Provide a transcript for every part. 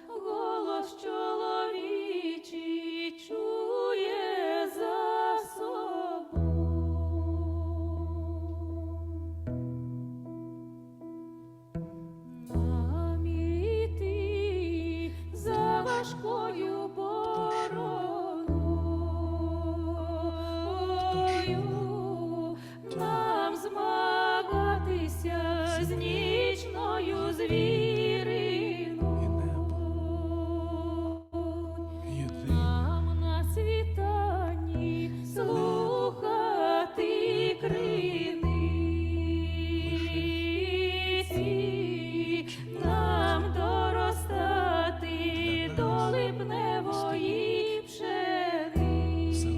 голос чоловічий чує за собою. Нам іти за важкою бороною, нам змагатися з нічною звіриною. Нам на світанні слухати криниці, нам доростати до липневої пшениці.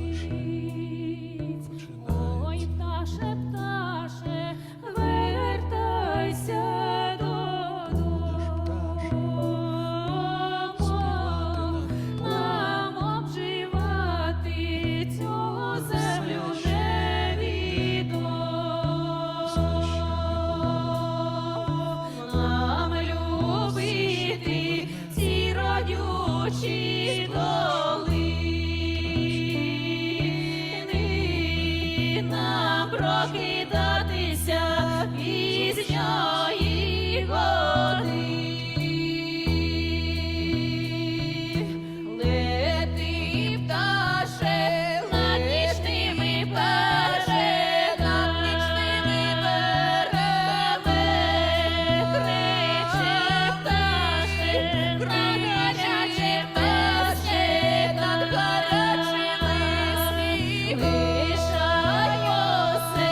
Ой, пташе, пташе, вертайся додому, нам обживати цю землю невідомо, нам любити ці родючі долини, нам прокидатися пізньої години. Лети, пташе, над нічними берегами, криче пташе, гаряче пташе, над гарячими вишає все,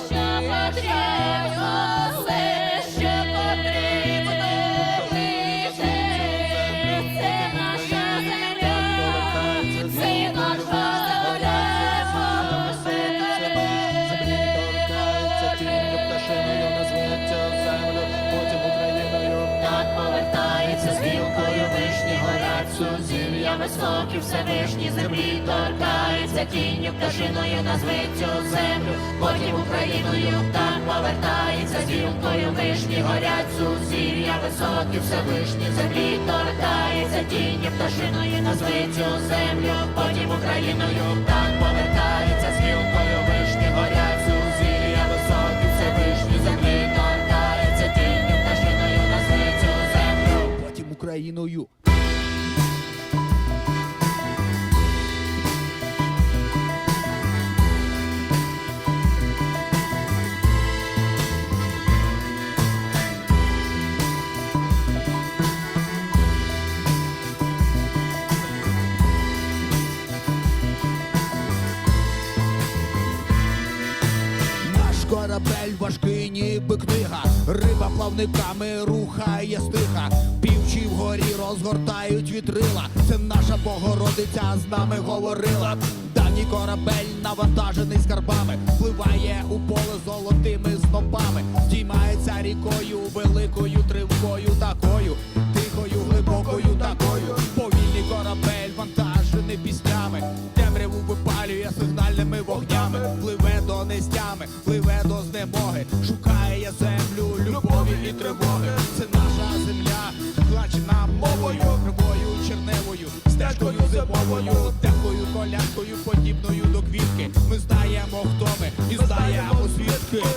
що потрібно, все, що потрібно лише. Це наша земля, це наша доля, так повертається з гілкою вишні, горять сузір'я високі, Всевишні землі торкається, тінню пташиною назви цю землю, потім Україною. Так повертається з гілкою вишні, горять сузір'я високі, Всевишні землі торкається, тінню пташиною назви цю землю, потім Україною. Так повертається з гілкою вишні, горять сузір'я високі, Всевишні землі торкається, тінню пташиною назви цю землю, потім Україною. Наш корабель важкий, ніби книга, риба плавниками рухає стиха, півчі вгорі розгортають вітрила, це наша Богородиця з нами говорила. Давній корабель навантажений скарбами, впливає у поле золотими снопами, здіймається рікою великою тривкою такою, тихою, глибокою такою. Повільний корабель вантажений піснями, темряву випалює сигнальними вогнями, пливе до нестями, пливе до знемоги, шукає землю любові і тривоги. Це наша земля, плачена мовою, кривою черневою, стежкою зимовою, теплою колядкою, подібною до квітки. Ми знаємо, хто ми, і знаємо звідки.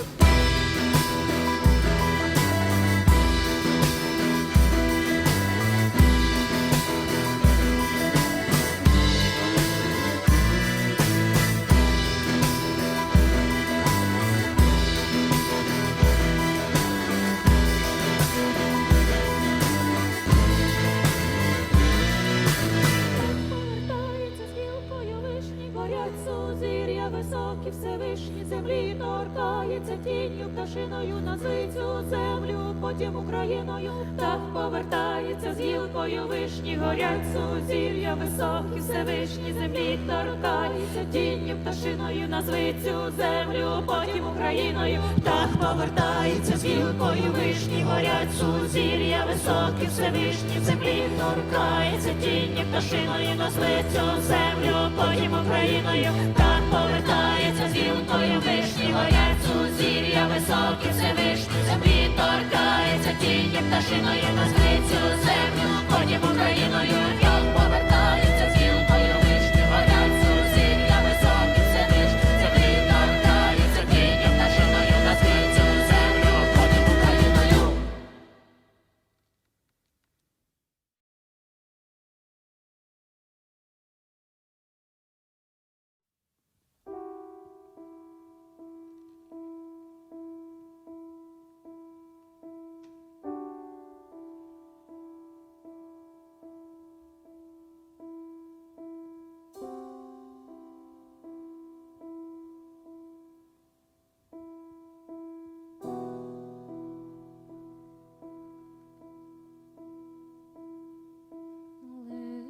Повертається з гілкою вишні, горять сузір'я високі, Всевишні землі торкається, тінню пташиною назви цю землю, потім Україною. Так повертається з гілкою вишні, горять сузір'я високі, Всевишні землі торкається, тінню пташиною назви цю землю, потім Україною. Так повертається з гілкою вишні, горять сузір'я високі, Всевишні землі торкається, тінню пташиною назви цю землю, потім Україною. Так повертається з гілкою вишні, пташиною назви цю землю, потім Україною Юг повертається з гілкою вишні, горять сузір'я високі все виш, землі торкається тінню пташиною назви цю землю, потім Україною.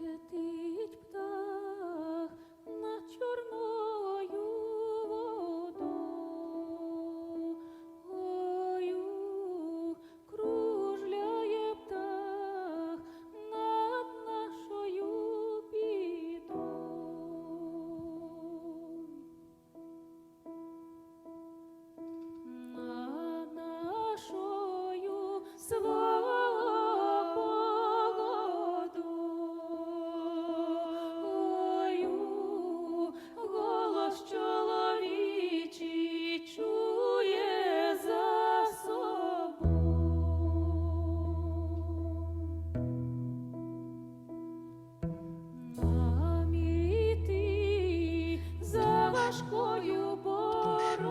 Летить птах над чорною водою, кружляє птах над нашою бідою, над нашою свободою, голос чоловічий чує за собою. Нам іти за важкою бороною,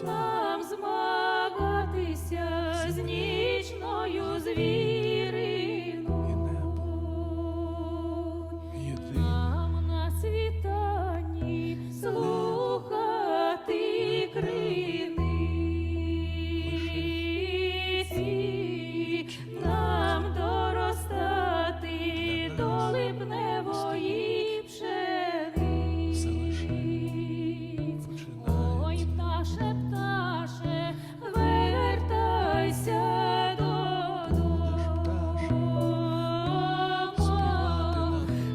нам змагатися з нічною звіриною, нам на світанні слухати криниці, нам доростати до липневої пшениці. Ой, пташе, пташе, вертайся додому,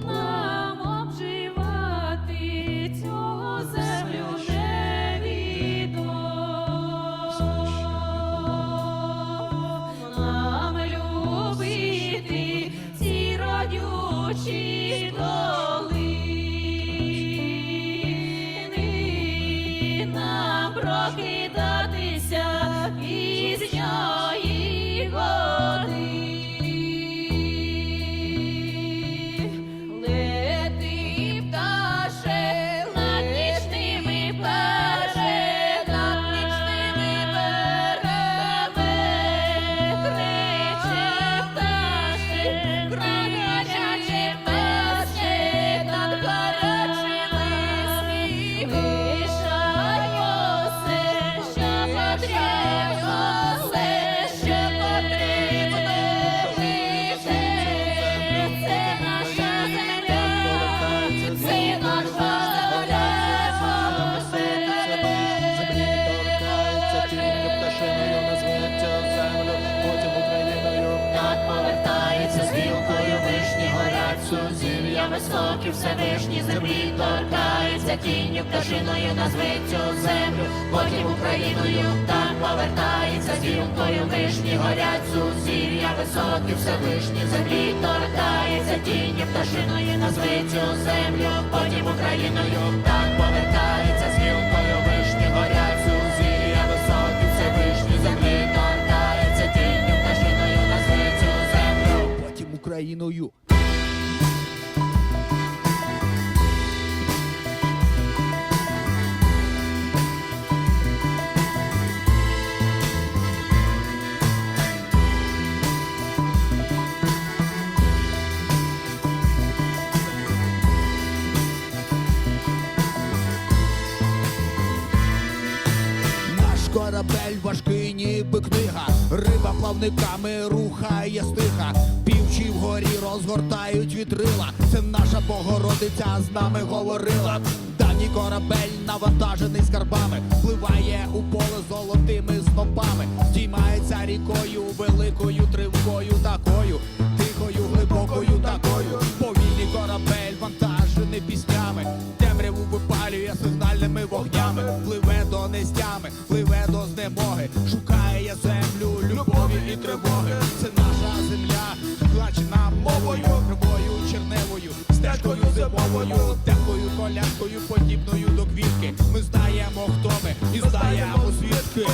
нам обживати цю землю невідомо, нам любити ці родючі долини, нам прокидатися пізньої години. Лети, пташе, над нічними берегами, криче пташе, гаряче перше над гарячими лишаємо все, що потрібно, все, що потрібно лише. Це наша земля, це наша доля, так повертається з гілкою вишні, горять сузір'я високі Всевишні, землі торкається тінню пташиною назви цю землю, потім Україною. Так повертається з гілкою вишні, горять сузір'я високі Всевишні, землі торкається тінню пташиною назви цю землю, потім Україною. Так повертається з гілкою вишні, горять сузір'я високі Всевишні, землі торкається тінню пташиною назви цю землю, Потім Україною. Корабель важкий, ніби книга, риба плавниками рухає стиха, півчі вгорі розгортають вітрила, це наша Богородиця з нами говорила. Давній корабель навантажений скарбами, пливає у поле золотими снопами, здіймається рікою великою тривогою такою, тихою, глибокою такою. Повільний корабель вантажений піснями, темряву випалює сигнальними вогнями, пливе до нестями. стежкою зимовою, теплою колядкою, подібною до квітки. Ми знаємо, хто ми, і знаємо звідки.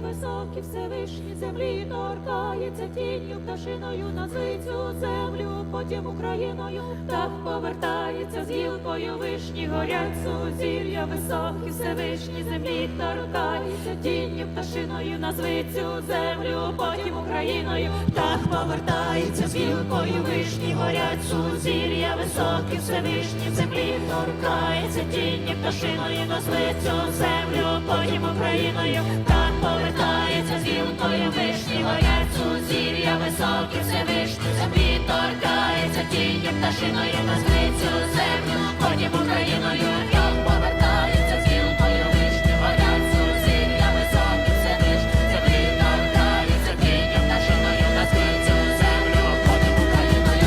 Високі Всевишні землі торкається тінню пташиною, назви цю землю, потім Україною. Так повертається з гілкою вишні, горять сузір'я високі Всевишні землі торкається тінню пташиною, назви цю землю, потім Україною. Так повертається з гілкою вишні, горять сузір'я високі Всевишні землі торкається тінню пташиною, назви цю землю, потім Україною. Так повертається з гілкою вишні, горять сузір'я високі Всевишні землі торкається тінню пташиною, назви цю землю, потім Україною. Так повертається з гілкою вишні, горять сузір'я високі Всевишні землі торкається тінню пташиною, назви цю землю, потім Україною.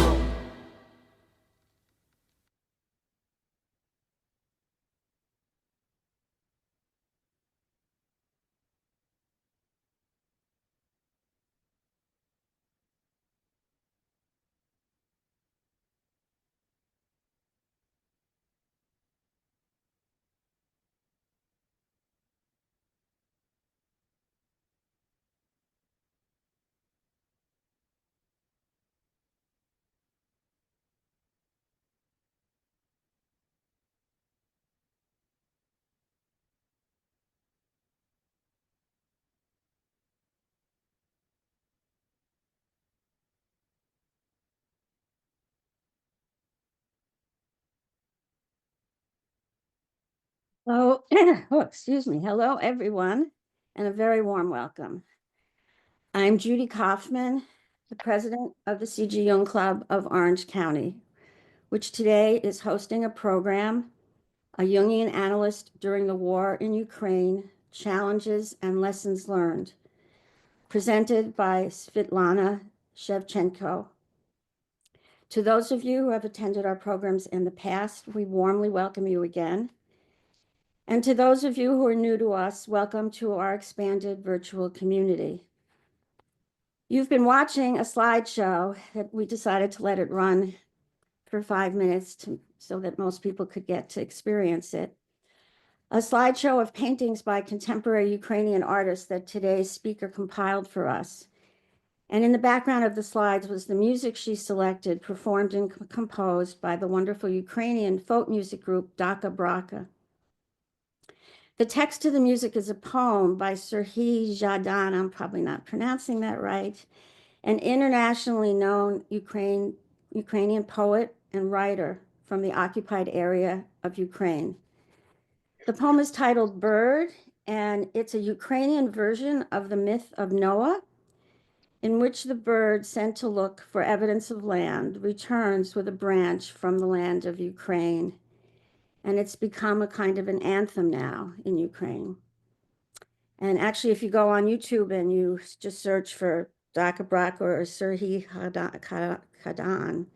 Oh, oh, excuse me. Hello, everyone, and a very warm welcome. I'm Judy Kaufman, the president of the C.G. Jung Club of Orange County, which today is hosting a program, A Jungian Analyst During the War in Ukraine, Challenges and Lessons Learned, presented by Svitlana Shevchenko. To those of you who have attended our programs in the past, we warmly welcome you again. And to those of you who are new to us, welcome to our expanded virtual community. You've been watching a slideshow that we decided to let it run for 5 minutes so that most people could get to experience it. A slideshow of paintings by contemporary Ukrainian artists that today's speaker compiled for us. And in the background of the slides was the music she selected, performed and composed by the wonderful Ukrainian folk music group Daka Braka. The text to the music is a poem by Zaporizhzhia, I'm probably not pronouncing that right, an internationally known Ukrainian poet and writer from the occupied area of Ukraine. The poem is titled Bird, and it's a Ukrainian version of the myth of Noah, in which the bird sent to look for evidence of land returns with a branch from the land of Ukraine. And it's become a kind of an anthem now in Ukraine. And actually, if you go on YouTube and you just search for Daka Braka or Serhiy Hadan,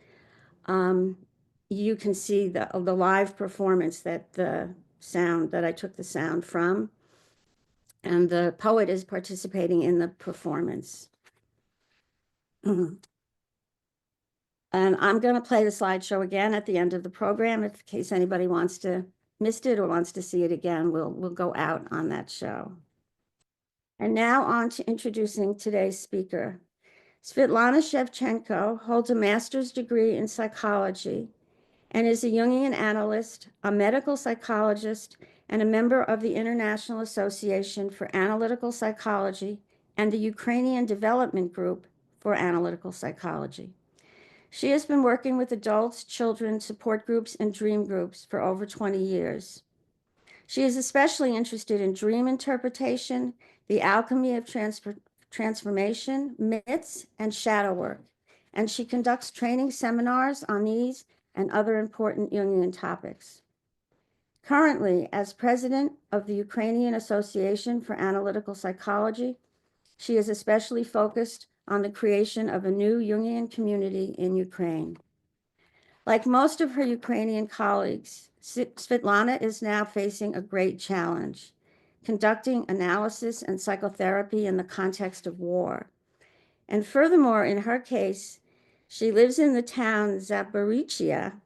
you can see the live performance that I took the sound from. And the poet is participating in the performance. And I'm going to play the slideshow again at the end of the program. In case anybody missed it or wants to see it again, we'll go out on that show. And now on to introducing today's speaker. Svitlana Shevchenko holds a master's degree in psychology and is a Jungian analyst, a medical psychologist, and a member of the International Association for Analytical Psychology and the Ukrainian Development Group for Analytical Psychology. She has been working with adults, children, support groups, and dream groups for over 20 years. She is especially interested in dream interpretation, the alchemy of transformation, myths, and shadow work, and she conducts training seminars on these and other important Jungian topics. Currently, as president of the Ukrainian Association for Analytical Psychology, she is especially focused on the creation of a new Jungian community in Ukraine. Like most of her Ukrainian colleagues, Svitlana is now facing a great challenge, conducting analysis and psychotherapy in the context of war. And furthermore, in her case, she lives in the town Zaporizhzhia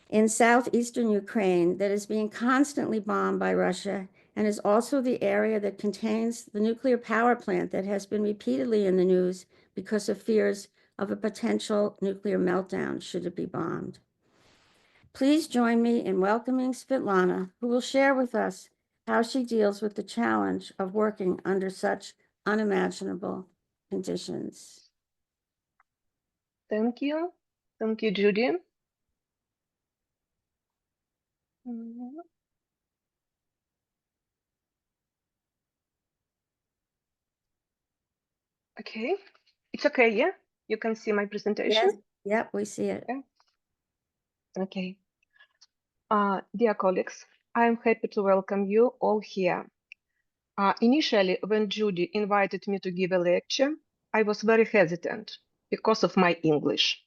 in southeastern Ukraine that is being constantly bombed by Russia and is also the area that contains the nuclear power plant that has been repeatedly in the news because of fears of a potential nuclear meltdown should it be bombed. Please join me in welcoming Svitlana, who will share with us how she deals with the challenge of working under such unimaginable conditions. Thank you. Thank you, Judy. Okay, it's okay, yeah? You can see my presentation? Yes, yep, we see it. Okay. Dear colleagues, I'm happy to welcome you all here. Initially, when Judy invited me to give a lecture, I was very hesitant because of my English.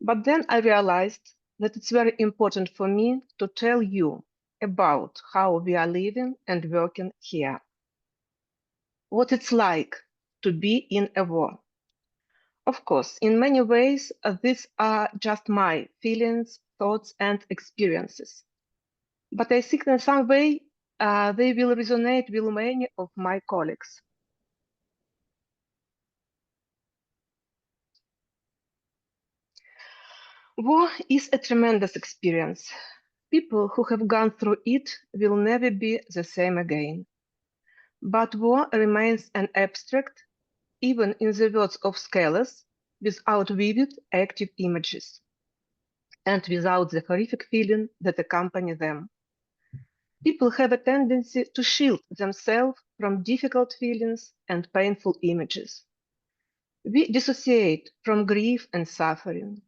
But then I realized that it's very important for me to tell you about how we are living and working here. What it's like to be in a war. Of course, in many ways, these are just my feelings, thoughts, and experiences. But I think in some way they will resonate with many of my colleagues. War is a tremendous experience. People who have gone through it will never be the same again. But war remains an abstract, even in the words of scholars, without vivid, active images, and without the horrific feeling that accompany them. People have a tendency to shield themselves from difficult feelings and painful images. We dissociate from grief and suffering.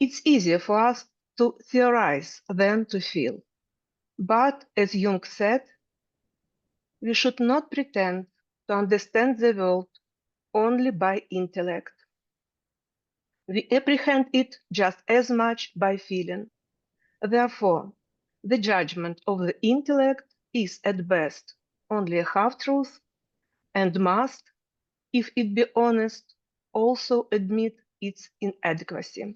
It's easier for us to theorize than to feel. But as Jung said, we should not pretend to understand the world only by intellect. We apprehend it just as much by feeling. Therefore, the judgment of the intellect is at best only a half-truth and must, if it be honest, also admit its inadequacy.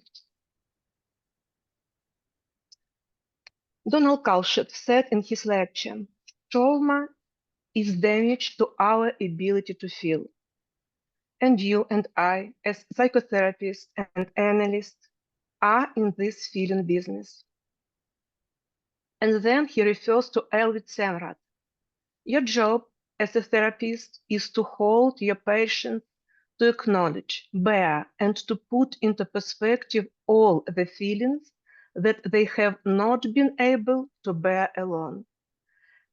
Donald Kalshev said in his lecture, trauma is damage to our ability to feel. And you and I, as psychotherapists and analysts, are in this feeling business. And then he refers to Elvit Semrat. Your job as a therapist is to hold your patient, to acknowledge, bear, and to put into perspective all the feelings that they have not been able to bear alone.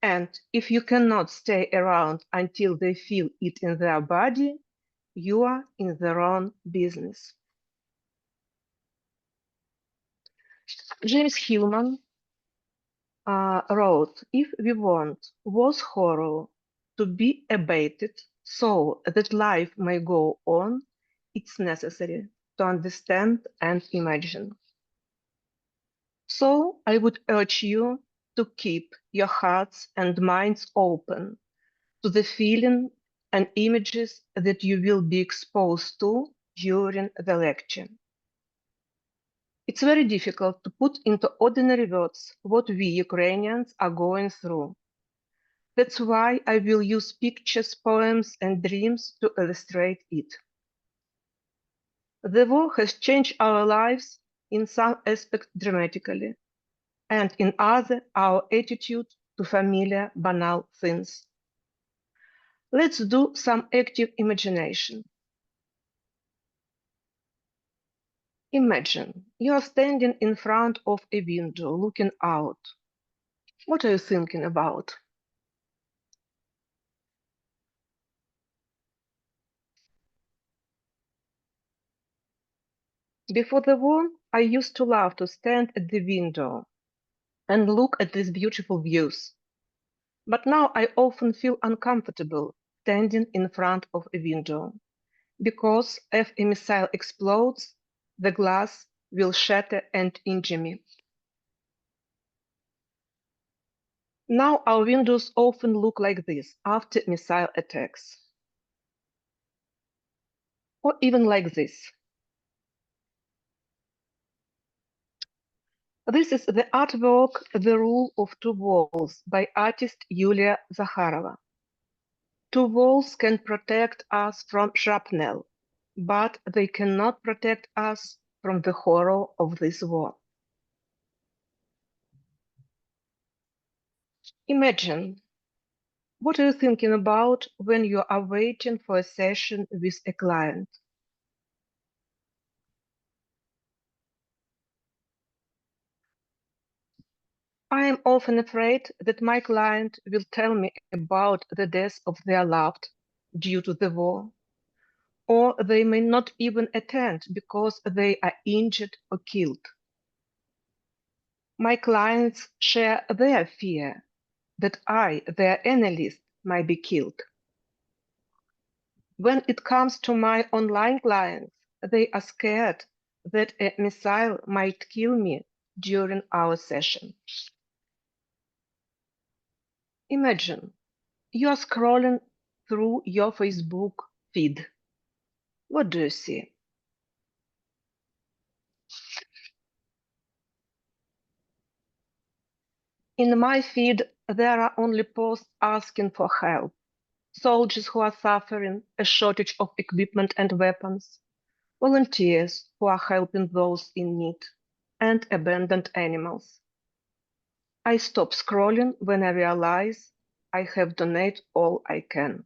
And if you cannot stay around until they feel it in their body, you are in the wrong business. James Hillman wrote, if we want war's horror to be abated so that life may go on, it's necessary to understand and imagine. So I would urge you to keep your hearts and minds open to the feeling and images that you will be exposed to during the lecture. It's very difficult to put into ordinary words what we Ukrainians are going through. That's why I will use pictures, poems, and dreams to illustrate it. The war has changed our lives in some aspects dramatically, and in other, our attitude to familiar, banal things. Let's do some active imagination. Imagine you are standing in front of a window looking out. What are you thinking about? Before the war, I used to love to stand at the window and look at these beautiful views. But now I often feel uncomfortable standing in front of a window, because if a missile explodes, the glass will shatter and injure me. Now our windows often look like this after missile attacks. Or even like this. This is the artwork The Rule of Two Walls by artist Yulia Zakharova. Two walls can protect us from shrapnel, but they cannot protect us from the horror of this war. Imagine, what are you thinking about when you are waiting for a session with a client? I am often afraid that my client will tell me about the death of their loved due to the war, or they may not even attend because they are injured or killed. My clients share their fear that I, their analyst, might be killed. When it comes to my online clients, they are scared that a missile might kill me during our session. Imagine you are scrolling through your Facebook feed. What do you see? In my feed, there are only posts asking for help. Soldiers who are suffering a shortage of equipment and weapons, volunteers who are helping those in need, and abandoned animals. I stop scrolling when I realize I have donated all I can.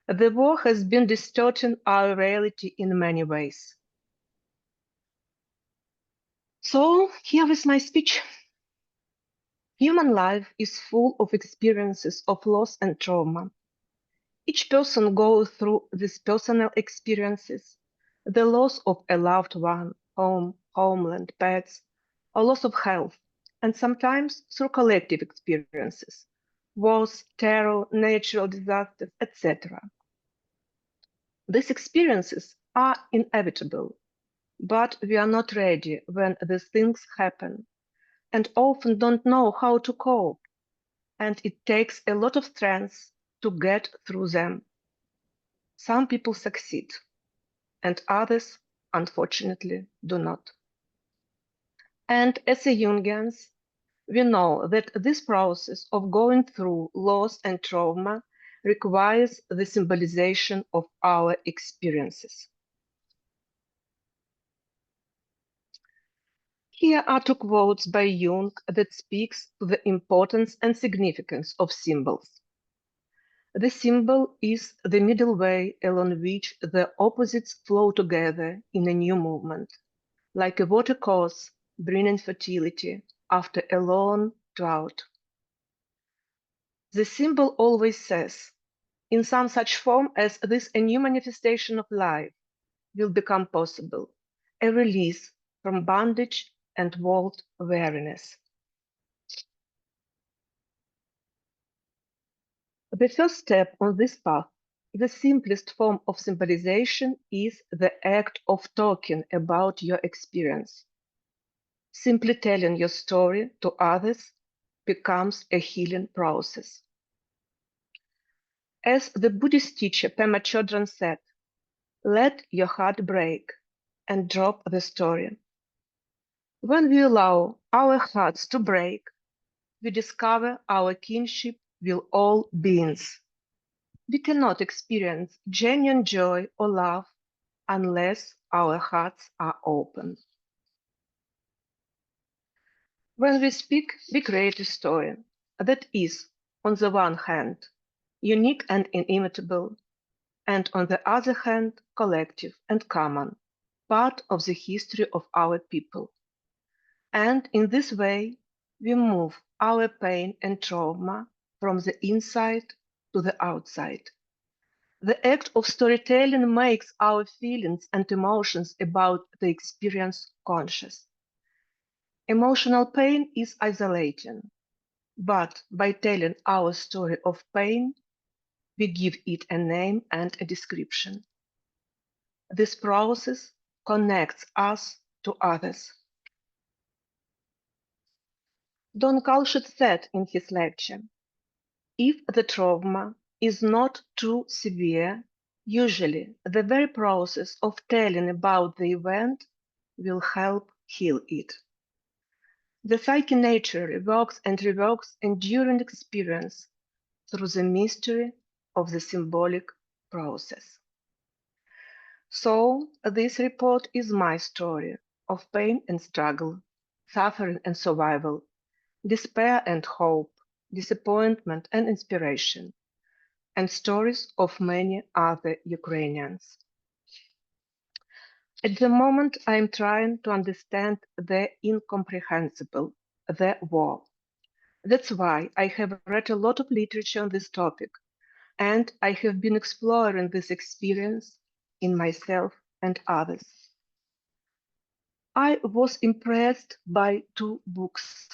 The war has been distorting our reality in many ways. So here is my speech. Human life is full of experiences of loss and trauma. Each person goes through these personal experiences, the loss of a loved one, home, homeland, pets, or loss of health, and sometimes through collective experiences, wars, terror, natural disasters, etc. These experiences are inevitable, but we are not ready when these things happen, and often don't know how to cope, and it takes a lot of strength to get through them. Some people succeed, and others, unfortunately, do not. And as a Jungians, we know that this process of going through loss and trauma requires the symbolization of our experiences. Here are two quotes by Jung that speaks to the importance and significance of symbols. The symbol is the middle way along which the opposites flow together in a new movement, like a watercourse bringing fertility after a long drought. The symbol always says, in some such form as this, a new manifestation of life will become possible, a release from bondage and world weariness. The first step on this path, the simplest form of symbolization, is the act of talking about your experience. Simply telling your story to others becomes a healing process. As the Buddhist teacher Pema Chodron said, let your heart break and drop the story. When we allow our hearts to break, we discover our kinship with all beings. We cannot experience genuine joy or love unless our hearts are open. When we speak, we create a story that is, on the one hand, unique and inimitable, and on the other hand, collective and common, part of the history of our people. And in this way, we move our pain and trauma from the inside to the outside. The act of storytelling makes our feelings and emotions about the experience conscious. Emotional pain is isolating, but by telling our story of pain, we give it a name and a description. This process connects us to others. Don Kalschit said in his lecture, if the trauma is not too severe, usually the very process of telling about the event will help heal it. The psyche naturally works and revokes enduring experience through the mystery of the symbolic process. So, this report is my story of pain and struggle, suffering and survival, despair and hope, disappointment and inspiration, and stories of many other Ukrainians. At the moment, I am trying to understand the incomprehensible, the war. That's why I have read a lot of literature on this topic, and I have been exploring this experience in myself and others. I was impressed by two books,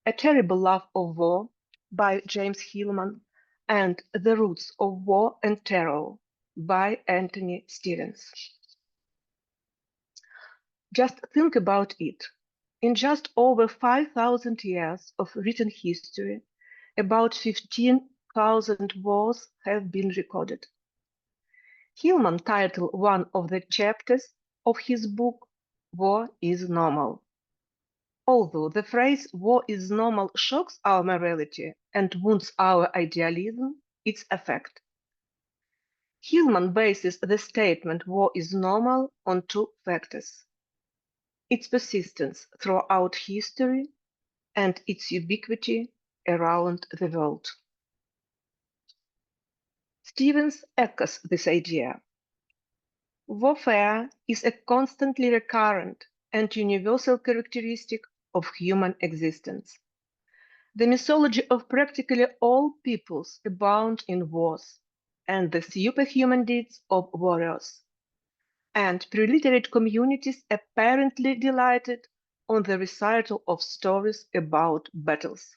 A Terrible Love of War by James Hillman and The Roots of War and Terror by Anthony Stevens. Just think about it. In just over 5,000 years of written history, about 15,000 wars have been recorded. Hillman titled one of the chapters of his book, War is Normal. Although the phrase war is normal shocks our morality and wounds our idealism, it's a fact. Hillman bases the statement war is normal on two factors: its persistence throughout history and its ubiquity around the world. Stevens echoes this idea. Warfare is a constantly recurrent and universal characteristic of human existence. The mythology of practically all peoples abound in wars and the superhuman deeds of warriors, and pre-literate communities apparently delighted on the recital of stories about battles.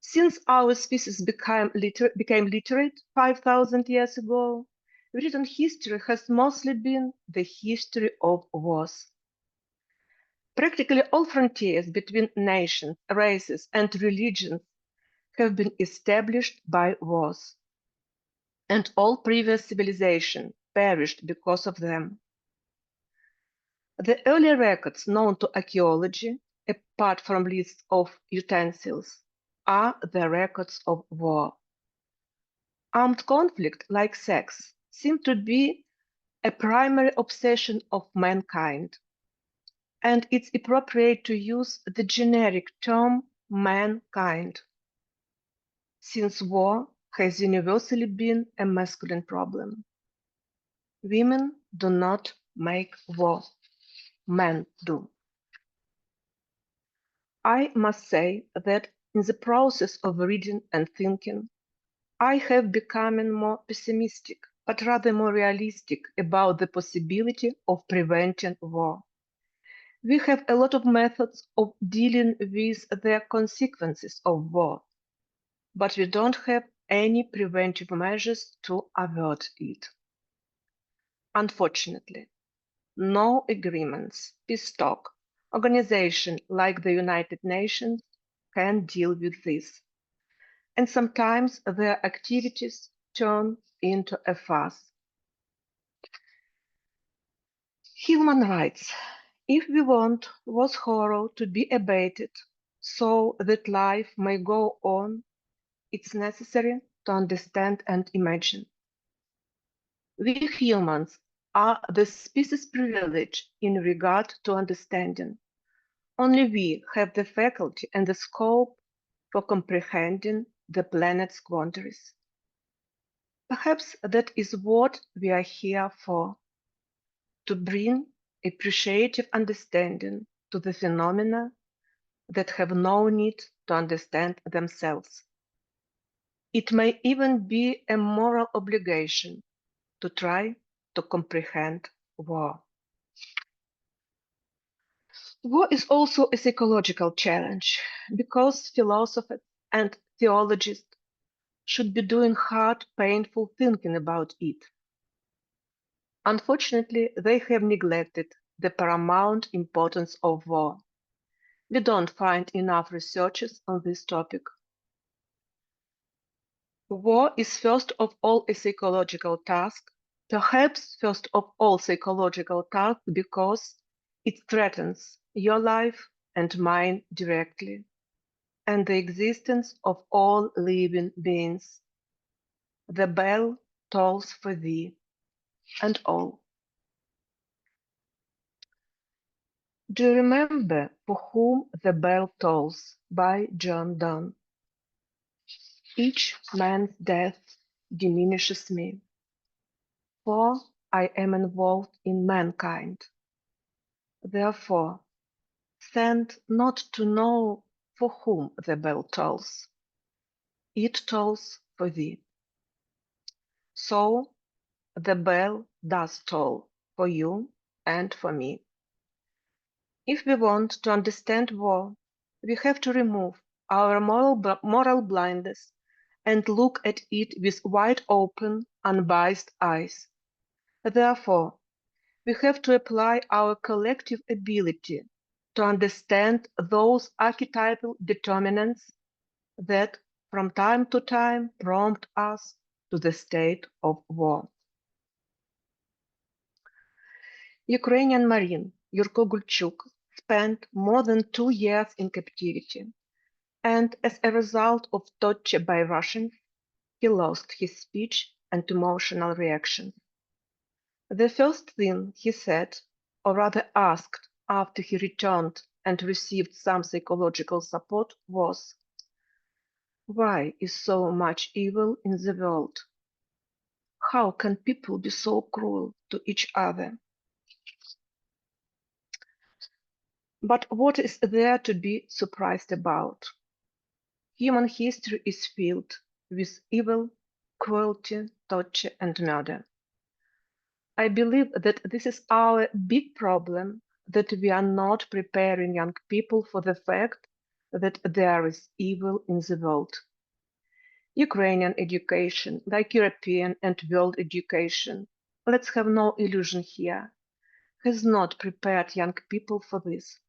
Since our species became literate 5,000 years ago, written history has mostly been the history of wars. Practically all frontiers between nations, races, and religions have been established by wars, and all previous civilization perished because of them. The early records known to archaeology, apart from lists of utensils, are the records of war. Armed conflict, like sex, seem to be a primary obsession of mankind, and it's appropriate to use the generic term mankind, since war has universally been a masculine problem. Women do not make war, men do. I must say that in the process of reading and thinking, I have become more pessimistic, but rather more realistic about the possibility of preventing war. We have a lot of methods of dealing with the consequences of war, but we don't have any preventive measures to avert it. Unfortunately, no agreements, peace talk, organizations like the United Nations can deal with this, and sometimes their activities turn into a farce. Hillman writes, if we want war's horror to be abated so that life may go on, it's necessary to understand and imagine. We humans are the species privileged in regard to understanding. Only we have the faculty and the scope for comprehending the planet's quandaries. Perhaps that is what we are here for, to bring appreciative understanding to the phenomena that have no need to understand themselves. It may even be a moral obligation to try to comprehend war. War is also a psychological challenge because philosophers and theologists should be doing hard, painful thinking about it. Unfortunately, they have neglected the paramount importance of war. We don't find enough researches on this topic. War is first of all a psychological task, perhaps first of all psychological task because it threatens your life and mine directly, and the existence of all living beings. The bell tolls for thee and all. Do you remember For Whom the Bell Tolls by John Donne? Each man's death diminishes me, for I am involved in mankind. Therefore, send not to know for whom the bell tolls. It tolls for thee. So the bell does toll for you and for me. If we want to understand war, we have to remove our moral blindness and look at it with wide open, unbiased eyes. Therefore, we have to apply our collective ability to understand those archetypal determinants that from time to time prompt us to the state of war. Ukrainian Marine Yurko Gulchuk spent more than 2 years in captivity, and as a result of torture by Russians, he lost his speech and emotional reaction. The first thing he said, or rather asked, after he returned and received some psychological support was, "Why is so much evil in the world? How can people be so cruel to each other?" But what is there to be surprised about? Human history is filled with evil, cruelty, torture, and murder. I believe that this is our big problem, that we are not preparing young people for the fact that there is evil in the world. Ukrainian education, like European and world education, let's have no illusion here, has not prepared young people for this.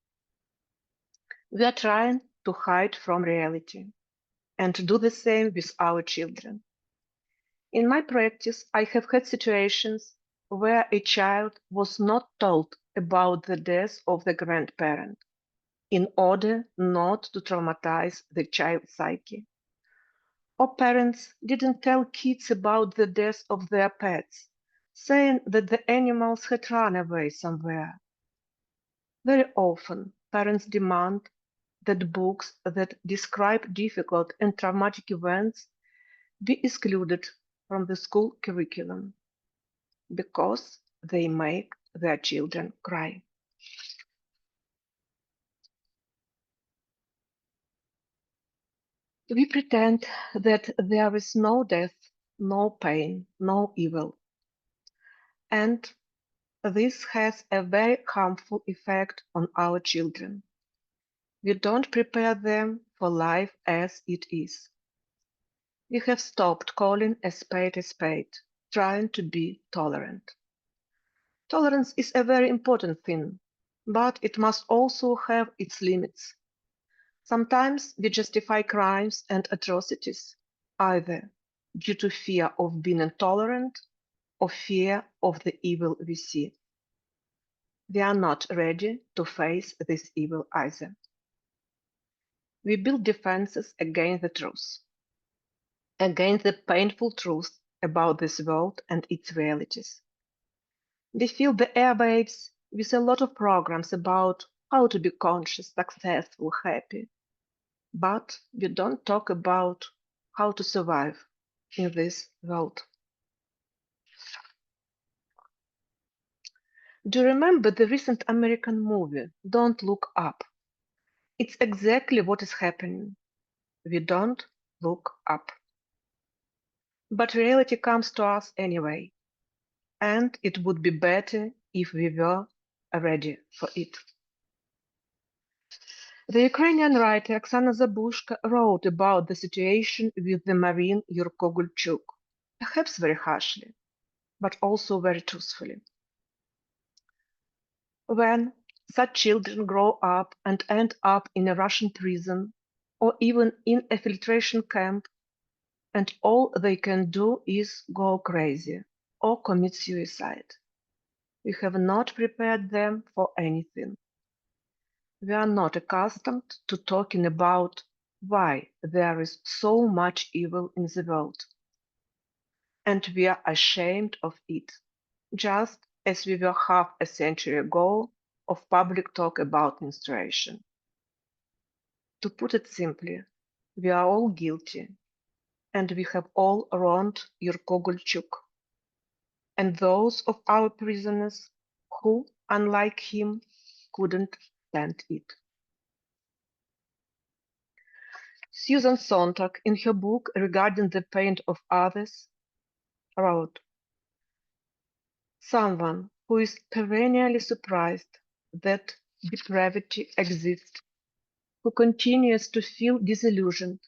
We are trying to hide from reality and to do the same with our children. In my practice, I have had situations where a child was not told about the death of the grandparent in order not to traumatize the child's psyche. Or parents didn't tell kids about the death of their pets, saying that the animals had run away somewhere. Very often, parents demand that books that describe difficult and traumatic events be excluded from the school curriculum because they make their children cry. We pretend that there is no death, no pain, no evil. And this has a very harmful effect on our children. We don't prepare them for life as it is. We have stopped calling a spade, trying to be tolerant. Tolerance is a very important thing, but it must also have its limits. Sometimes we justify crimes and atrocities either due to fear of being intolerant or fear of the evil we see. We are not ready to face this evil either. We build defenses against the truth, against the painful truth about this world and its realities. We fill the airwaves with a lot of programs about how to be conscious, successful, happy. But we don't talk about how to survive in this world. Do you remember the recent American movie, Don't Look Up? It's exactly what is happening. We don't look up. But reality comes to us anyway, and it would be better if we were ready for it. The Ukrainian writer Oksana Zabushka wrote about the situation with the Marine Yurko Gulchuk, perhaps very harshly, but also very truthfully. When such children grow up and end up in a Russian prison or even in a filtration camp, and all they can do is go crazy or commit suicide, we have not prepared them for anything. We are not accustomed to talking about why there is so much evil in the world, and we are ashamed of it, just as we were half a century ago of public talk about menstruation. To put it simply, we are all guilty, and we have all wronged Yurko Gulchuk, and those of our prisoners who, unlike him, couldn't stand it. Susan Sontag, in her book regarding the pain of others, wrote, "Someone who is perennially surprised that depravity exists, who continues to feel disillusioned,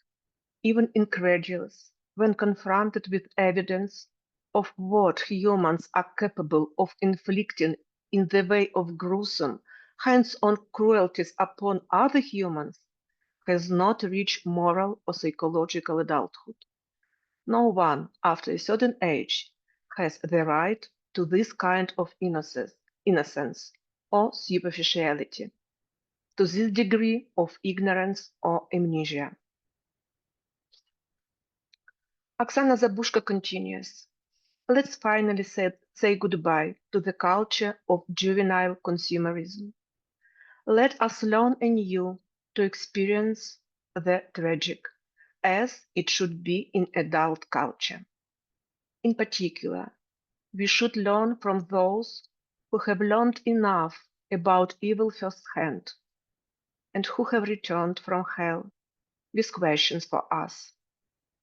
even incredulous, when confronted with evidence of what humans are capable of inflicting in the way of gruesome, hands-on cruelties upon other humans, has not reached moral or psychological adulthood. No one after a certain age has the right to this kind of innocence or superficiality, to this degree of ignorance or amnesia." Oksana Zabushka continues, "Let's finally say goodbye to the culture of juvenile consumerism. Let us learn anew to experience the tragic, as it should be in adult culture. In particular, we should learn from those who have learned enough about evil firsthand, and who have returned from hell with questions for us,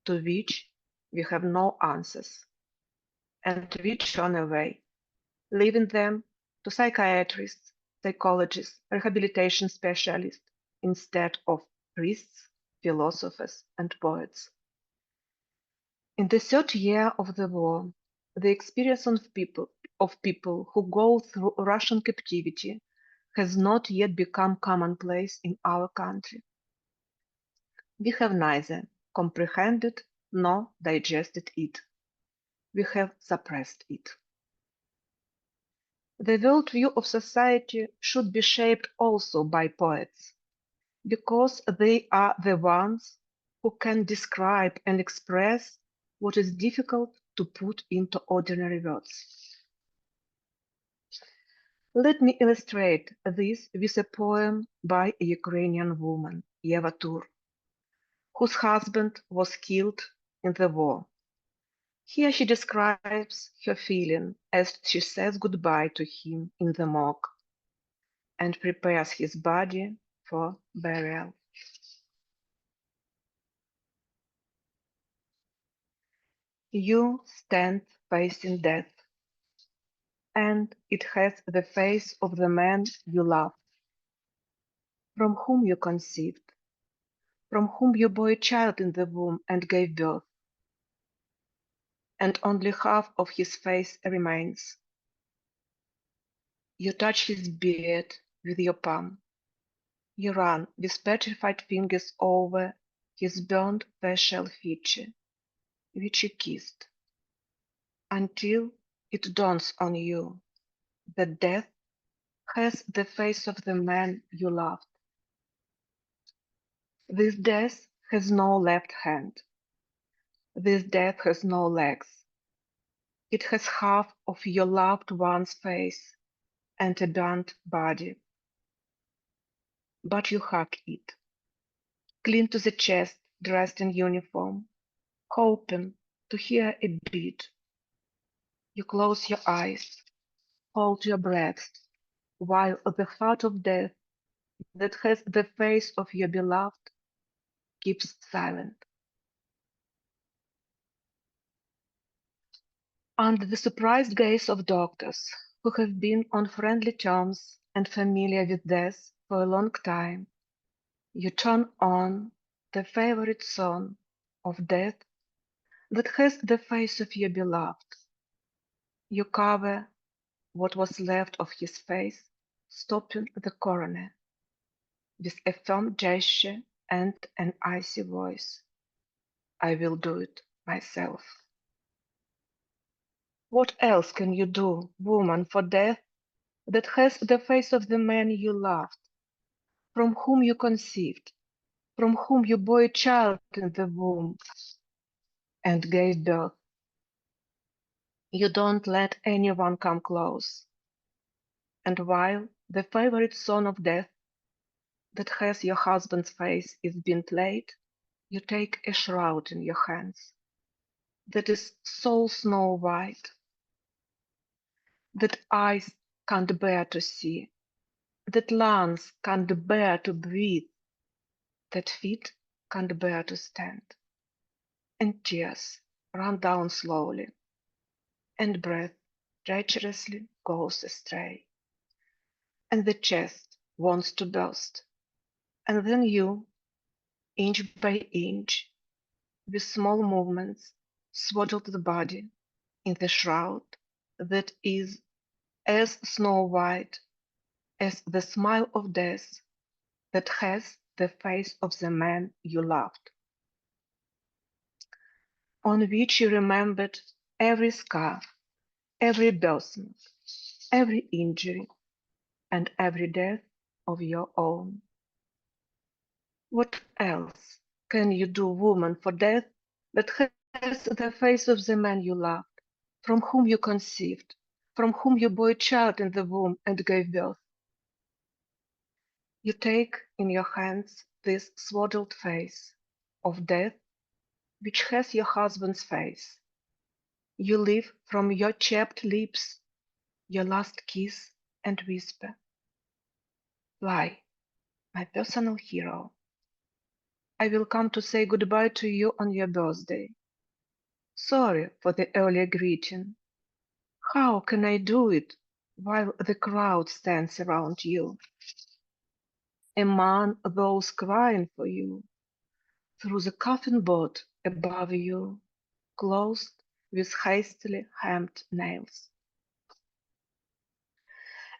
to which we have no answers, and we turn away, leaving them to psychiatrists, psychologists, rehabilitation specialists, instead of priests, philosophers, and poets. In the third year of the war, the experience of people who go through Russian captivity has not yet become commonplace in our country. We have neither comprehended nor digested it. We have suppressed it. The worldview of society should be shaped also by poets, because they are the ones who can describe and express what is difficult to put into ordinary words. Let me illustrate this with a poem by a Ukrainian woman, Yeva Tur, whose husband was killed in the war. Here she describes her feeling as she says goodbye to him in the morgue and prepares his body for burial. You stand facing death, and it has the face of the man you love, from whom you conceived, from whom you bore a child in the womb and gave birth, and only half of his face remains. You touch his beard with your palm. You run with petrified fingers over his burned facial feature, which you kissed, until it dawns on you that death has the face of the man you loved. This death has no left hand. This death has no legs. It has half of your loved one's face and a burnt body. But you hug it, clean to the chest, dressed in uniform, hoping to hear a beat. You close your eyes, hold your breath, while the heart of death that has the face of your beloved keeps silent. Under the surprised gaze of doctors who have been on friendly terms and familiar with death for a long time, You turn on the favorite song of death that has the face of your beloved. You cover what was left of his face, stopping the coroner with a firm gesture and an icy voice. I will do it myself. What else can you do, woman, for death that has the face of the man you loved, from whom you conceived, from whom you bore a child in the womb and gave birth? You don't let anyone come close. And while the favorite song of death that has your husband's face is being played, you take a shroud in your hands that is so snow white that eyes can't bear to see, that lungs can't bear to breathe, that feet can't bear to stand. And tears run down slowly, and breath treacherously goes astray, and the chest wants to burst. And then you, inch by inch, with small movements, swaddle the body in the shroud that is as snow white as the smile of death that has the face of the man you loved, on which you remembered every scar, every birthmark, every injury, and every death of your own. What else can you do, woman, for death that has the face of the man you loved, from whom you conceived, from whom you bore a child in the womb and gave birth? You take in your hands this swaddled face of death, which has your husband's face. You leave from your chapped lips your last kiss and whisper, "Fly, my personal hero. I will come to say goodbye to you on your birthday. Sorry for the earlier greeting. How can I do it while the crowd stands around you? Among those crying for you, through the coffin board above you, closed with hastily hammed nails.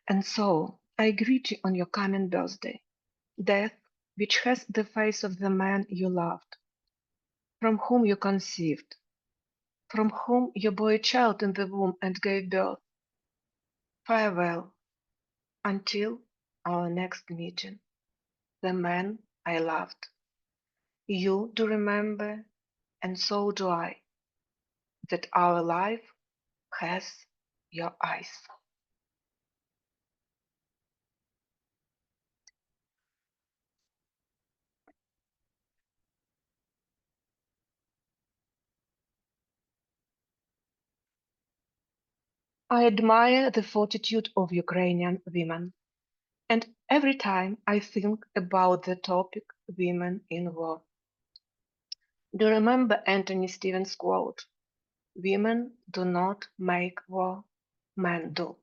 And so I greet you on your coming birthday, death, which has the face of the man you loved, from whom you conceived, from whom you bore a child in the womb and gave birth. Farewell, until our next meeting, the man I loved. You do remember, and so do I, that our life has your eyes. I admire the fortitude of Ukrainian women, and every time I think about the topic women in war. Do you remember Anthony Stevens' quote? Women do not make war, men do.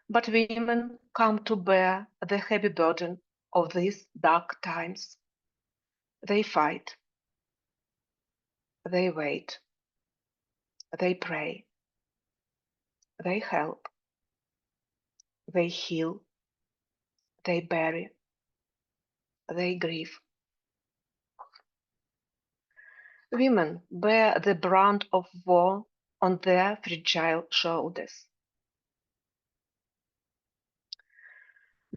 But women come to bear the heavy burden of these dark times. They fight, they wait, they pray, they help, they heal, they bury, they grieve. Women bear the brunt of war on their fragile shoulders.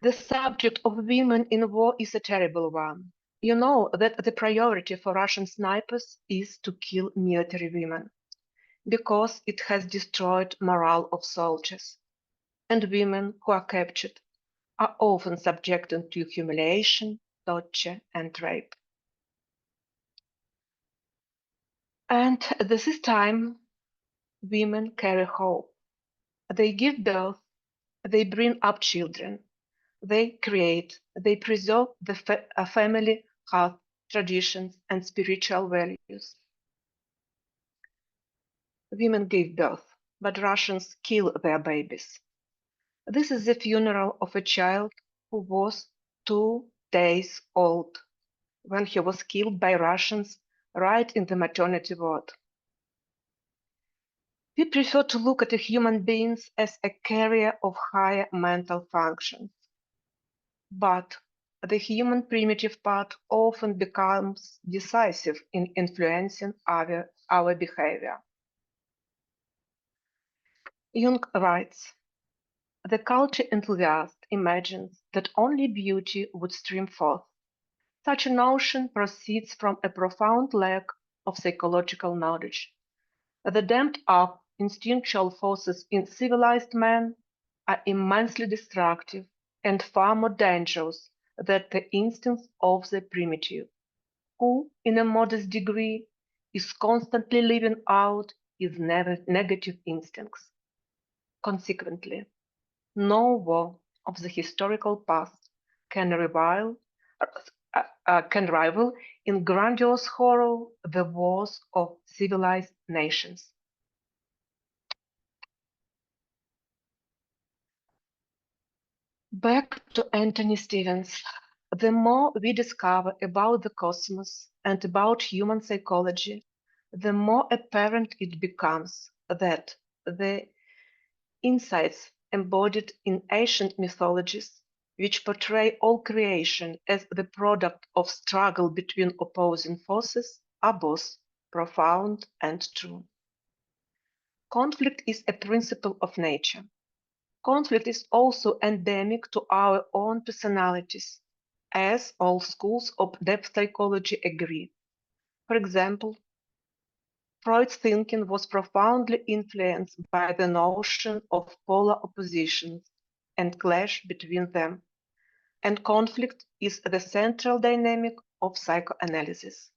The subject of women in war is a terrible one. You know that the priority for Russian snipers is to kill military women, because it has destroyed morale of soldiers, and women who are captured are often subjected to humiliation, torture, and rape. And this is time women carry hope. They give birth, they bring up children, they create, they preserve the family hearth, traditions, and spiritual values. Women give birth, but Russians kill their babies. This is the funeral of a child who was too days old when he was killed by Russians right in the maternity ward. We prefer to look at human beings as a carrier of higher mental functions. But the human primitive part often becomes decisive in influencing our behavior. Jung writes, "The culture enthusiast imagines that only beauty would stream forth. Such a notion proceeds from a profound lack of psychological knowledge. The dammed-up instinctual forces in civilized man are immensely destructive and far more dangerous than the instincts of the primitive, who, in a modest degree, is constantly living out his negative instincts. Consequently, no war of the historical past can rival in grandiose horror the wars of civilized nations." Back to Anthony Stevens. The more we discover about the cosmos and about human psychology, the more apparent it becomes that the insights embodied in ancient mythologies, which portray all creation as the product of struggle between opposing forces, are both profound and true. Conflict is a principle of nature. Conflict is also endemic to our own personalities, as all schools of depth psychology agree. For example, Freud's thinking was profoundly influenced by the notion of polar oppositions and clash between them, and conflict is the central dynamic of psychoanalysis.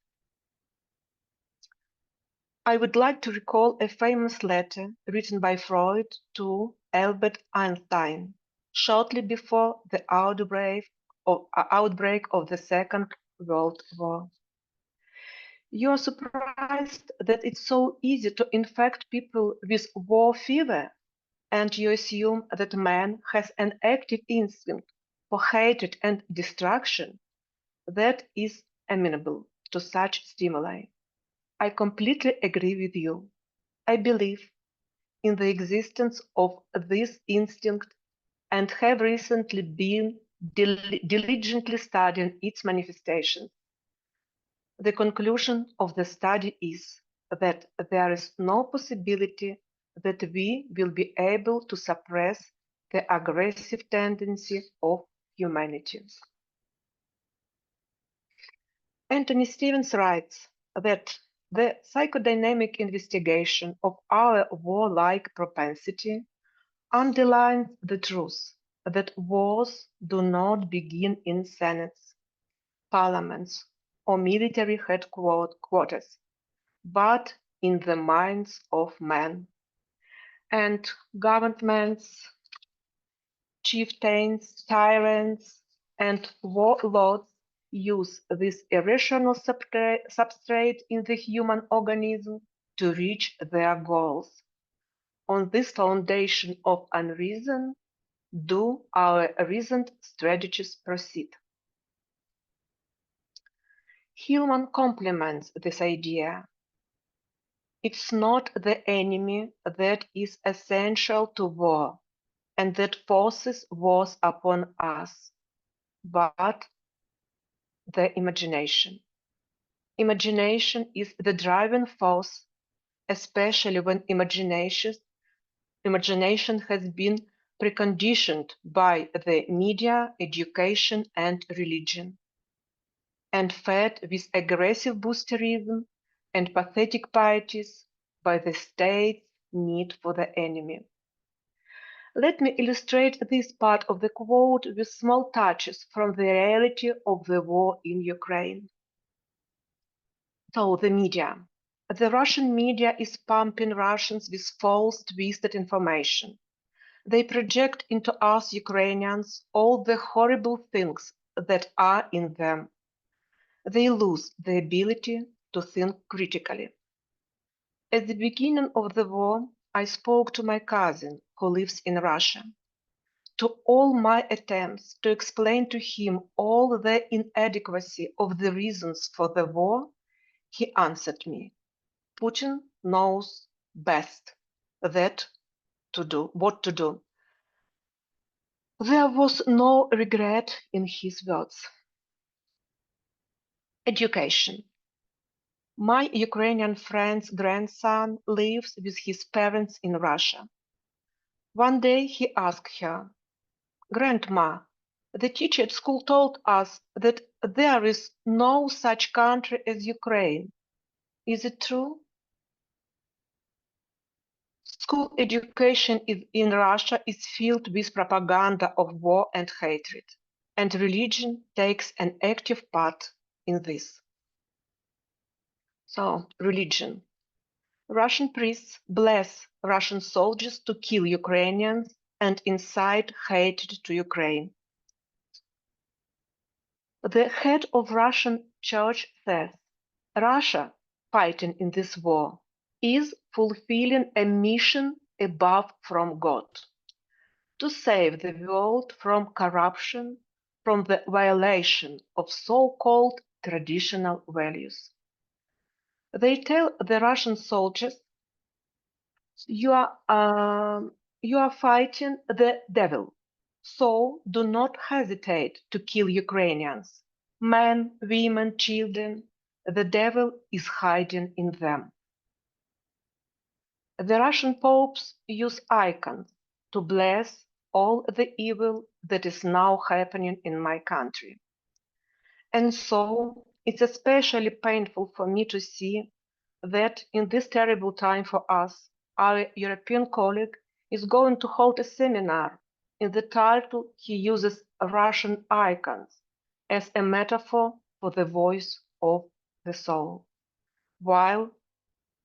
I would like to recall a famous letter written by Freud to Albert Einstein shortly before the outbreak of the Second World War. "You are surprised that it's so easy to infect people with war fever, and you assume that man has an active instinct for hatred and destruction that is amenable to such stimuli. I completely agree with you. I believe in the existence of this instinct and have recently been diligently studying its manifestations. The conclusion of the study is that there is no possibility that we will be able to suppress the aggressive tendency of humanity." Anthony Stevens writes that the psychodynamic investigation of our warlike propensity underlines the truth that wars do not begin in senates, parliaments, or military headquarters, but in the minds of men. And governments, chieftains, tyrants, and warlords use this irrational substrate in the human organism to reach their goals. On this foundation of unreason, do our reasoned strategies proceed? Hillman complements this idea. It's not the enemy that is essential to war and that forces wars upon us, but the imagination. Imagination is the driving force, especially when imagination has been preconditioned by the media, education, and religion, and fed with aggressive boosterism and pathetic pieties by the state's need for the enemy. Let me illustrate this part of the quote with small touches from the reality of the war in Ukraine. So, the media. The Russian media is pumping Russians with false, twisted information. They project into us Ukrainians all the horrible things that are in them. They lose the ability to think critically. At the beginning of the war, I spoke to my cousin who lives in Russia. to all my attempts to explain to him all the inadequacy of the reasons for the war, he answered me, Putin knows best what to do. There was no regret in his words. Education. My Ukrainian friend's grandson lives with his parents in Russia. One day he asked her, Grandma, the teacher at school told us that there is no such country as Ukraine. Is it true? School education in Russia is filled with propaganda of war and hatred, and religion takes an active part in this. So, religion. Russian priests bless Russian soldiers to kill Ukrainians and incite hatred to Ukraine. The head of Russian church says, Russia, fighting in this war, is fulfilling a mission above from God, to save the world from corruption, from the violation of so-called traditional values. They tell the Russian soldiers, you are fighting the devil, so do not hesitate to kill Ukrainians. Men, women, children, the devil is hiding in them. The Russian popes use icons to bless all the evil that is now happening in my country. And so it's especially painful for me to see that in this terrible time for us, our European colleague is going to hold a seminar. In the title, he uses Russian icons as a metaphor for the voice of the soul. While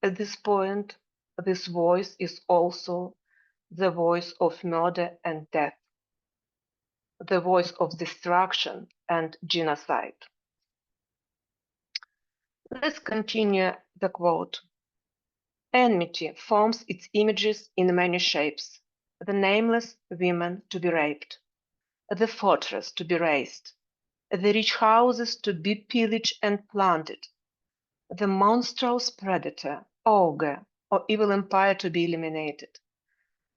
at this point, this voice is also the voice of murder and death, the voice of destruction and genocide. Let's continue the quote. Enmity forms its images in many shapes. The nameless women to be raped, the fortress to be razed, the rich houses to be pillaged and plundered, the monstrous predator, ogre, or evil empire to be eliminated.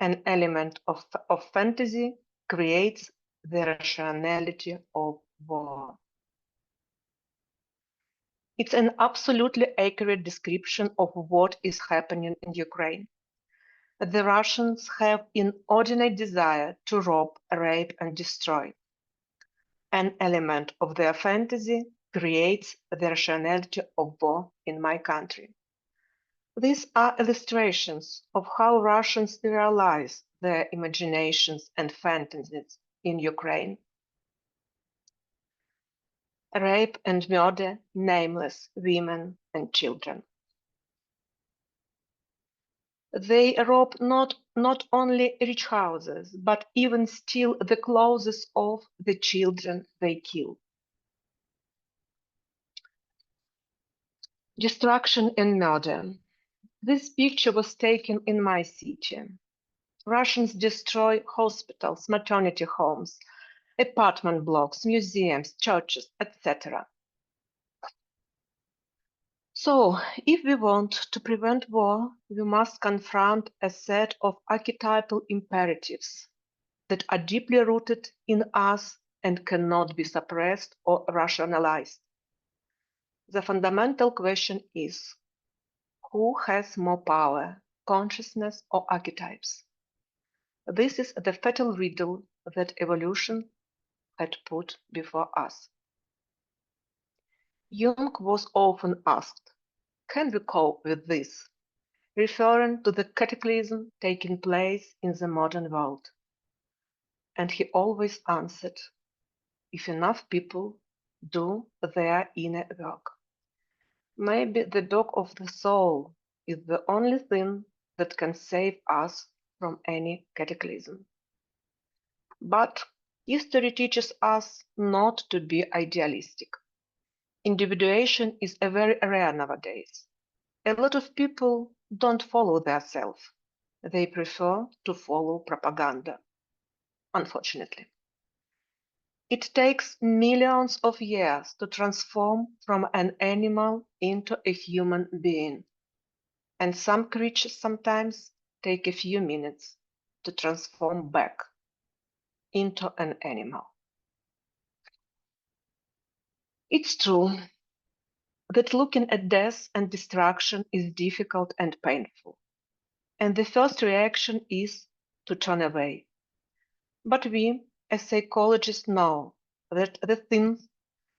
An element of fantasy creates the rationality of war. It's an absolutely accurate description of what is happening in Ukraine. The Russians have inordinate desire to rob, rape, and destroy. An element of their fantasy creates the rationality of war in my country. These are illustrations of how Russians realize their imaginations and fantasies in Ukraine. Rape and murder nameless women and children. They rob not only rich houses, but even steal the clothes of the children they kill. Destruction and murder. This picture was taken in my city. Russians destroy hospitals, maternity homes, apartment blocks, museums, churches, etc. So, if we want to prevent war, we must confront a set of archetypal imperatives that are deeply rooted in us and cannot be suppressed or rationalized. The fundamental question is, who has more power, consciousness or archetypes? This is the fatal riddle that evolution had put before us. Jung was often asked, can we cope with this? Referring to the cataclysm taking place in the modern world. And he always answered, if enough people do their inner work. Maybe the dog of the soul is the only thing that can save us from any cataclysm. But history teaches us not to be idealistic. Individuation is very rare nowadays. A lot of people don't follow their self. They prefer to follow propaganda. unfortunately. It takes millions of years to transform from an animal into a human being, and some creatures sometimes take a few minutes to transform back into an animal. It's true that looking at death and destruction is difficult and painful, and the first reaction is to turn away. But we, as psychologists, know that the things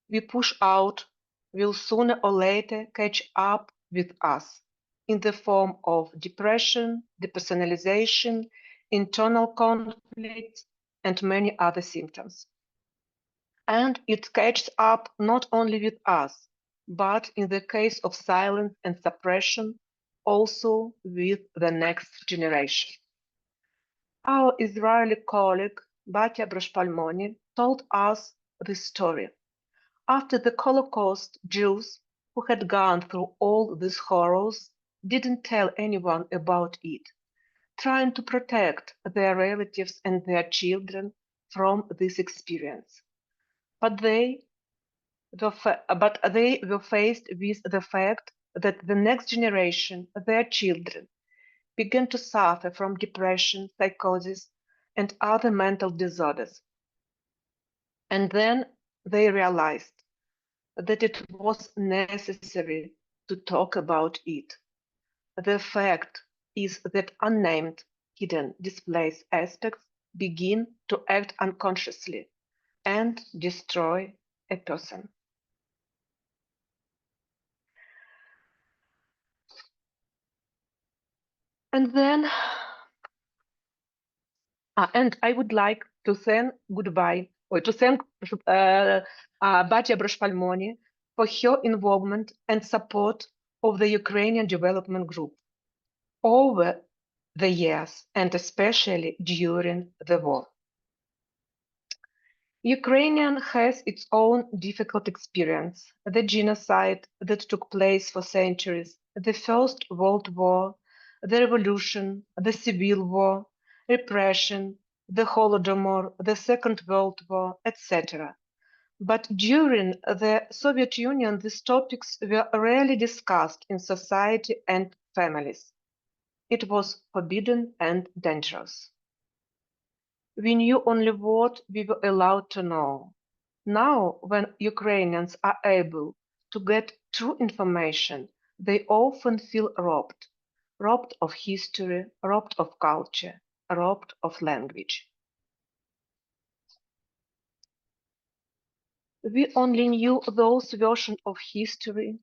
we push out will sooner or later catch up with us in the form of depression, depersonalization, internal conflicts, and many other symptoms. And it catches up not only with us, but in the case of silence and suppression, also with the next generation. Our Israeli colleague, Batya Broshpalmoni, told us this story. After the Holocaust, Jews who had gone through all these horrors didn't tell anyone about it, trying to protect their relatives and their children from this experience. But they were faced with the fact that the next generation, their children, began to suffer from depression, psychosis, and other mental disorders. And then they realized that it was necessary to talk about it. The fact is that unnamed, hidden, displaced aspects begin to act unconsciously and destroy a person. And then, and I would like to thank Batya Broshpalmoni for her involvement and support of the Ukrainian Development Group over the years, and especially during the war. Ukraine has its own difficult experience, the genocide that took place for centuries, the First World War, the revolution, the Civil War, repression, the Holodomor, the Second World War, etc. But during the Soviet Union, these topics were rarely discussed in society and families. It was forbidden and dangerous. We knew only what we were allowed to know. Now, when Ukrainians are able to get true information, they often feel robbed, robbed of history, robbed of culture, robbed of language. We only knew those versions of history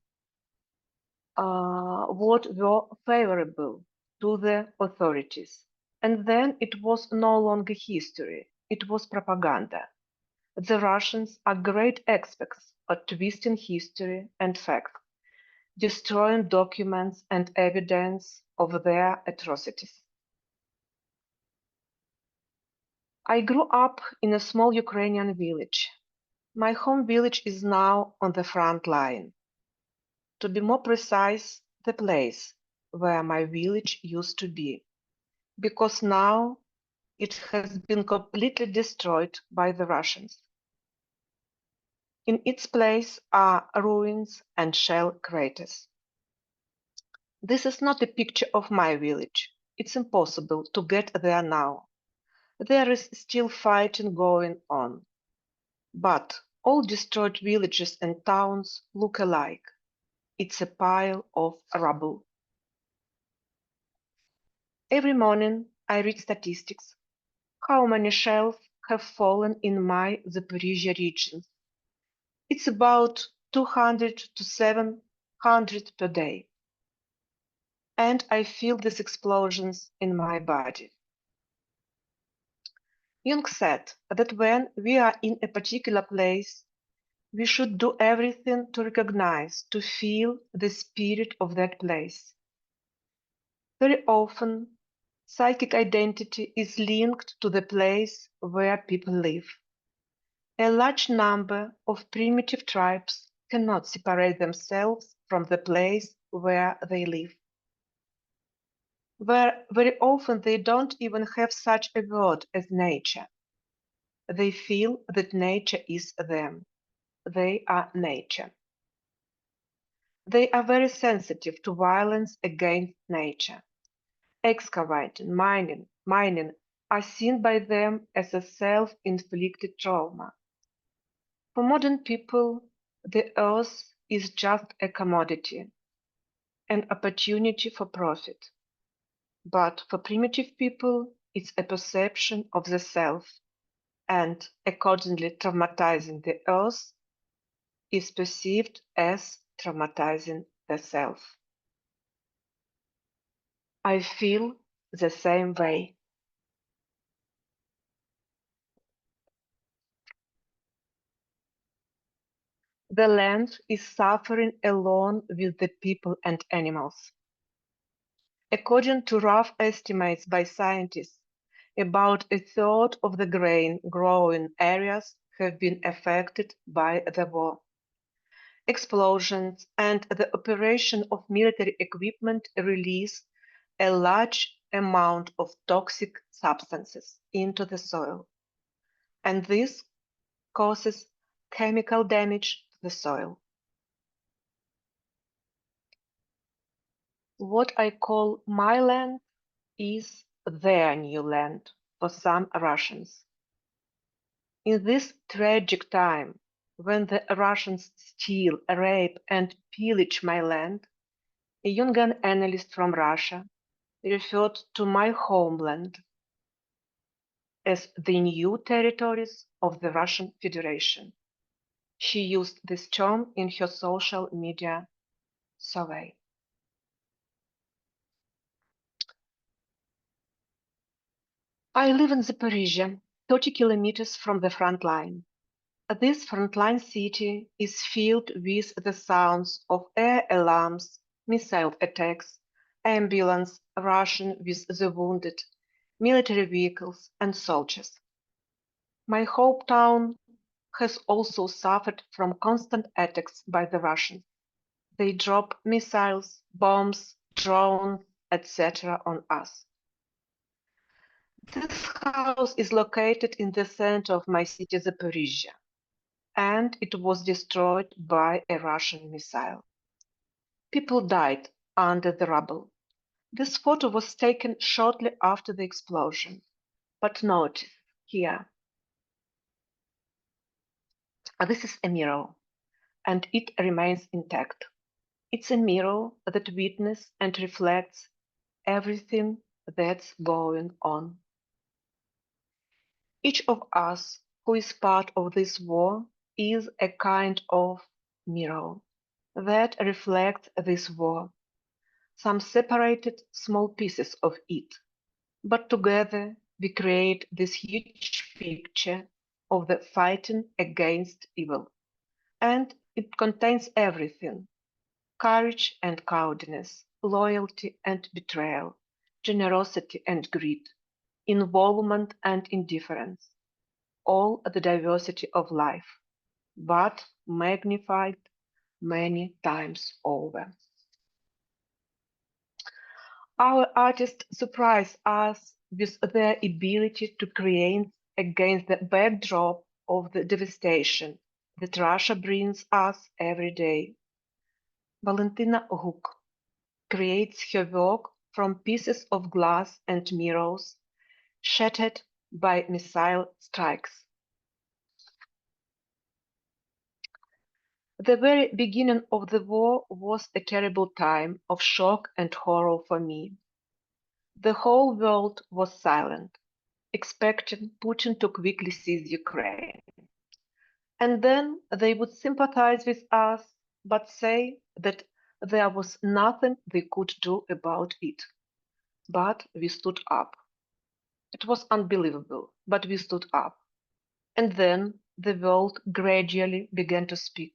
what were favorable to the authorities. And then it was no longer history, it was propaganda. The Russians are great experts at twisting history and facts, destroying documents and evidence of their atrocities. I grew up in a small Ukrainian village. My home village is now on the front line. To be more precise, the place where my village used to be, because now it has been completely destroyed by the Russians. In its place are ruins and shell craters. This is not a picture of my village. It's impossible to get there now. There is still fighting going on. But all destroyed villages and towns look alike. It's a pile of rubble. Every morning I read statistics. How many shells have fallen in my Zaporizhzhia region? It's about 200 to 700 per day. And I feel these explosions in my body. Jung said that when we are in a particular place, we should do everything to recognize, to feel the spirit of that place. Very often, psychic identity is linked to the place where people live. A large number of primitive tribes cannot separate themselves from the place where they live. Where very often they don't even have such a word as nature. They feel that nature is them. They are nature. They are very sensitive to violence against nature. Excavating, mining are seen by them as a self-inflicted trauma. For modern people, the earth is just a commodity, an opportunity for profit. But for primitive people, it's a perception of the self, and accordingly, traumatizing the earth is perceived as traumatizing the self. I feel the same way. The land is suffering along with the people and animals. According to rough estimates by scientists, about a third of the grain growing areas have been affected by the war. Explosions and the operation of military equipment release a large amount of toxic substances into the soil, and this causes chemical damage to the soil. What I call my land is their new land for some Russians. In this tragic time, when the Russians steal, rape, and pillage my land, a Jungian analyst from Russia referred to my homeland as the new territories of the Russian Federation. She used this term in her social media survey. I live in Zaporizhzhia, 30 kilometers from the front line. This frontline city is filled with the sounds of air alarms, missile attacks, ambulance rushing with the wounded, military vehicles and soldiers. My hometown has also suffered from constant attacks by the Russians. They drop missiles, bombs, drones, etc. on us. This house is located in the center of my city, Zaporizhzhia, and it was destroyed by a Russian missile. People died under the rubble. This photo was taken shortly after the explosion, but notice here, this is a mirror, and it remains intact. It's a mirror that witnesses and reflects everything that's going on. Each of us who is part of this war is a kind of mirror that reflects this war, some separated small pieces of it, but together we create this huge picture of the fighting against evil. And it contains everything: courage and cowardice, loyalty and betrayal, generosity and greed, involvement and indifference, all the diversity of life, but magnified many times over. Our artists surprise us with their ability to create against the backdrop of the devastation that Russia brings us every day. Valentina Hook creates her work from pieces of glass and mirrors shattered by missile strikes. The very beginning of the war was a terrible time of shock and horror for me. The whole world was silent, expecting Putin to quickly seize Ukraine. And then they would sympathize with us, but say that there was nothing they could do about it. But we stood up. It was unbelievable, but we stood up. And then the world gradually began to speak,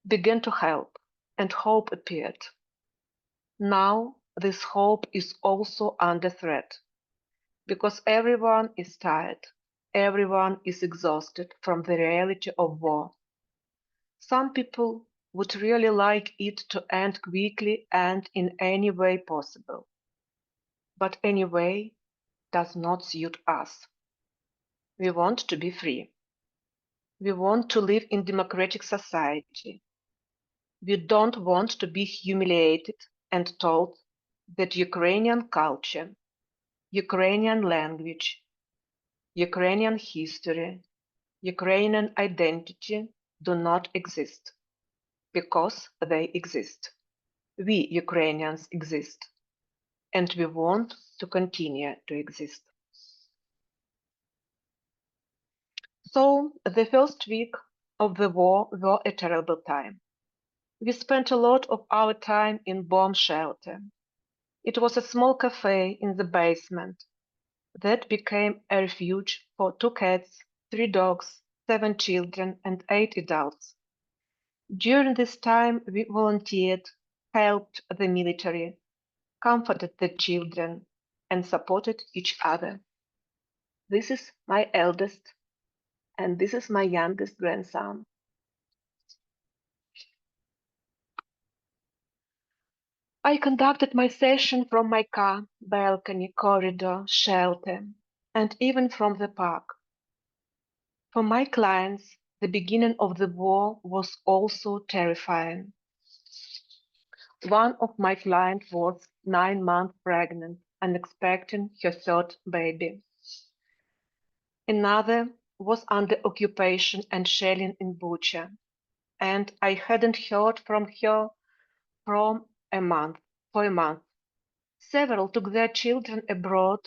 began to help, and hope appeared. Now this hope is also under threat, because everyone is tired, everyone is exhausted from the reality of war. Some people would really like it to end quickly and in any way possible. But any way does not suit us. We want to be free. We want to live in democratic society. We don't want to be humiliated and told that Ukrainian culture, Ukrainian language, Ukrainian history, Ukrainian identity do not exist, because they exist. We Ukrainians exist, and we want to continue to exist. So the first week of the war were a terrible time. We spent a lot of our time in bomb shelter. It was a small cafe in the basement that became a refuge for 2 cats, 3 dogs, 7 children, and 8 adults. During this time, we volunteered, helped the military, comforted the children, and supported each other. This is my eldest, and this is my youngest grandson. I conducted my session from my car, balcony, corridor, shelter, and even from the park. For my clients, the beginning of the war was also terrifying. One of my clients was 9 months pregnant and expecting her third baby. Another was under occupation and shelling in Bucha, and I hadn't heard from her for a month. Several took their children abroad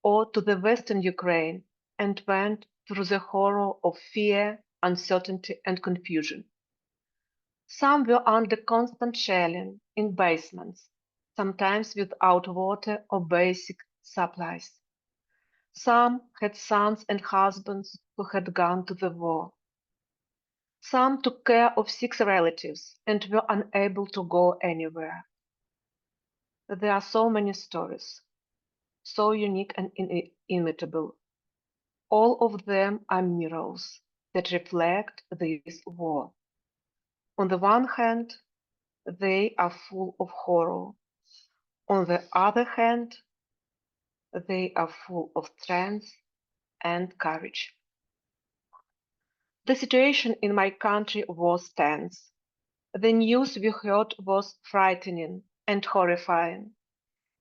or to the Western Ukraine and went through the horror of fear, uncertainty, and confusion. Some were under constant shelling in basements, sometimes without water or basic supplies. Some had sons and husbands who had gone to the war. Some took care of sick relatives and were unable to go anywhere. There are so many stories, so unique and inimitable. All of them are mirrors that reflect this war. On the one hand, they are full of horror. On the other hand, they are full of strength and courage. The situation in my country was tense. The news we heard was frightening and horrifying.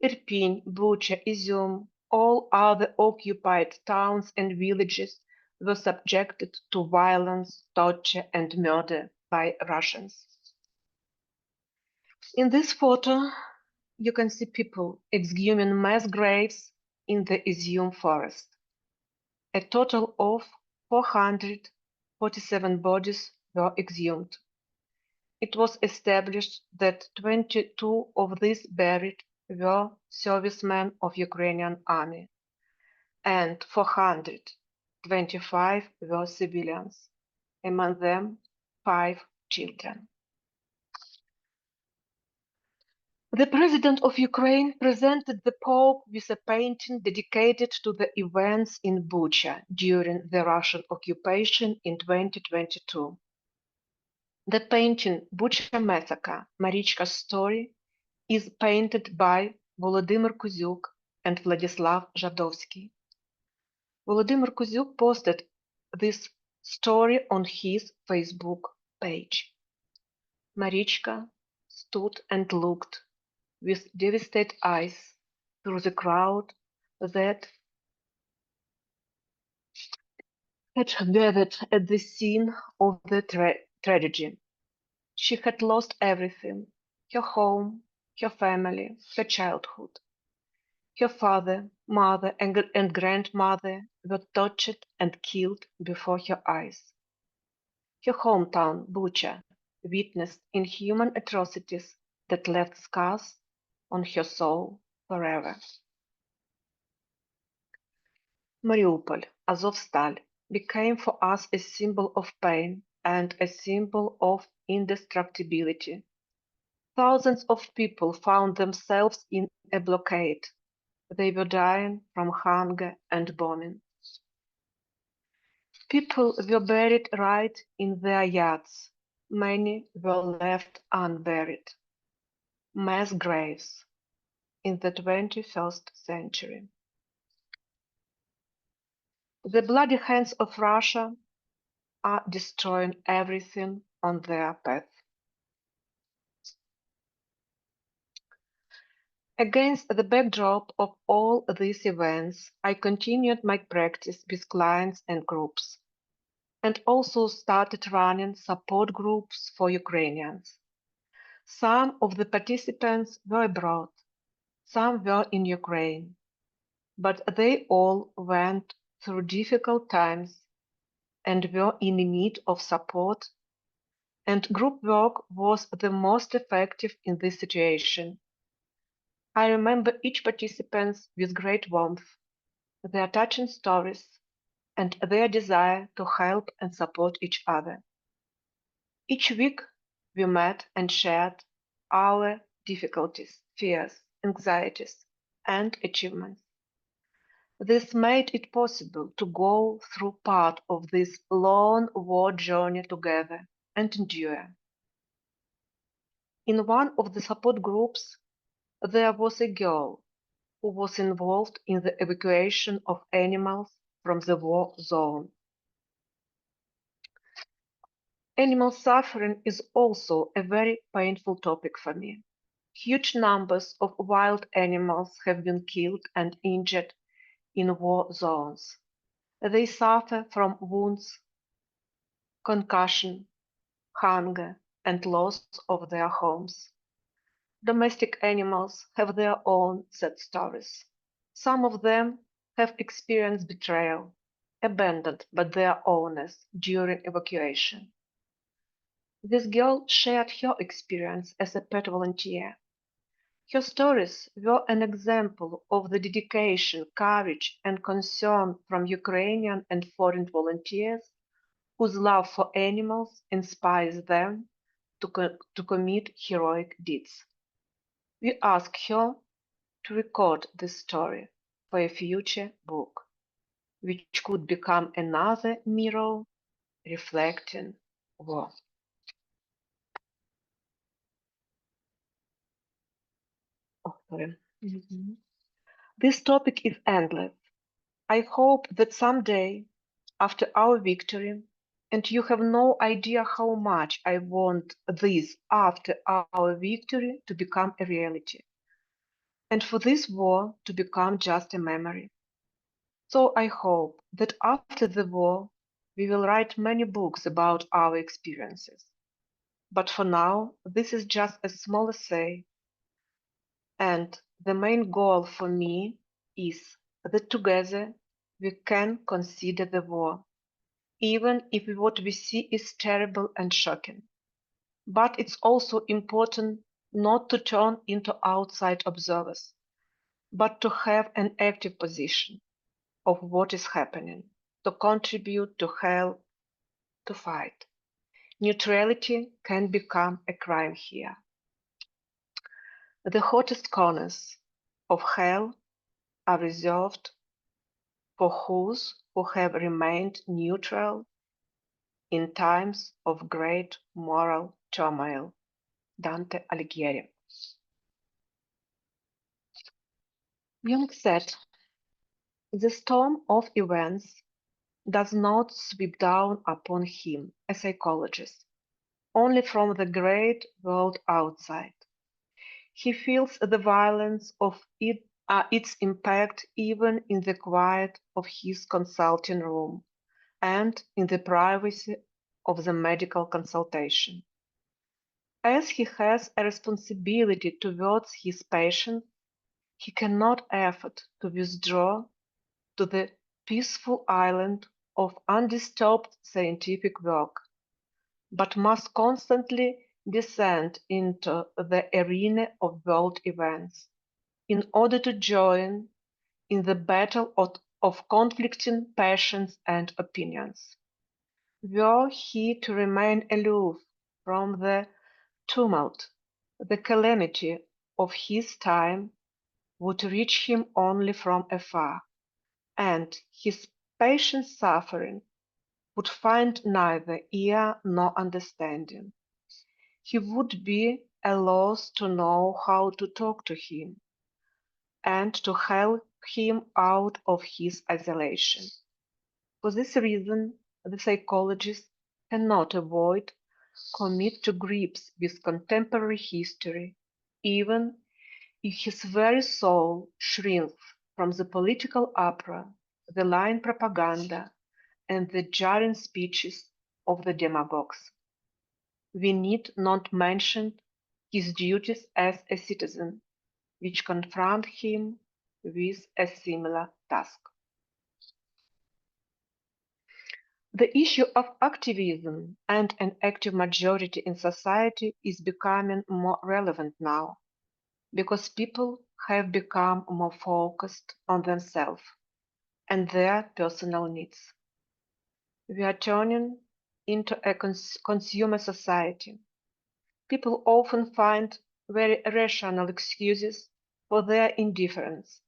Irpin, Bucha, Izum, all other occupied towns and villages were subjected to violence, torture, and murder by Russians. In this photo, you can see people exhuming mass graves in the Izum forest. A total of 447 bodies were exhumed. It was established that 22 of these buried were servicemen of Ukrainian army, and 425 were civilians, among them 5 children. The President of Ukraine presented the Pope with a painting dedicated to the events in Bucha during the Russian occupation in 2022. The painting Bucha Massacre, Marichka's Story, is painted by Volodymyr Kuzyuk and Vladislav Żadowski. Volodymyr Kuzyuk posted this story on his Facebook page. Marichka stood and looked with devastated eyes through the crowd that had gathered at the scene of the tragedy. She had lost everything: her home, her family, her childhood. Her father, mother, and grandmother were tortured and killed before her eyes. Her hometown, Bucha, witnessed inhuman atrocities that left scars on her soul forever. Mariupol, Azovstal, became for us a symbol of pain and a symbol of indestructibility. Thousands of people found themselves in a blockade. They were dying from hunger and bombing. People were buried right in their yards. Many were left unburied. Mass graves in the 21st century. The bloody hands of Russia are destroying everything on their path. Against the backdrop of all these events, I continued my practice with clients and groups, and also started running support groups for Ukrainians. Some of the participants were abroad, some were in Ukraine, but they all went through difficult times and were in need of support, and group work was the most effective in this situation. I remember each participant with great warmth, their touching stories, and their desire to help and support each other. Each week we met and shared our difficulties, fears, anxieties, and achievements. This made it possible to go through part of this long war journey together and endure. In one of the support groups, there was a girl who was involved in the evacuation of animals from the war zone. Animal suffering is also a very painful topic for me. Huge numbers of wild animals have been killed and injured in war zones. They suffer from wounds, concussion, hunger, and loss of their homes. Domestic animals have their own sad stories. Some of them have experienced betrayal, abandoned by their owners during evacuation. This girl shared her experience as a pet volunteer. Her stories were an example of the dedication, courage, and concern from Ukrainian and foreign volunteers whose love for animals inspires them to commit heroic deeds. We asked her to record this story for a future book, which could become another mirror reflecting war. Oh, sorry. This topic is endless. I hope that someday, after our victory, and you have no idea how much I want this after our victory to become a reality, and for this war to become just a memory. So I hope that after the war, we will write many books about our experiences. But for now, this is just a small essay, and the main goal for me is that together we can consider the war, even if what we see is terrible and shocking. But it's also important not to turn into outside observers, but to have an active position of what is happening, to contribute, to help, to fight. Neutrality can become a crime here. The hottest corners of hell are reserved for those who have remained neutral in times of great moral turmoil. Dante Alighieri. Jung said, the storm of events does not sweep down upon him, a psychologist, only from the great world outside. He feels the violence of its impact even in the quiet of his consulting room and in the privacy of the medical consultation. As he has a responsibility towards his patients, he cannot afford to withdraw to the peaceful island of undisturbed scientific work, but must constantly descend into the arena of world events in order to join in the battle of conflicting passions and opinions. Were he to remain aloof from the tumult, the calamity of his time would reach him only from afar, and his patient suffering would find neither ear nor understanding. He would be at a loss to know how to talk to him and to help him out of his isolation. For this reason, the psychologist cannot avoid commit to grips with contemporary history, even if his very soul shrinks from the political uproar, the lying propaganda, and the jarring speeches of the demagogues. We need not mention his duties as a citizen, which confront him with a similar task. The issue of activism and an active majority in society is becoming more relevant now because people have become more focused on themselves and their personal needs. We are turning into a consumer society. People often find very rational excuses for their indifference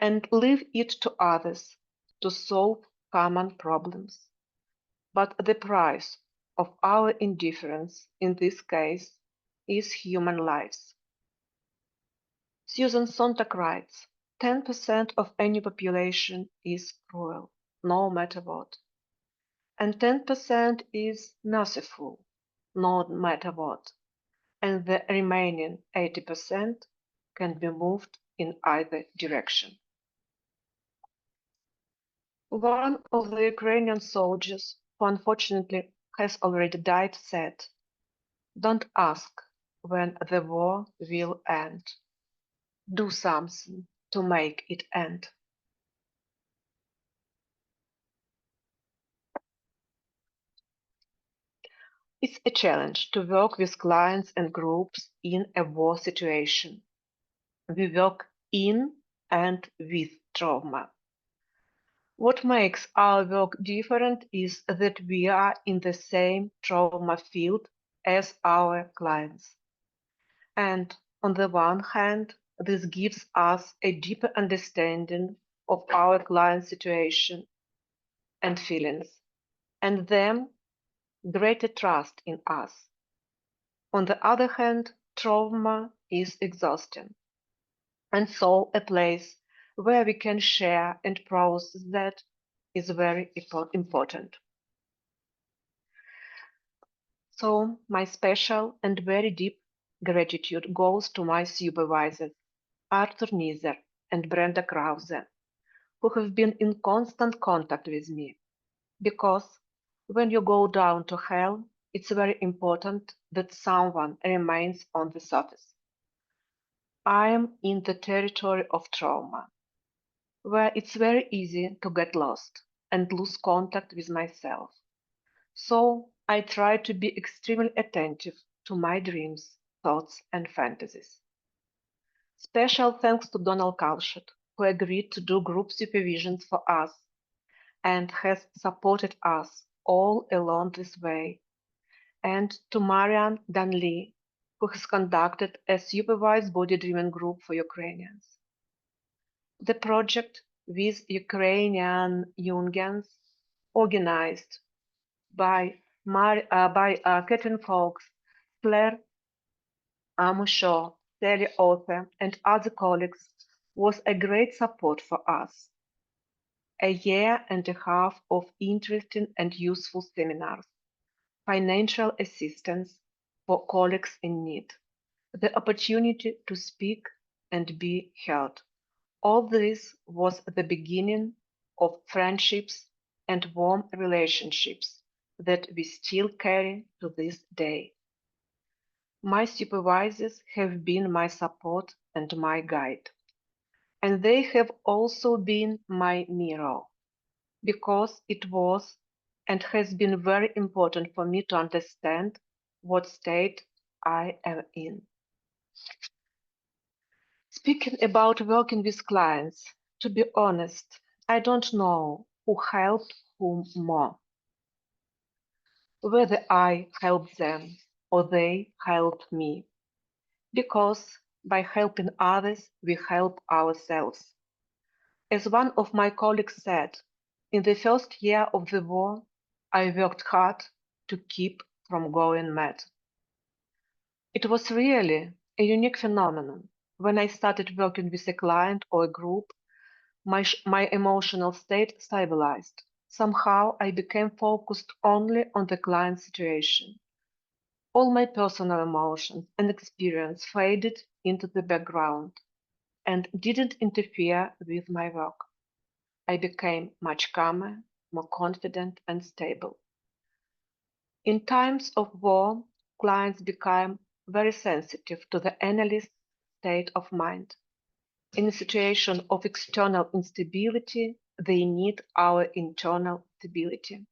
and leave it to others to solve common problems. But the price of our indifference in this case is human lives. Susan Sontag writes, 10% of any population is cruel, no matter what. And 10% is merciful, no matter what. And the remaining 80% can be moved in either direction. One of the Ukrainian soldiers, who unfortunately has already died, said, "Don't ask when the war will end. Do something to make it end." It's a challenge to work with clients and groups in a war situation. We work in and with trauma. What makes our work different is that we are in the same trauma field as our clients. And on the one hand, this gives us a deeper understanding of our client's situation and feelings, and them greater trust in us. On the other hand, trauma is exhausting, and so a place where we can share and process that is very important. So my special and very deep gratitude goes to my supervisors, Arthur Nieser and Brenda Krause, who have been in constant contact with me, because when you go down to hell, it's very important that someone remains on the surface. I am in the territory of trauma, where it's very easy to get lost and lose contact with myself. So I try to be extremely attentive to my dreams, thoughts, and fantasies. Special thanks to Donald Kalshut, who agreed to do group supervisions for us and has supported us all along this way, and to Marian Danli, who has conducted a supervised body-driven group for Ukrainians. The project with Ukrainian Jungians, organized by Catherine Fox, Claire Amushaw, Sally Author, and other colleagues, was a great support for us. A year and a half of interesting and useful seminars, financial assistance for colleagues in need, the opportunity to speak and be heard. All this was the beginning of friendships and warm relationships that we still carry to this day. My supervisors have been my support and my guide, and they have also been my mirror, because it was and has been very important for me to understand what state I am in. Speaking about working with clients, to be honest, I don't know who helped whom more, whether I helped them or they helped me, because by helping others, we help ourselves. As one of my colleagues said, in the first year of the war, I worked hard to keep from going mad. It was really a unique phenomenon. When I started working with a client or a group, my emotional state stabilized, Somehow I became focused only on the client's situation. All my personal emotions and experience faded into the background and didn't interfere with my work. I became much calmer, more confident, and stable. In times of war, clients become very sensitive to the analyst's state of mind. In a situation of external instability, they need our internal stability.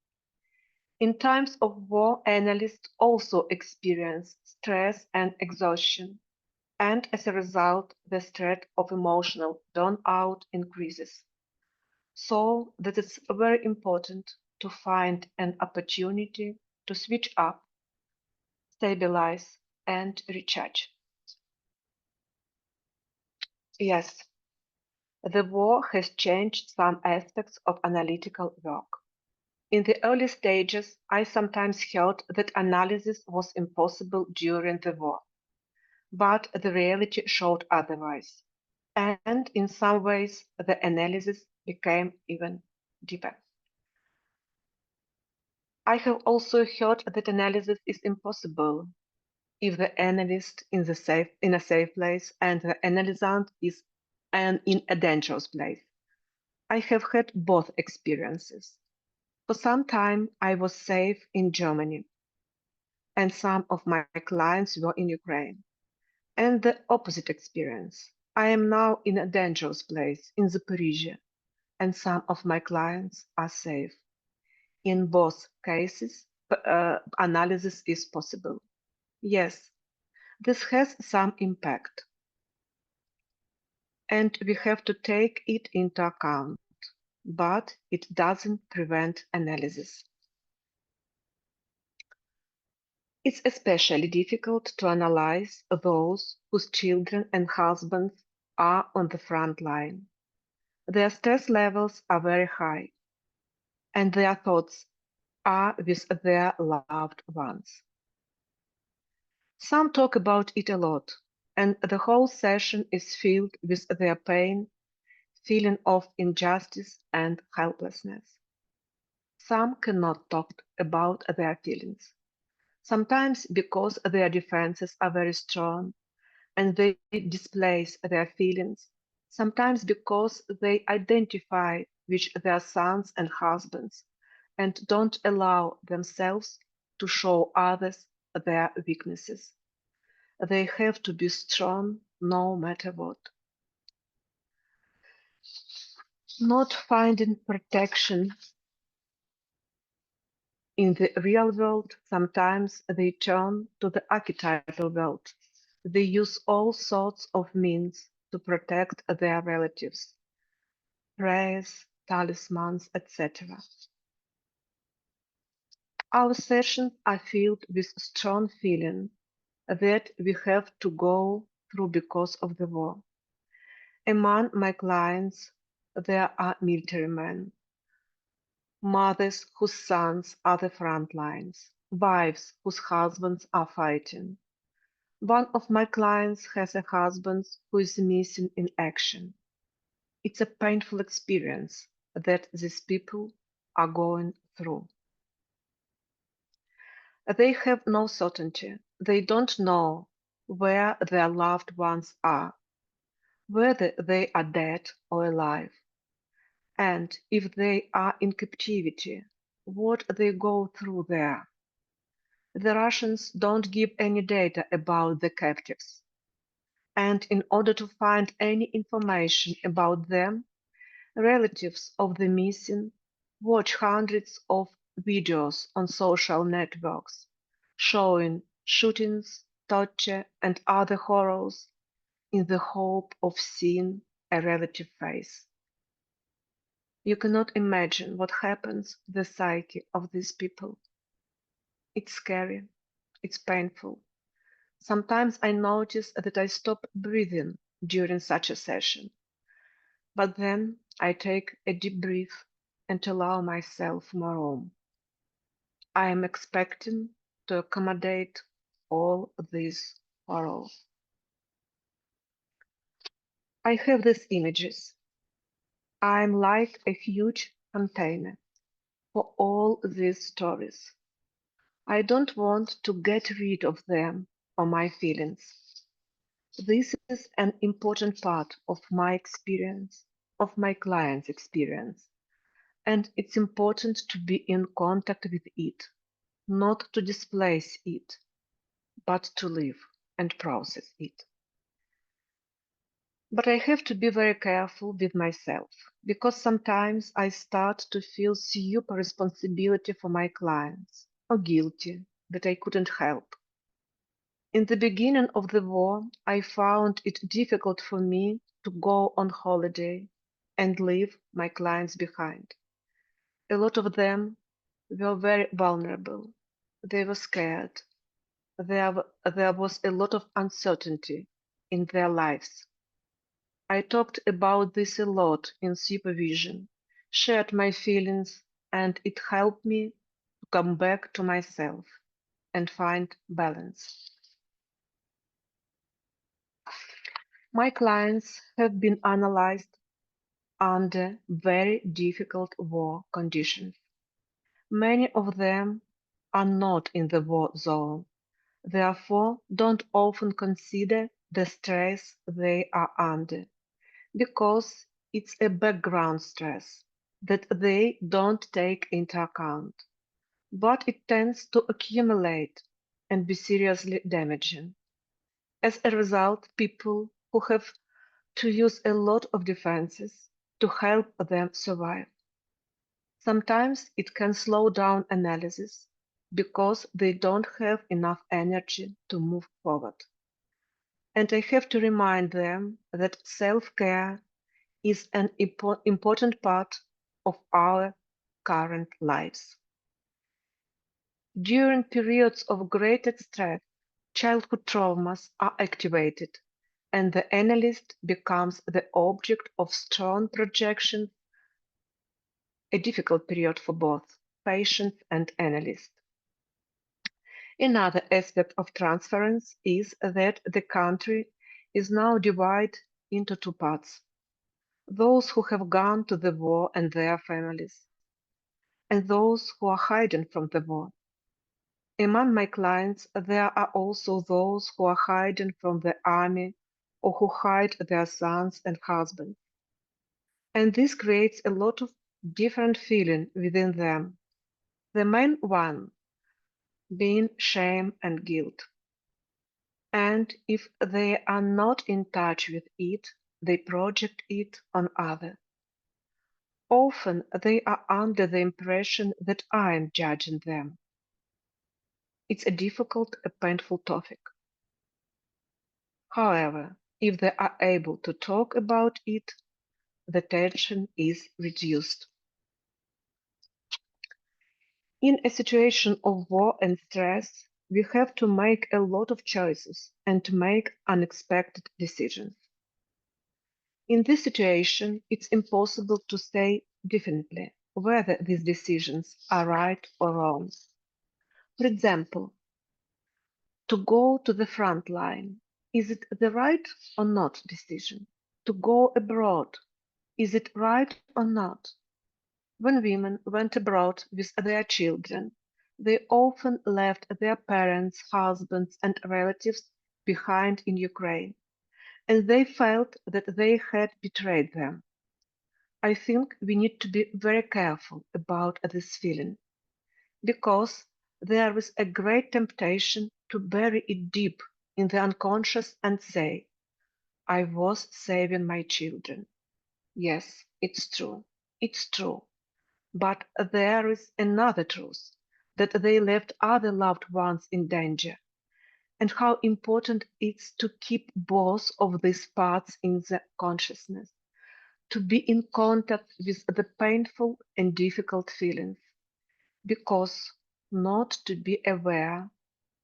In times of war, analysts also experience stress and exhaustion, and as a result, the threat of emotional burnout increases. So that it's very important to find an opportunity to switch up, stabilize, and recharge. Yes, the war has changed some aspects of analytical work. In the early stages, I sometimes heard that analysis was impossible during the war, but the reality showed otherwise. And in some ways, the analysis became even deeper. I have also heard that analysis is impossible if the analyst is in a safe place and the analysand is in a dangerous place. I have had both experiences. For some time, I was safe in Germany, and some of my clients were in Ukraine. And the opposite experience. I am now in a dangerous place in Zaporizhzhia, and some of my clients are safe. In both cases, analysis is possible. Yes, this has some impact, and we have to take it into account, but it doesn't prevent analysis. It's especially difficult to analyze those whose children and husbands are on the front line. Their stress levels are very high, and their thoughts are with their loved ones. Some talk about it a lot, and the whole session is filled with their pain, feeling of injustice and helplessness. Some cannot talk about their feelings, sometimes because their defenses are very strong and they displace their feelings, sometimes because they identify with their sons and husbands and don't allow themselves to show others their weaknesses. They have to be strong no matter what. Not finding protection in the real world, sometimes they turn to the archetypal world. They use all sorts of means to protect their relatives, prayers, talismans, etc. Our sessions are filled with strong feeling that we have to go through because of the war. Among my clients, there are military men, mothers whose sons are the front lines, wives whose husbands are fighting. One of my clients has a husband who is missing in action. It's a painful experience that these people are going through. They have no certainty. They don't know where their loved ones are, whether they are dead or alive, and if they are in captivity, what they go through there. The Russians don't give any data about the captives, and in order to find any information about them, relatives of the missing watch hundreds of videos on social networks showing shootings, torture, and other horrors in the hope of seeing a relative face. You cannot imagine what happens to the psyche of these people. It's scary, it's painful. Sometimes I notice that I stop breathing during such a session, but then I take a deep breath and allow myself more room. I am expecting to accommodate all these horrors. I have these images. I am like a huge container. for all these stories. I don't want to get rid of them or my feelings. This is an important part of my experience, of my client's experience, and it's important to be in contact with it, not to displace it, but to live and process it. But I have to be very careful with myself, because sometimes I start to feel super responsibility for my clients, or guilty that I couldn't help. In the beginning of the war, I found it difficult for me to go on holiday and leave my clients behind. A lot of them were very vulnerable. They were scared. There was a lot of uncertainty in their lives. I talked about this a lot in supervision, shared my feelings, and it helped me to come back to myself and find balance. My clients have been analyzed under very difficult war conditions. Many of them are not in the war zone, therefore don't often consider the stress they are under, because it's a background stress that they don't take into account, but it tends to accumulate and be seriously damaging. As a result, people who have to use a lot of defenses to help them survive. Sometimes it can slow down analysis because they don't have enough energy to move forward. And I have to remind them that self-care is an important part of our current lives. During periods of greater stress, childhood traumas are activated, and the analyst becomes the object of strong projection, a difficult period for both patient and analyst. Another aspect of transference is that the country is now divided into two parts: those who have gone to the war and their families, and those who are hiding from the war. Among my clients, there are also those who are hiding from the army or who hide their sons and husbands. And this creates a lot of different feeling within them. The main one being shame and guilt. And if they are not in touch with it, they project it on others. Often they are under the impression that I am judging them. It's a difficult, a painful topic. However, if they are able to talk about it, the tension is reduced. In a situation of war and stress, we have to make a lot of choices and to make unexpected decisions. In this situation, it's impossible to say definitely whether these decisions are right or wrong. For example, to go to the front line, is it the right or not decision? To go abroad, is it right or not? When women went abroad with their children, they often left their parents, husbands, and relatives behind in Ukraine, and they felt that they had betrayed them. I think we need to be very careful about this feeling, because there is a great temptation to bury it deep in the unconscious and say, I was saving my children. Yes, it's true. It's true. But there is another truth, that they left other loved ones in danger, and how important it's to keep both of these parts in the consciousness, to be in contact with the painful and difficult feelings, because not to be aware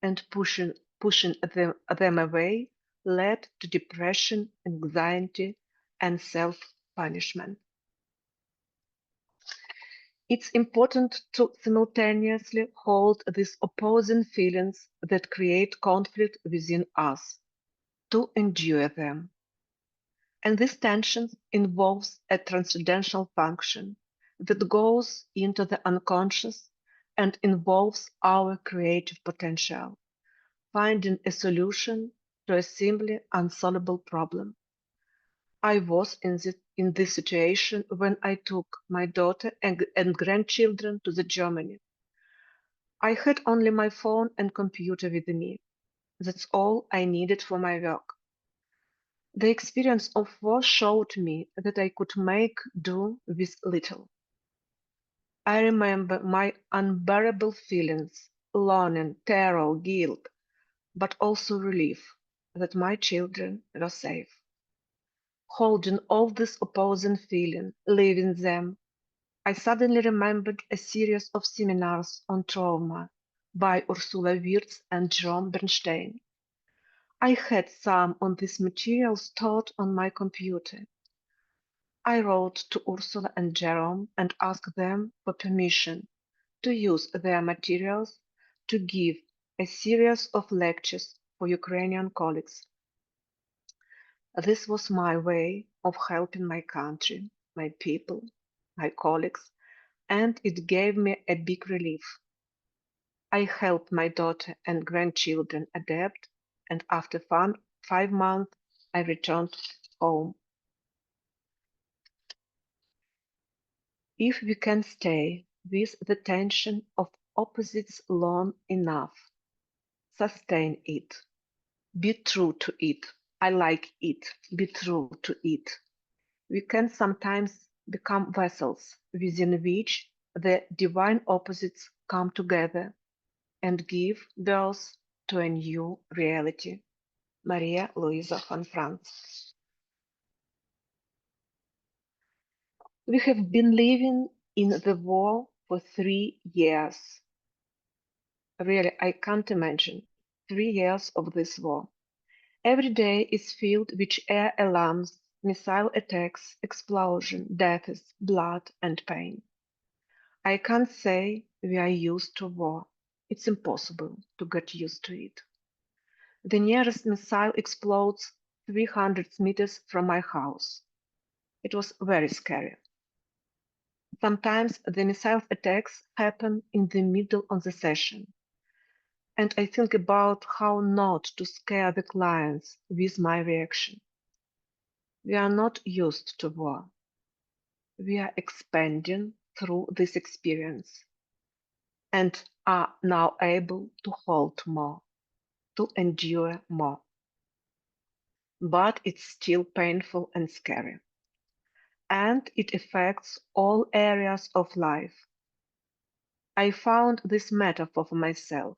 and pushing them away led to depression, anxiety, and self-punishment. It's important to simultaneously hold these opposing feelings that create conflict within us, to endure them. And this tension involves a transcendental function that goes into the unconscious and involves our creative potential, finding a solution to a simply unsolvable problem. I was in this situation when I took my daughter and grandchildren to the Germany. I had only my phone and computer with me. That's all I needed for my work. The experience of war showed me that I could make do with little. I remember my unbearable feelings, longing, terror, guilt, but also relief that my children were safe. Holding all this opposing feeling, leaving them, I suddenly remembered a series of seminars on trauma by Ursula Wirtz and Jerome Bernstein. I had some of these materials stored on my computer. I wrote to Ursula and Jerome and asked them for permission to use their materials to give a series of lectures for Ukrainian colleagues. This was my way of helping my country, my people, my colleagues, and it gave me a big relief. I helped my daughter and grandchildren adapt, and after 5 months, I returned home. If we can stay with the tension of opposites long enough, sustain it, be true to it. I like it, be true to it. We can sometimes become vessels within which the divine opposites come together and give birth to a new reality. Maria Luisa von Franz. We have been living in the war for 3 years. Really, I can't imagine 3 years of this war. Every day is filled with air alarms, missile attacks, explosion, deaths, blood, and pain. I can't say we are used to war. It's impossible to get used to it. The nearest missile explodes 300 meters from my house. It was very scary. Sometimes the missile attacks happen in the middle of the session, and I think about how not to scare the clients with my reaction. We are not used to war. We are expanding through this experience and are now able to hold more, to endure more. But it's still painful and scary. And it affects all areas of life. I found this metaphor for myself.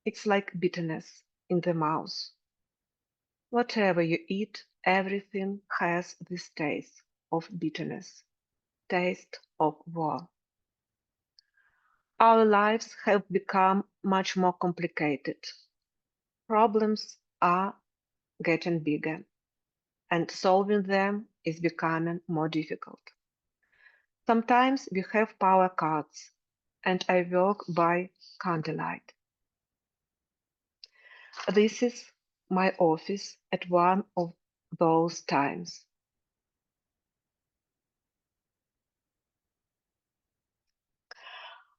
It's like bitterness in the mouth. Whatever you eat, everything has this taste of bitterness, taste of war. Our lives have become much more complicated. Problems are getting bigger, and solving them is becoming more difficult. Sometimes we have power cuts, and I work by candlelight. This is my office at one of those times.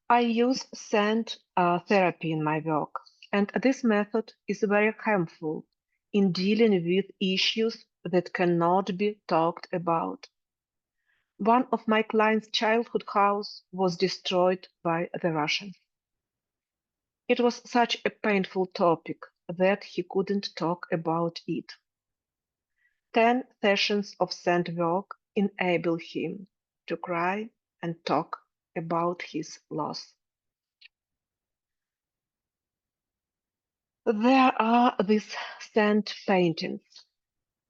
I use scent therapy in my work, and this method is very harmful in dealing with issues that cannot be talked about. One of my client's childhood house was destroyed by the Russians. It was such a painful topic that he couldn't talk about it. 10 sessions of scent work enable him to cry and talk about his loss. There are these scent paintings.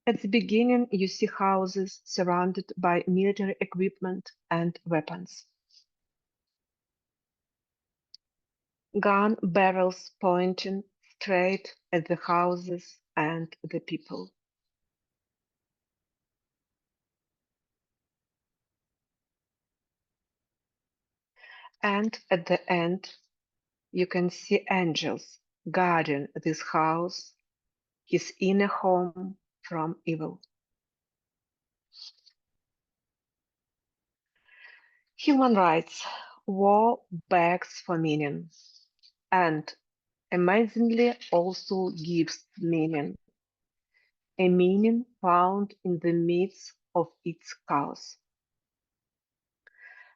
At the beginning, you see houses surrounded by military equipment and weapons. Gun barrels pointing straight at the houses and the people. And at the end, you can see angels guarding this house, his inner home from evil. Human rights. War begs for meaning and amazingly also gives meaning, a meaning found in the midst of its chaos.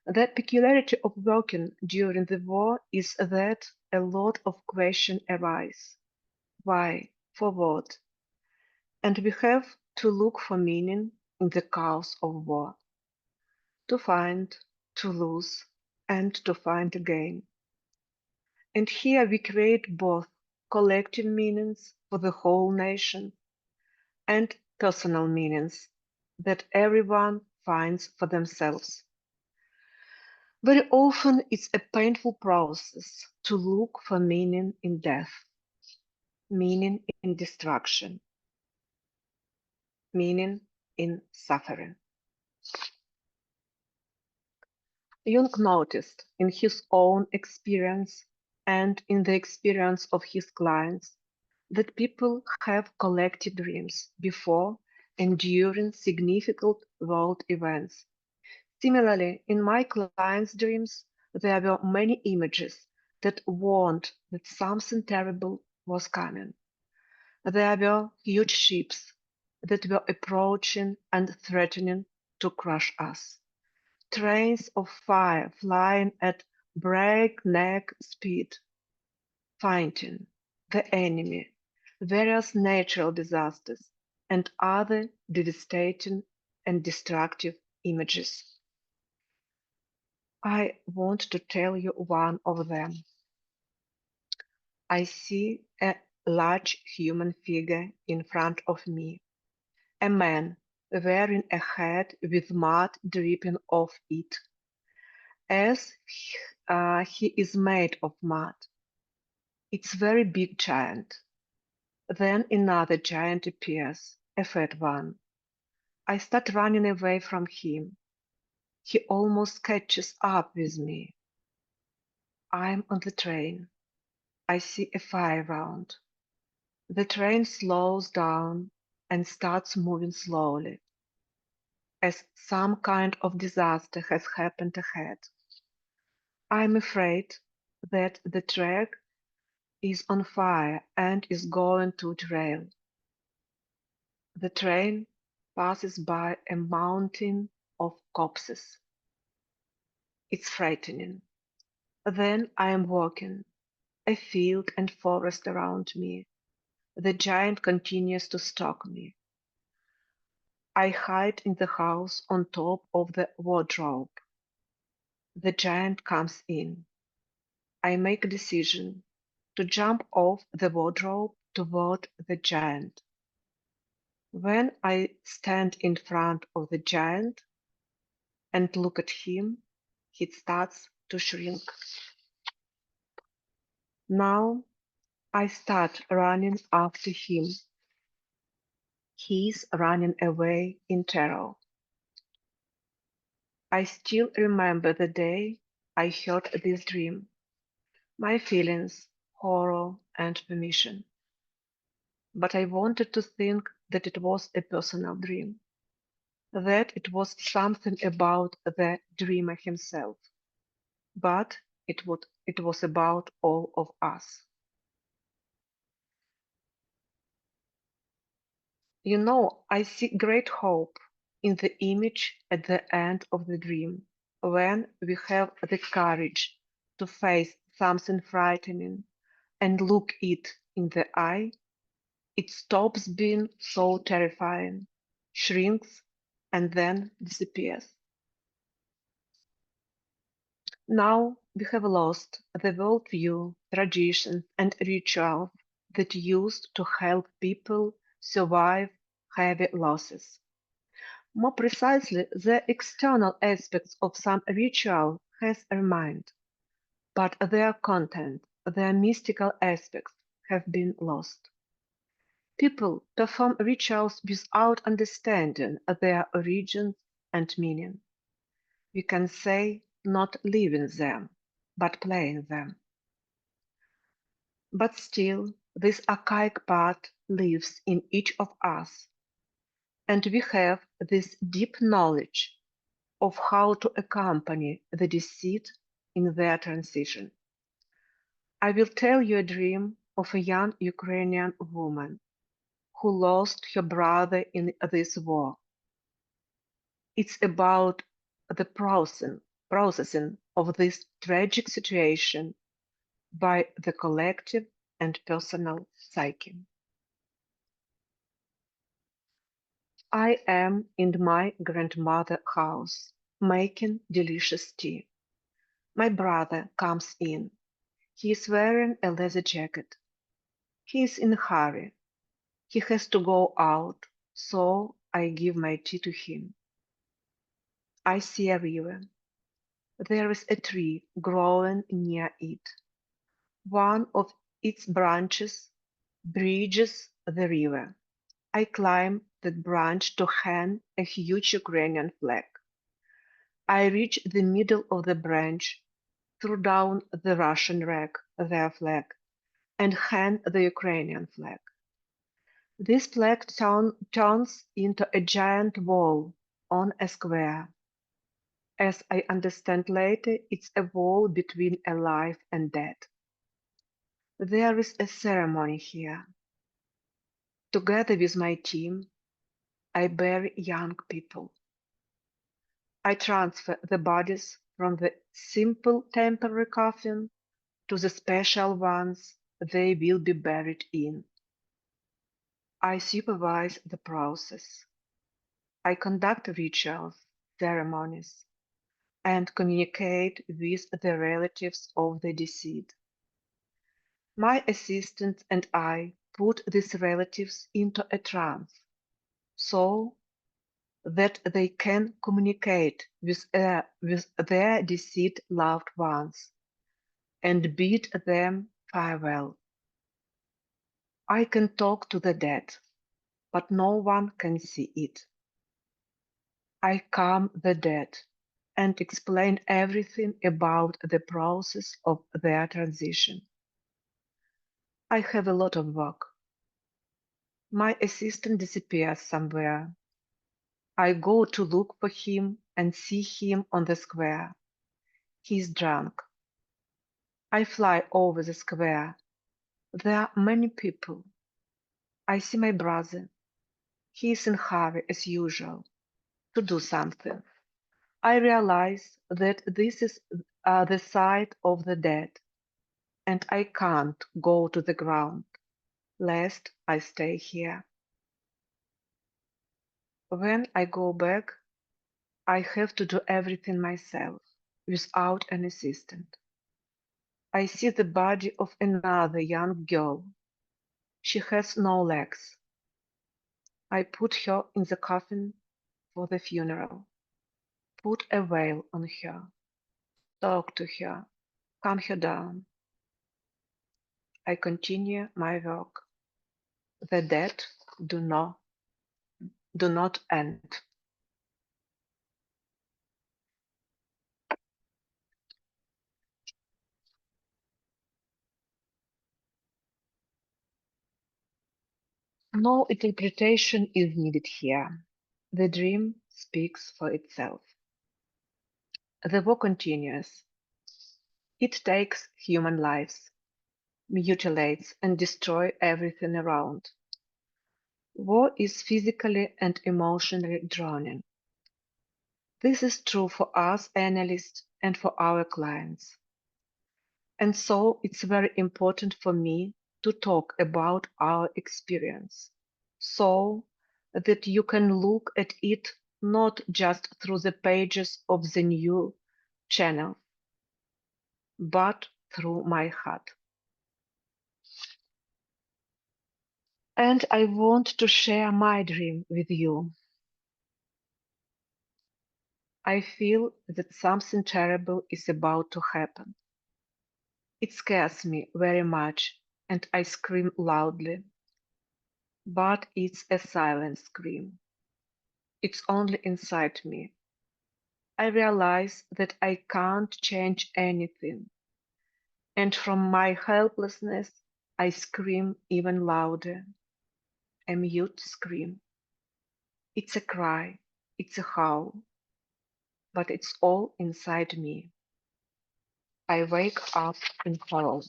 The peculiarity of working during the war is that a lot of questions arise. Why? For what? And we have to look for meaning in the chaos of war. To find, to lose, and to find again. And here we create both collective meanings for the whole nation and personal meanings that everyone finds for themselves. Very often it's a painful process to look for meaning in death, meaning in destruction, meaning in suffering. Jung noticed in his own experience and in the experience of his clients that people have collected dreams before and during significant world events. Similarly, in my clients' dreams, there were many images that warned that something terrible was coming. There were huge ships that were approaching and threatening to crush us. Trains of fire flying at breakneck speed, fighting the enemy, various natural disasters, and other devastating and destructive images. I want to tell you one of them. I see a large human figure in front of me, a man wearing a hat with mud dripping off it, as he is made of mud. It's very big giant. Then another giant appears, a fat one. I start running away from him. He almost catches up with me. I'm on the train. I see a fire round. The train slows down and starts moving slowly, as some kind of disaster has happened ahead. I'm afraid that the track is on fire and is going to derail. The train passes by a mountain of corpses. It's frightening. Then I am walking, a field and forest around me. The giant continues to stalk me. I hide in the house on top of the wardrobe. The giant comes in. I make a decision to jump off the wardrobe toward the giant. When I stand in front of the giant and look at him, he starts to shrink. Now I start running after him. He's running away in terror. I still remember the day I heard this dream, my feelings, horror, and permission. But I wanted to think that it was a personal dream, that it was something about the dreamer himself. But it was about all of us. You know, I see great hope in the image at the end of the dream, when we have the courage to face something frightening and look it in the eye. It stops being so terrifying, shrinks, and then disappears. Now we have lost the worldview, traditions, and rituals that used to help people survive heavy losses. More precisely, the external aspects of some ritual has remained, but their content, their mystical aspects, have been lost. People perform rituals without understanding their origins and meaning. We can say not living them, but playing them. But still, this archaic part lives in each of us, and we have this deep knowledge of how to accompany the deceased in their transition. I will tell you a dream of a young Ukrainian woman who lost her brother in this war. It's about the processing of this tragic situation by the collective and personal psyche. I am in my grandmother's house making delicious tea. My brother comes in. He is wearing a leather jacket. He is in a hurry. He has to go out, so I give my tea to him. I see a river. There is a tree growing near it. One of its branches bridges the river. I climb that branch to hang a huge Ukrainian flag. I reach the middle of the branch, throw down the Russian their flag, and hang the Ukrainian flag. This flag turns into a giant wall on a square. As I understand later, it's a wall between alive and dead. There is a ceremony here. Together with my team, I bury young people. I transfer the bodies from the simple temporary coffin to the special ones they will be buried in. I supervise the process. I conduct rituals, ceremonies, and communicate with the relatives of the deceased. My assistant and I put these relatives into a trance so that they can communicate with their deceased loved ones and bid them farewell. I can talk to the dead, but no one can see it. I calm the dead and explain everything about the process of their transition. I have a lot of work. My assistant disappears somewhere. I go to look for him and see him on the square. He is drunk. I fly over the square. There are many people. I see my brother. He is in a hurry as usual to do something. I realize that this is the site of the dead, and I can't go to the ground, lest I stay here. When I go back, I have to do everything myself, without an assistant. I see the body of another young girl. She has no legs. I put her in the coffin for the funeral, put a veil on her, talk to her, calm her down. I continue my work. The dead do not end. No interpretation is needed here. The dream speaks for itself. The war continues. It takes human lives, mutilates and destroys everything around. War is physically and emotionally draining. This is true for us analysts and for our clients. And so it's very important for me to talk about our experience so that you can look at it not just through the pages of the new channel, but through my heart. And I want to share my dream with you. I feel that something terrible is about to happen. It scares me very much and I scream loudly. But it's a silent scream. It's only inside me. I realize that I can't change anything. And from my helplessness, I scream even louder. A mute scream. It's a cry. It's a howl. but it's all inside me. I wake up in horror.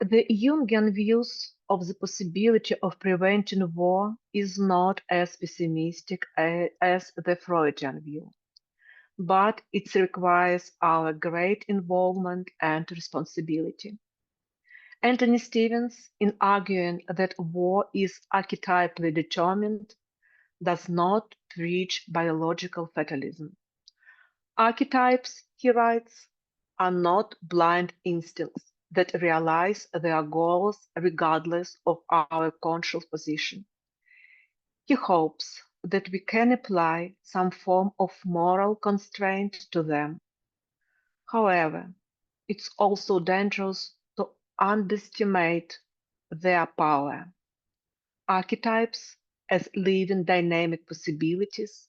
The Jungian views of the possibility of preventing war is not as pessimistic as the Freudian view, but it requires our great involvement and responsibility. Anthony Stevens, in arguing that war is archetypally determined, does not preach biological fatalism. Archetypes, he writes, are not blind instincts that realize their goals regardless of our conscious position. He hopes that we can apply some form of moral constraint to them. However, it's also dangerous to underestimate their power. Archetypes, as living dynamic possibilities,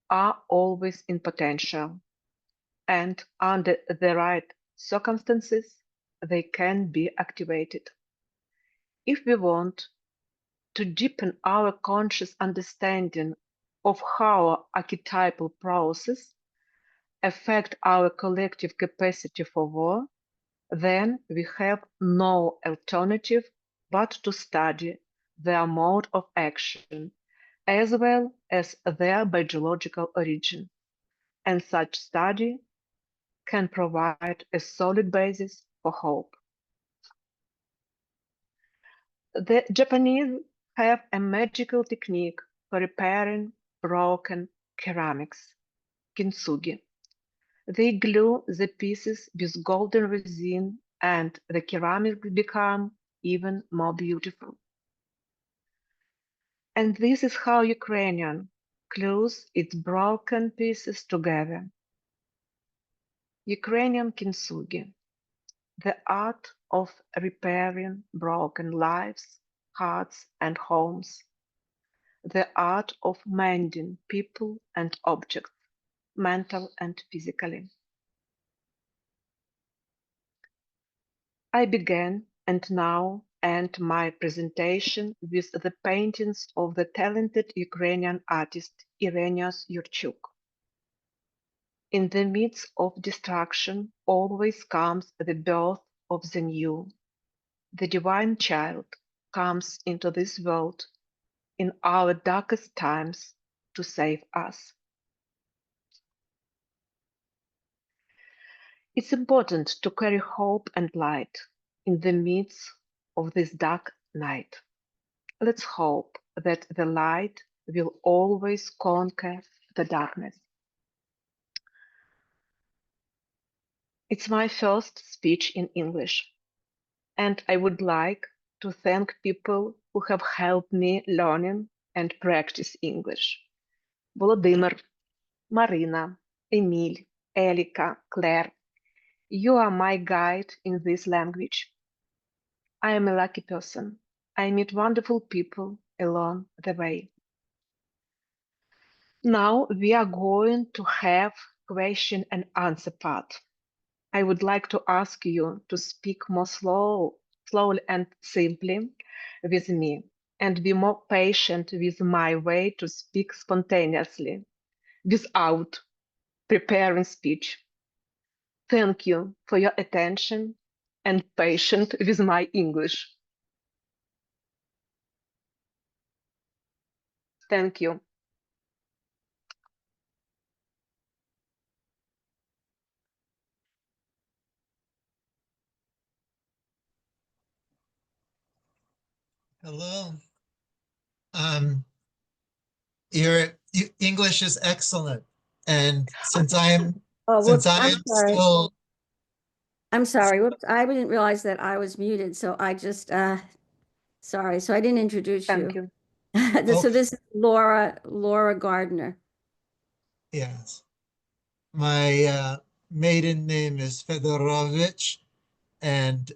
are always in potential, and under the right circumstances, they can be activated. If we want to deepen our conscious understanding of how archetypal processes affect our collective capacity for war, then we have no alternative but to study their mode of action as well as their biological origin. And such study can provide a solid basis for hope. The Japanese have a magical technique for repairing broken ceramics, kintsugi. They glue the pieces with golden resin and the ceramics become even more beautiful. And this is how Ukrainian glues its broken pieces together. Ukrainian kintsugi, the art of repairing broken lives, hearts, and homes, the art of mending people and objects, mental and physically. I began and now end my presentation with the paintings of the talented Ukrainian artist Irenios Yurchuk. In the midst of destruction always comes the birth of the new. The divine child comes into this world in our darkest times to save us. It's important to carry hope and light in the midst of this dark night. Let's hope that the light will always conquer the darkness. It's my first speech in English, and I would like to thank people who have helped me learning and practice English. Volodymyr, Marina, Emil, Elika, Claire, you are my guide in this language. I am a lucky person. I meet wonderful people along the way. Now we are going to have question and answer part. I would like to ask you to speak more slowly and simply with me, and be more patient with my way to speak spontaneously, without preparing speech. Thank you for your attention and patience with my English. Thank you. Hello. Your English is excellent, and since I'm Oh, whoops, I'm am sorry. still I'm sorry. Whoops, I didn't realize that I was muted, so I just, sorry. So I didn't introduce Thank you. you. So this is Laura Gardner. yes, my maiden name is Fedorovich, and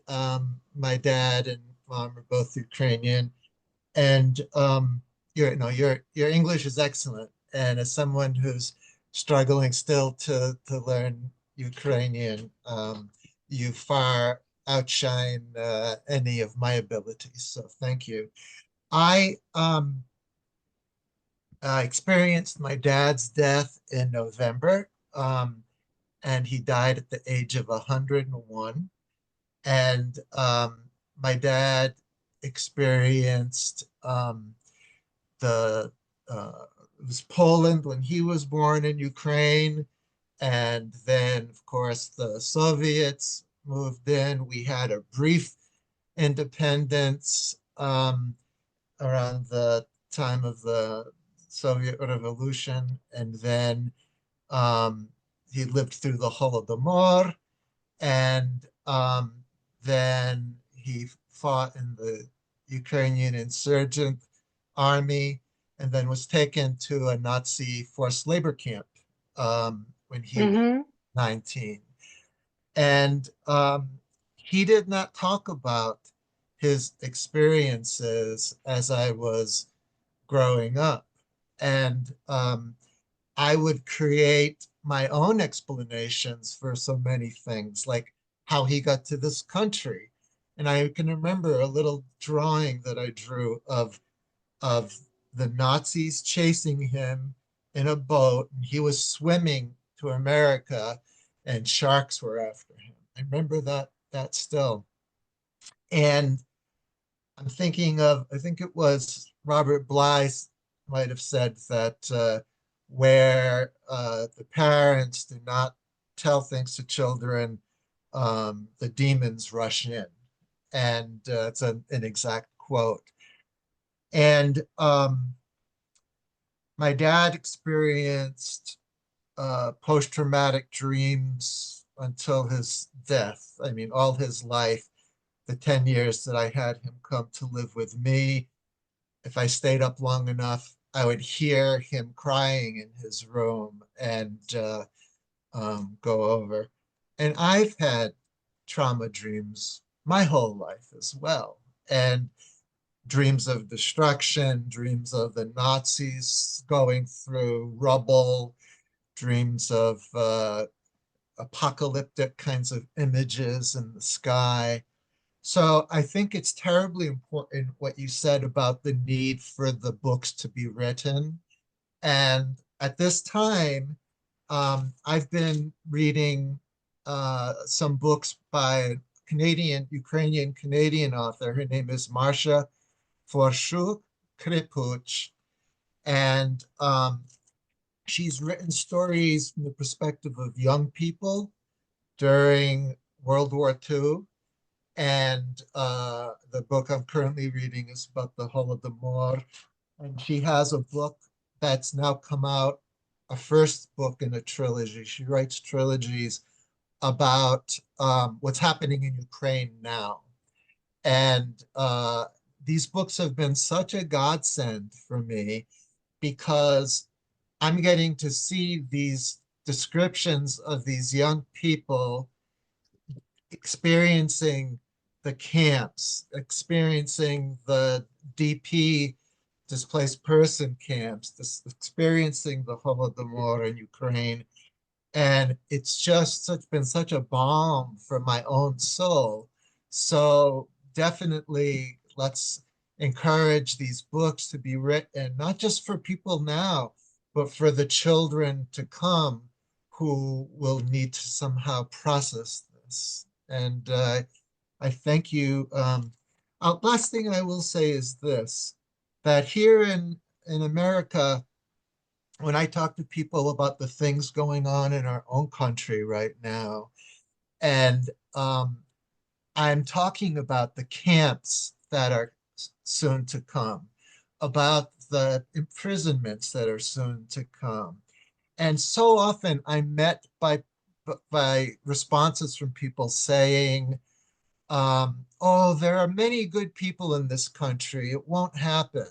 my dad and mom are both Ukrainian, and your English is excellent, and as someone who's struggling still to learn Ukrainian, you far outshine any of my abilities, so thank you. I experienced my dad's death in November, and he died at the age of 101. And my dad experienced the it was Poland when he was born in Ukraine, and then of course the Soviets moved in. We had a brief independence around the time of the Soviet Revolution, and then um, he lived through the Holodomor, and then he fought in the Ukrainian insurgent army, and then was taken to a Nazi forced labor camp when he was Mm-hmm. 19. And he did not talk about his experiences as I was growing up. And I would create my own explanations for so many things, like how he got to this country. And I can remember a little drawing that I drew of the Nazis chasing him in a boat, and he was swimming to America, and sharks were after him. I remember that still. And I'm thinking of, I think it was Robert Bly might have said that where the parents do not tell things to children, the demons rush in. And it's an exact quote. And my dad experienced post-traumatic dreams until his death. I mean, all his life, the 10 years that I had him come to live with me, if I stayed up long enough, I would hear him crying in his room and go over. And I've had trauma dreams my whole life as well. And dreams of destruction, dreams of the Nazis going through rubble, dreams of apocalyptic kinds of images in the sky. So I think it's terribly important what you said about the need for the books to be written. And at this time, I've been reading some books by a Ukrainian Canadian author. Her name is Marsha Forshuk Kripuch. And she's written stories from the perspective of young people during World War II. And the book I'm currently reading is about the Holodomor. And she has a book that's now come out, a first book in a trilogy. She writes trilogies about what's happening in Ukraine now. And these books have been such a godsend for me because I'm getting to see these descriptions of these young people experiencing the camps, experiencing the DP, displaced person camps, experiencing the Holodomor in Ukraine. And it's just been such a balm for my own soul. So definitely let's encourage these books to be written, not just for people now, but for the children to come who will need to somehow process this. And I thank you. Last thing I will say is this, that here in America, when I talk to people about the things going on in our own country right now, and I'm talking about the camps that are soon to come, about the imprisonments that are soon to come. And so often I'm met by responses from people saying, oh, there are many good people in this country. It won't happen.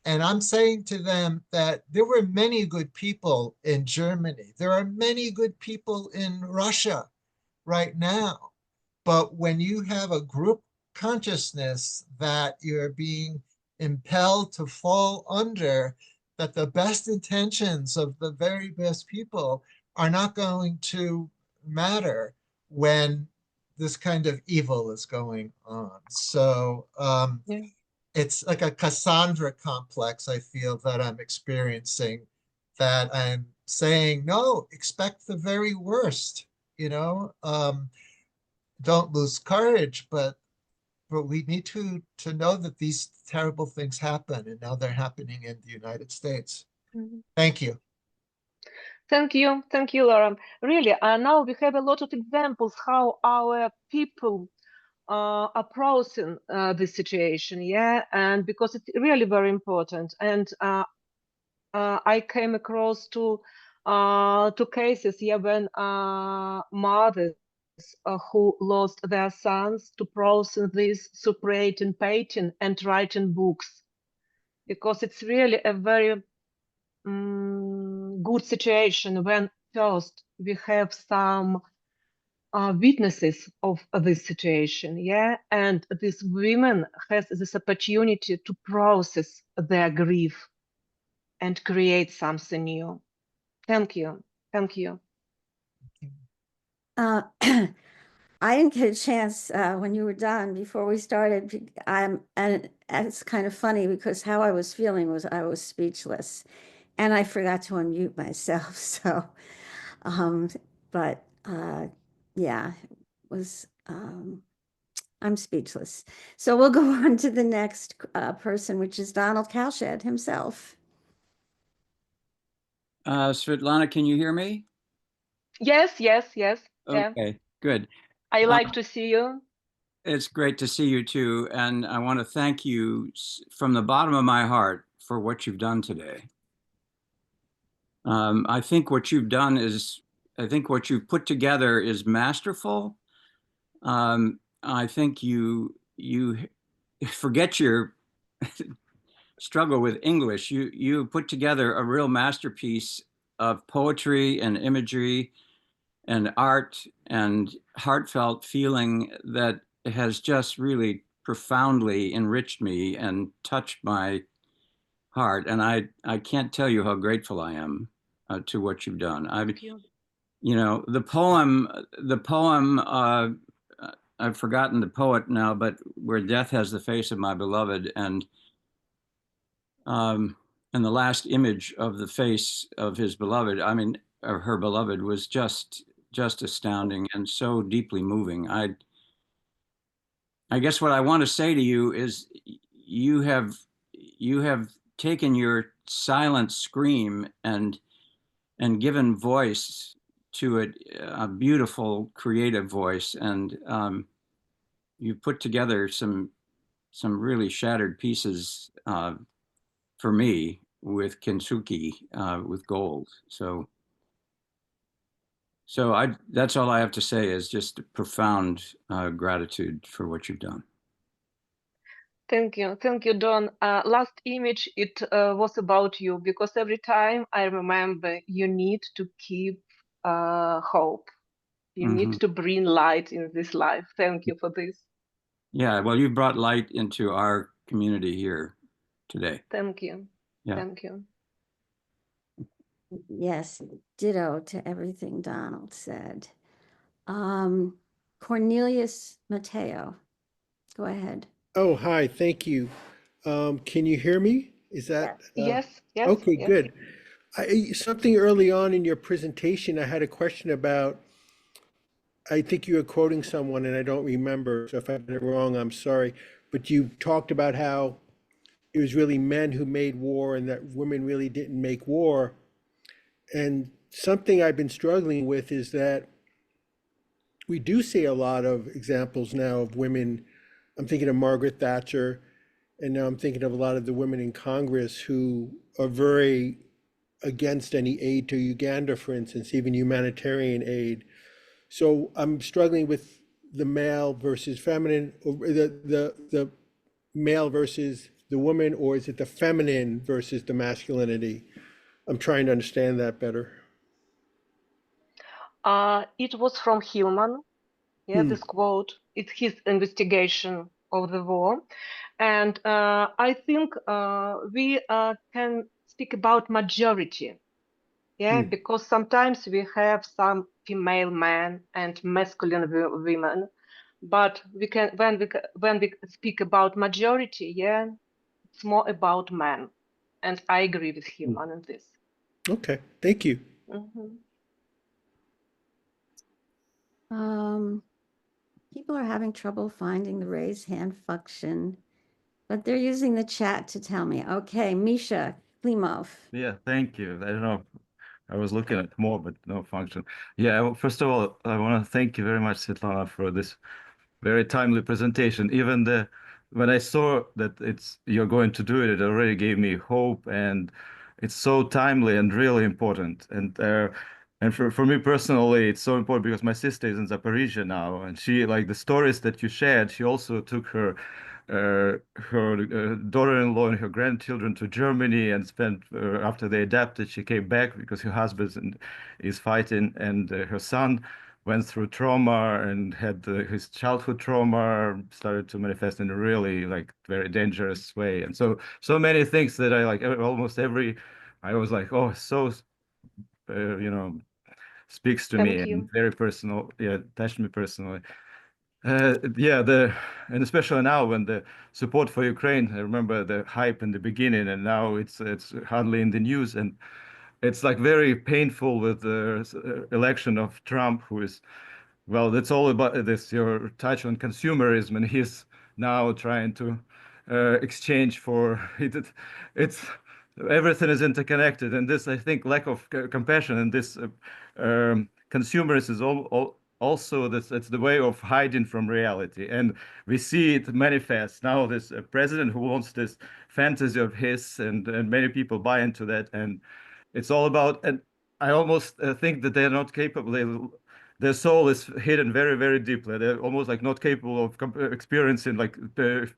And I'm saying to them that there were many good people in Germany. There are many good people in Russia right now. But when you have a group consciousness that you're being impelled to fall under, that the best intentions of the very best people are not going to matter when this kind of evil is going on. So Yeah. it's like a Cassandra complex, I feel, that I'm experiencing, that I'm saying, no, expect the very worst, you know, don't lose courage, but we need to know that these terrible things happen, and now they're happening in the United States. Mhm. Thank you. Thank you, Lauren. Really, now we have a lot of examples how our people approaching this situation, yeah, and because it's really very important. And I came across two cases, yeah, when mothers who lost their sons to process this separating, painting, and writing books, because it's really a very good situation when first we have some witnesses of this situation, yeah, and these women has this opportunity to process their grief and create something new. Thank you. Thank you. I didn't get a chance when you were done before we started. And it's kind of funny because how I was feeling was I was speechless, and I forgot to unmute myself. So, but yeah, it was. I'm speechless. So we'll go on to the next person, which is Donald Cowshed himself. Svitlana, can you hear me? Yes, yes, yes. Yeah. Okay, good. I like to see you. It's great to see you too, and I want to thank you from the bottom of my heart for what you've done today. I think what you've done is, I think what you've put together is masterful. I think you forget your struggle with English. You put together a real masterpiece of poetry and imagery and art and heartfelt feeling that has just really profoundly enriched me and touched my heart. And I can't tell you how grateful I am to what you've done. Thank you. You know, the poem, I've forgotten the poet now, but where death has the face of my beloved, and the last image of the face of his beloved, I mean, of her beloved, was just astounding and so deeply moving. I guess what I want to say to you is you have taken your silent scream and given voice to it, a beautiful creative voice, and you put together some really shattered pieces for me with kintsugi, with gold. So that's all I have to say, is just profound gratitude for what you've done. Thank you, Don. Last image, it was about you, because every time I remember you need to keep hope. You need to bring light in this life. Thank you for this. Yeah, well, you brought light into our community here today. Thank you. Yeah. Thank you. Yes, ditto to everything Donald said. Cornelius Mateo, go ahead. Oh, hi, thank you. Can you hear me? Is that? Yes, yes. Okay, yes. good. Something early on in your presentation, I had a question about, I think you were quoting someone and I don't remember, so if I got it wrong, I'm sorry. But you talked about how it was really men who made war and that women really didn't make war. And something I've been struggling with is that we do see a lot of examples now of women. I'm thinking of Margaret Thatcher, and now I'm thinking of a lot of the women in Congress who are very against any aid to Uganda, for instance, even humanitarian aid. So I'm struggling with the male versus feminine, or the male versus the woman, or is it the feminine versus the masculinity? I'm trying to understand that better. It was from Hillman. Yeah, this quote. It's his investigation of the war. And I think we can speak about majority. Yeah, because sometimes we have some female men and masculine women. But when we speak about majority, yeah, it's more about men, and I agree with him on this. Okay, thank you. Mhm. People are having trouble finding the raise hand function, but they're using the chat to tell me. Okay, Misha Klimov. Yeah, thank you. I don't know. I was looking at more, but no function. Yeah, well, first of all, I want to thank you very much, Svitlana, for this very timely presentation. Even when I saw that you're going to do it, it already gave me hope, and it's so timely and really important. And for me personally, it's so important because my sister is in Zaporizhzhia now, and she like the stories that you shared. She also took her daughter-in-law and her grandchildren to Germany and spent after they adapted, she came back because her husband is fighting, and her son went through trauma and had his childhood trauma started to manifest in a really like very dangerous way, and so many things that I like almost every I was like, oh, so you know, speaks to me Thank and you. very personal, yeah, touched me personally. Yeah, and especially now when the support for Ukraine, I remember the hype in the beginning, and now it's hardly in the news, and it's like very painful with the election of Trump, who is, well, that's all about this, your touch on consumerism, and he's now trying to exchange for it's everything is interconnected, and this, I think, lack of compassion and this consumerism is also this, it's the way of hiding from reality, and we see it manifest now. This president who wants this fantasy of his, and many people buy into that, and it's all about, and I almost think that they're not capable. Their soul is hidden very, very deeply. They're almost like not capable of experiencing like the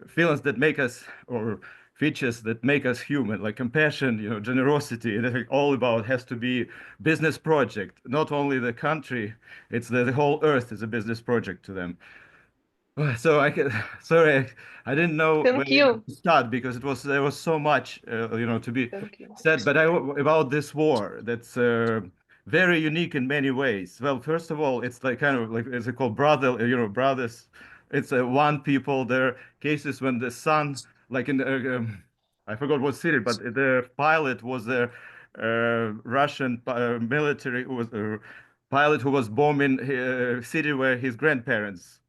feelings that make us, or features that make us human, like compassion, generosity. And I think all about has to be business project. Not only the country, it's the whole earth is a business project to them. So sorry, I didn't know where Thank you. to start because there was so much, to be Thank you. said. But about this war that's very unique in many ways. Well, first of all, it's like kind of like it's called brother, brothers. It's one people. There are cases when the son, like in I forgot what city, but the pilot was a Russian military who was a pilot who was bombing a city where his grandparents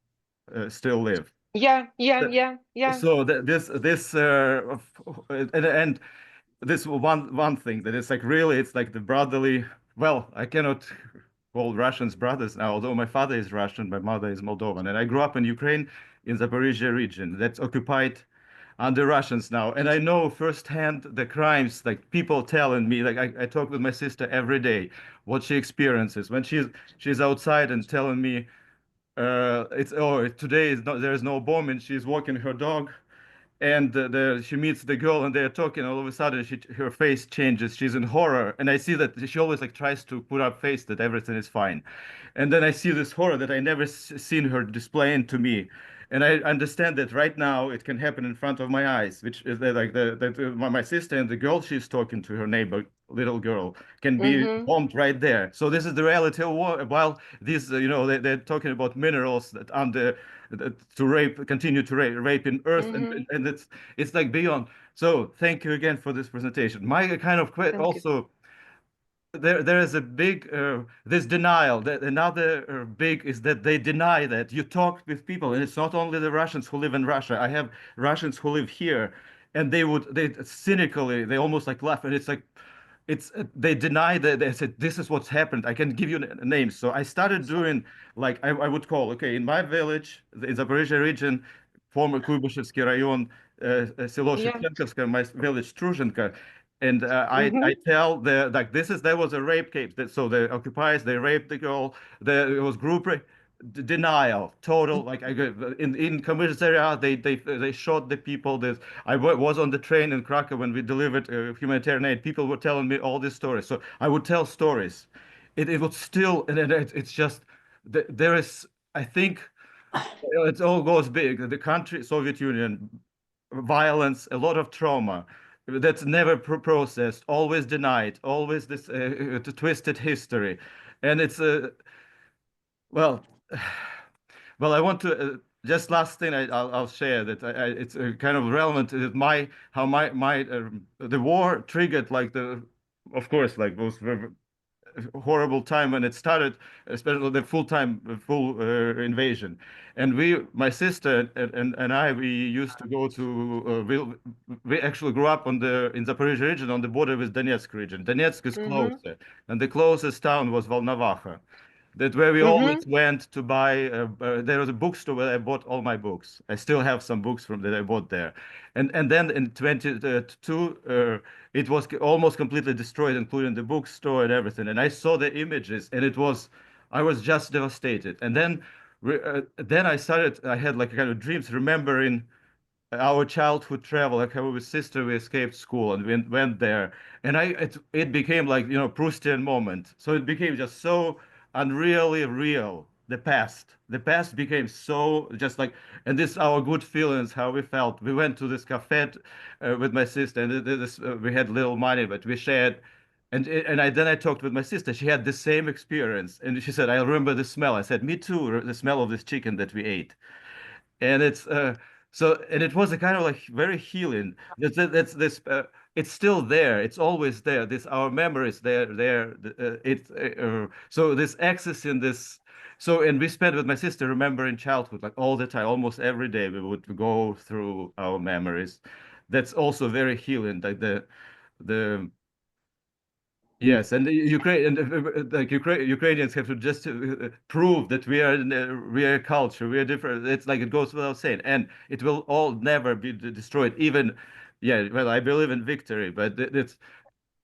still live. Yeah, yeah, Th- yeah, yeah. So this and this one thing that it's like really it's like the brotherly. Well, I cannot call Russians brothers now, although my father is Russian, my mother is Moldovan, and I grew up in Ukraine in Zaporizhzhia region that's occupied under Russians now, and I know firsthand the crimes, like people telling me, like I talk with my sister every day, what she experiences when she's outside and telling me it's oh today is not there's no bomb and she's walking her dog and she meets the girl and they're talking all of a sudden her face changes, she's in horror, and I see that she always like tries to put up face that everything is fine, and then I see this horror that I never seen her displaying to me, and I understand that right now it can happen in front of my eyes, which is like my sister and the girl she's talking to, her neighbor little girl, can be Mm-hmm. bombed right there. So this is the reality of war. While these they're talking about minerals that under to rape, continue to rape in earth, and Mm-hmm. and it's like beyond. So thank you again for this presentation. My kind of Thank you. also there is a big this denial. That another big is that they deny that you talk with people, and it's not only the Russians who live in Russia. I have Russians who live here, and they cynically they almost like laugh, and it's like it's they deny that they said this is what's happened. I can give you names. So I started doing like I would call, okay, in my village in Zaporizhzhia region, former Kuybышevsky rayon, село Yeah. Shevchenkovskoye, my village Truzhenka, and I Mm-hmm. tell the like there was a rape case that so the occupiers they raped the girl, it was group rape. Denial, total. Like I in commissariat, they shot the people. Was on the train in Krakow when we delivered humanitarian aid. People were telling me all these stories, so I would tell stories. It would still, and it's just there is. I think it all goes big. The country, Soviet Union, violence, a lot of trauma that's never processed, always denied, always this twisted history, and it's well. Well, I want to just last thing I'll share that it's kind of relevant to how the war triggered like of course like those horrible time when it started, especially the full invasion. And my sister and I, we used to go to, we actually grew up in Zaporizhzhia region on the border with Donetsk region. Donetsk is closer, and the closest town was Volnovakha. That where we always went to buy. There was a bookstore where I bought all my books. I still have some books from that I bought there, and then in 22, it was almost completely destroyed, including the bookstore and everything. And I saw the images, and I was just devastated. And then I had like kind of dreams, remembering our childhood travel, like how with sister we escaped school and went there, and it became like Proustian moment. So it became just so unreally real. The past became so just like, and this our good feelings, how we felt. We went to this cafe with my sister, and we had little money, but we shared. Then I talked with my sister. She had the same experience, and she said, "I remember the smell." I said, "Me too." The smell of this chicken that we ate, and and it was a kind of like very healing. That's this. It's still there. It's always there. This our memories there. So this access in this. So and we spent with my sister remembering childhood like all the time, almost every day. We would go through our memories. That's also very healing. Like the Yes, and the Ukraine and like Ukrainians have to just prove that we are a culture, we are different. It's like it goes without saying, and it will all never be destroyed. Even, yeah, well, I believe in victory, but it's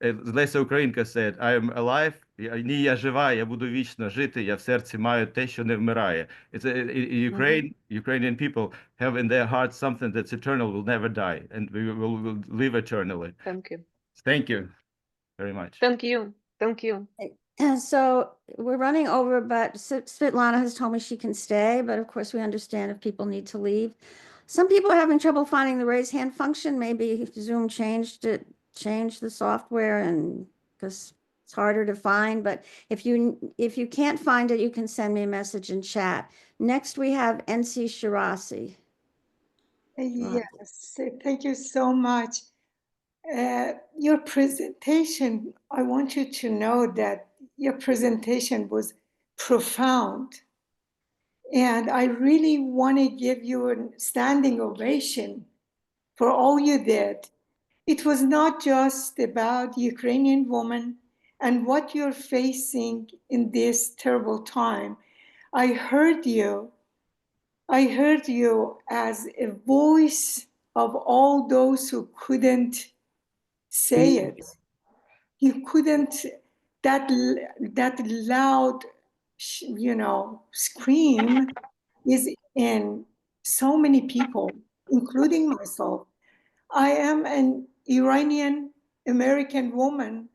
Леся Українка said, I am alive, ні, я жива, я буду вічно жити, я в серці маю те, що не вмирає. Ukrainian people have in their hearts something that's eternal, will never die, and we will live eternally. Thank you. Thank you very much. Thank you. Thank you. And so we're running over, but Svitlana has told me she can stay, but of course we understand if people need to leave. Some people are having trouble finding the raise hand function. Maybe Zoom changed the software, and because it's harder to find, but if you can't find it, you can send me a message in chat. Next, we have NC Shirasi. Yes, thank you so much. Your presentation, I want you to know that your presentation was profound. And I really want to give you a standing ovation for all you did. It was not just about Ukrainian women and what you're facing in this terrible time. I heard you as a voice of all those who couldn't say it. You couldn't, that loud, scream is in so many people, including myself. I am an Iranian American woman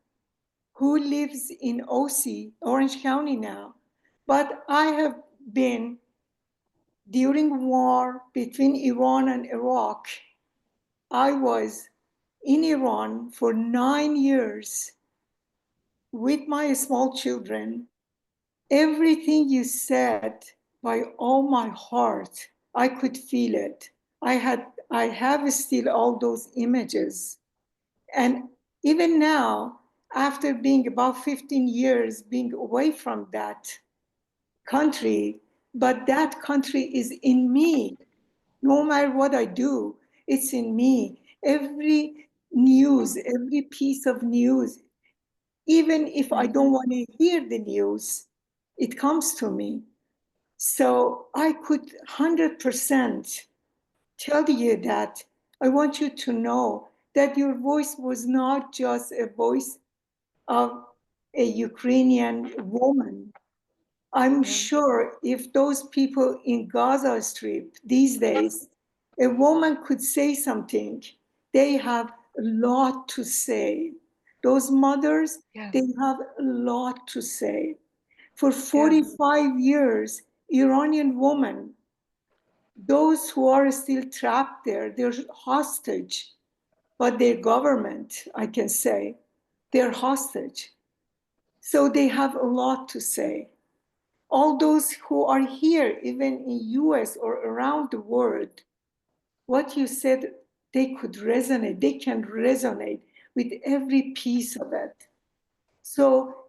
who lives in OC, Orange County now, but I have been during war between Iran and Iraq. I was in Iran for 9 years with my small children. Everything you said, by all my heart, I could feel it. I have still all those images. And even now, after being about 15 years being away from that country, but that country is in me. No matter what I do, it's in me. Every news, every piece of news, even if I don't want to hear the news, it comes to me. So I could 100% tell you that I want you to know that your voice was not just a voice of a Ukrainian woman. I'm sure if those people in Gaza Strip these days, a woman could say something, they have a lot to say. Those mothers, they have a lot to say. For 45 years, Iranian women, those who are still trapped there, they're hostage, but their government, I can say, they're hostage. So they have a lot to say. all those who are here, even in US or around the world, what you said, they can resonate with every piece of it. So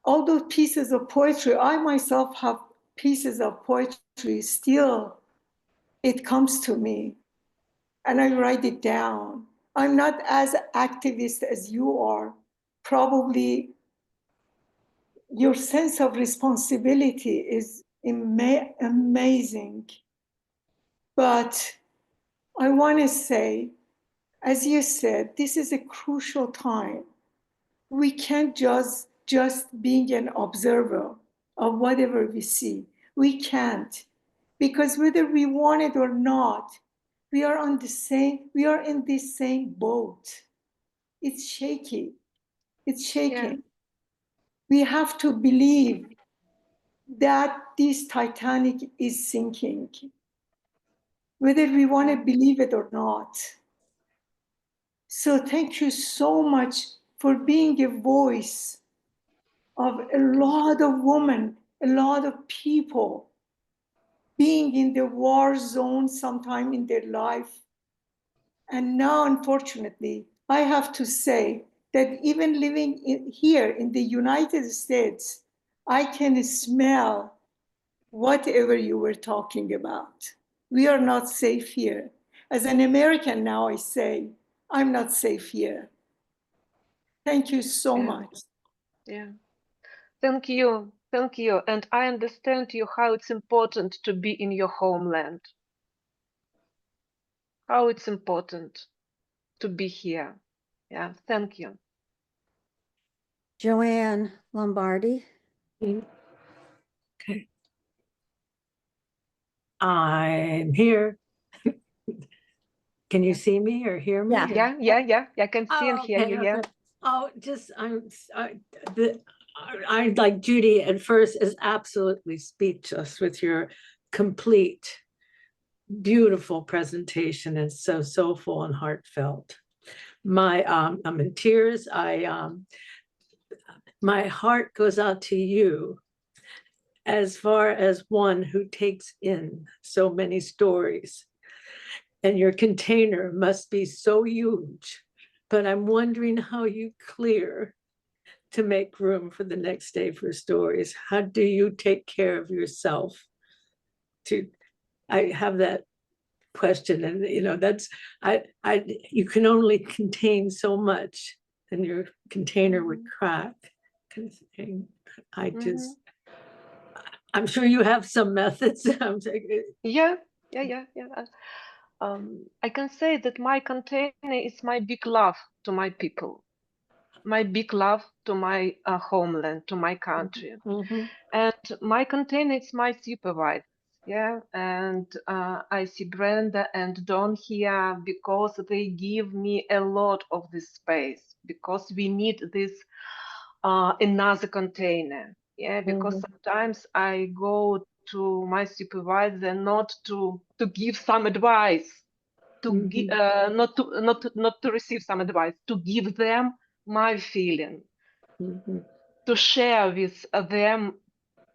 all those pieces of poetry, I myself have pieces of poetry still, it comes to me and I write it down. I'm not as activist as you are. Probably your sense of responsibility is amazing. But I want to say, as you said, this is a crucial time. We can't just being an observer of whatever we see. We can't, because whether we want it or not, we are in the same boat. It's shaky. It's shaking. Yeah. We have to believe that this Titanic is sinking, whether we want to believe it or not. So thank you so much for being a voice of a lot of women, a lot of people being in the war zone sometime in their life. And now, unfortunately, I have to say that even living here in the United States, I can smell whatever you were talking about. We are not safe here. As an American now, I say, I'm not safe here. Thank you so much. Yeah. Thank you. Thank you. And I understand you how it's important to be in your homeland. How it's important to be here. Yeah. Thank you. Joanne Lombardi. Okay. I'm here. Can you see me or hear me? Yeah. Yeah. I can see and hear you. Yeah. Okay. Oh, I like Judy at first is absolutely speechless with your complete, beautiful presentation. It's so soulful and heartfelt. I'm in tears. My heart goes out to you as far as one who takes in so many stories. And your container must be so huge, but I'm wondering how you clear to make room for the next day for stories. How do you take care of yourself? I have that question, and you can only contain so much, and your container would crack. I'm sure you have some methods. Yeah. I can say that my container is my big love to my people, my big love to my homeland, to my country. And my container is my supervisor. Yeah. And I see Brenda and Don here because they give me a lot of this space, because we need this another container. Yeah, because sometimes I go to my supervisor not to give some advice, not to receive some advice, to give them my feeling, to share with them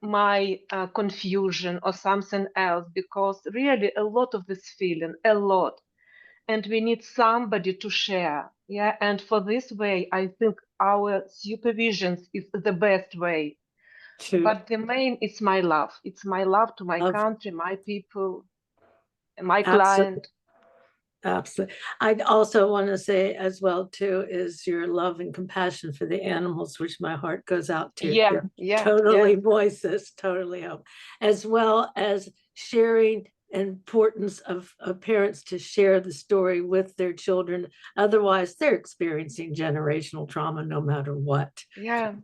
my confusion or something else, because really a lot of this feeling, a lot, and we need somebody to share. Yeah, and for this way, I think our supervision is the best way. But the main is my love. It's my love to my country, my people, my client. Absolutely. I also want to say as well too is your love and compassion for the animals, which my heart goes out to. Yeah. Totally voices, totally help, as well as sharing importance of parents to share the story with their children. Otherwise, they're experiencing generational trauma no matter what. Yeah,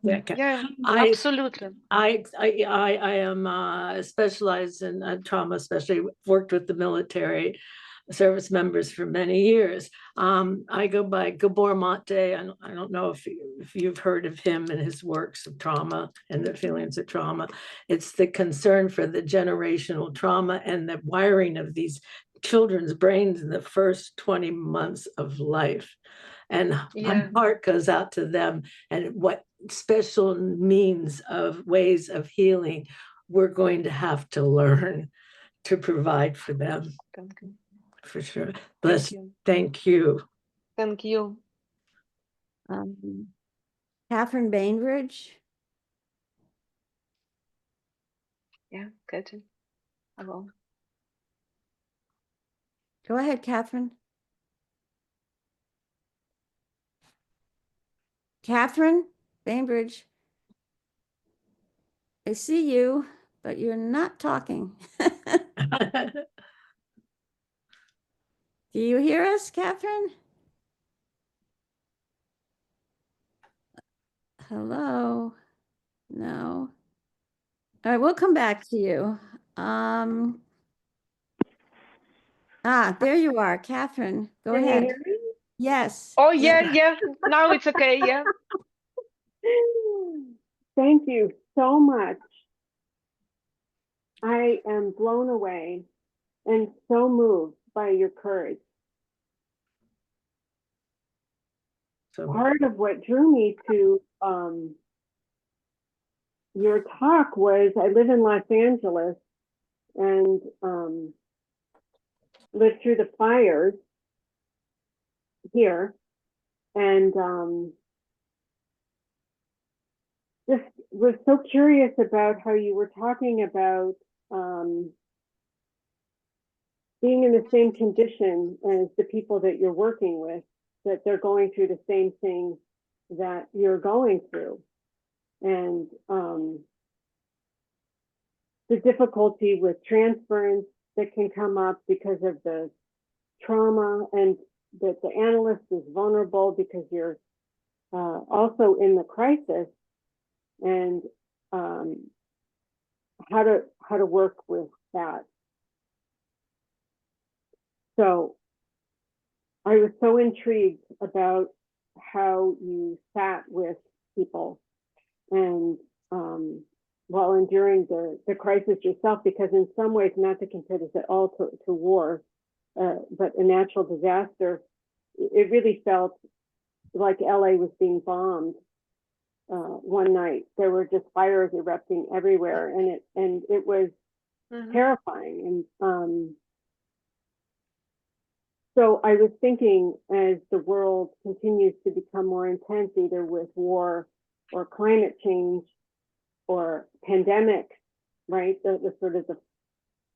absolutely. I am specialized in trauma, especially worked with the military service members for many years. I go by Gabor Mate. I don't know if you've heard of him and his works of trauma and the feelings of trauma. It's the concern for the generational trauma and the wiring of these children's brains in the first 20 months of life. And my heart goes out to them and what special means of ways of healing we're going to have to learn to provide for them, Thank you. for sure. Bless, you. thank you. Thank you. Catherine Bainbridge. Yeah, Katie. Hello. Go ahead, Catherine. Catherine Bainbridge. I see you, but you're not talking. Do you hear us, Catherine? Hello? No. All right, we'll come back to you. There you are, Catherine. Go Can you ahead. hear me? Yes. Oh, yeah. Now it's okay. Yeah. Thank you so much. I am blown away and so moved by your courage. So, Part of what drew me to your talk was I live in Los Angeles and lived through the fires here, and just was so curious about how you were talking about being in the same condition as the people that you're working with, that they're going through the same thing that you're going through. And the difficulty with transference that can come up because of the trauma, and that the analyst is vulnerable because you're also in the crisis, and how to work with that. So I was so intrigued about how you sat with people and while enduring the crisis yourself, because in some ways, not to compare this at all to war, but a natural disaster, it really felt like LA was being bombed. One night there were just fires erupting everywhere, and it was terrifying. And so I was thinking, as the world continues to become more intense, either with war or climate change or pandemic, right? The sort of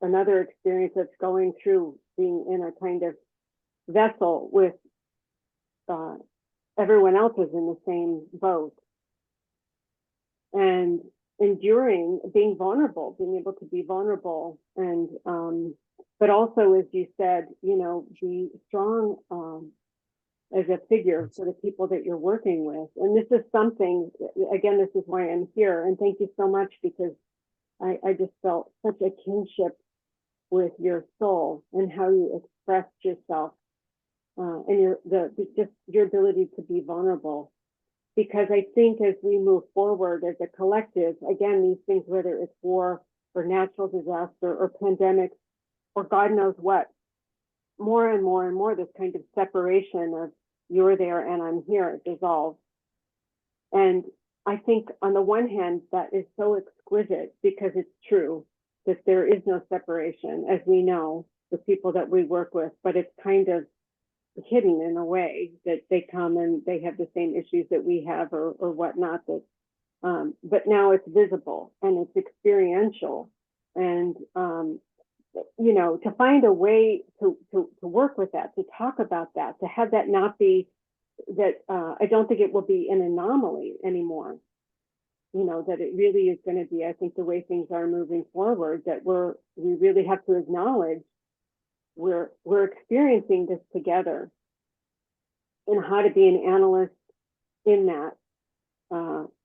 another experience that's going through being in a kind of vessel with everyone else is in the same boat, and enduring, being vulnerable, being able to be vulnerable, and but also, as you said, be strong as a figure for the people that you're working with. And this is something, again, this is why I'm here. And thank you so much, because I just felt such a kinship with your soul and how you expressed yourself, and just your ability to be vulnerable. Because I think as we move forward as a collective, again, these things, whether it's war or natural disaster or pandemics or God knows what, more and more and more, this kind of separation of you're there and I'm here, it dissolves. And I think on the one hand, that is so exquisite, because it's true that there is no separation, as we know, with people that we work with, but it's kind of hidden in a way, that they come and they have the same issues that we have or whatnot, that but now it's visible and it's experiential. And to find a way to work with that, to talk about that, to have that not be that, I don't think it will be an anomaly anymore. That it really is going to be, I think, the way things are moving forward, that we really have to acknowledge we're experiencing this together, and how to be an analyst in that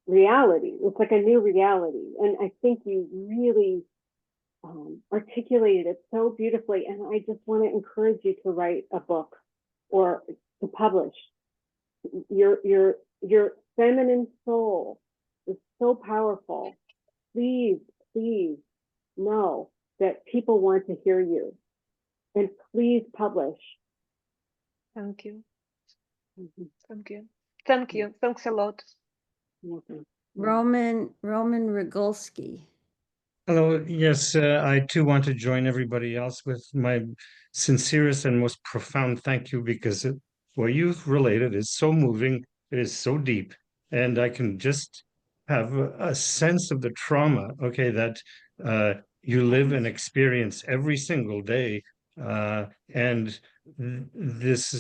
reality. It's like a new reality. And I think you really articulated it so beautifully. And I just want to encourage you to write a book or to publish. Your feminine soul is so powerful. Please know that people want to hear you, and please publish. Thank you. Mhm. Thank you. Thank you. Thanks a lot. Mhm. Roman Rogulski. Hello. Yes, I too want to join everybody else with my sincerest and most profound thank you because what you've related is so moving, it is so deep, and I can just have a sense of the trauma, okay, that you live and experience every single day. And this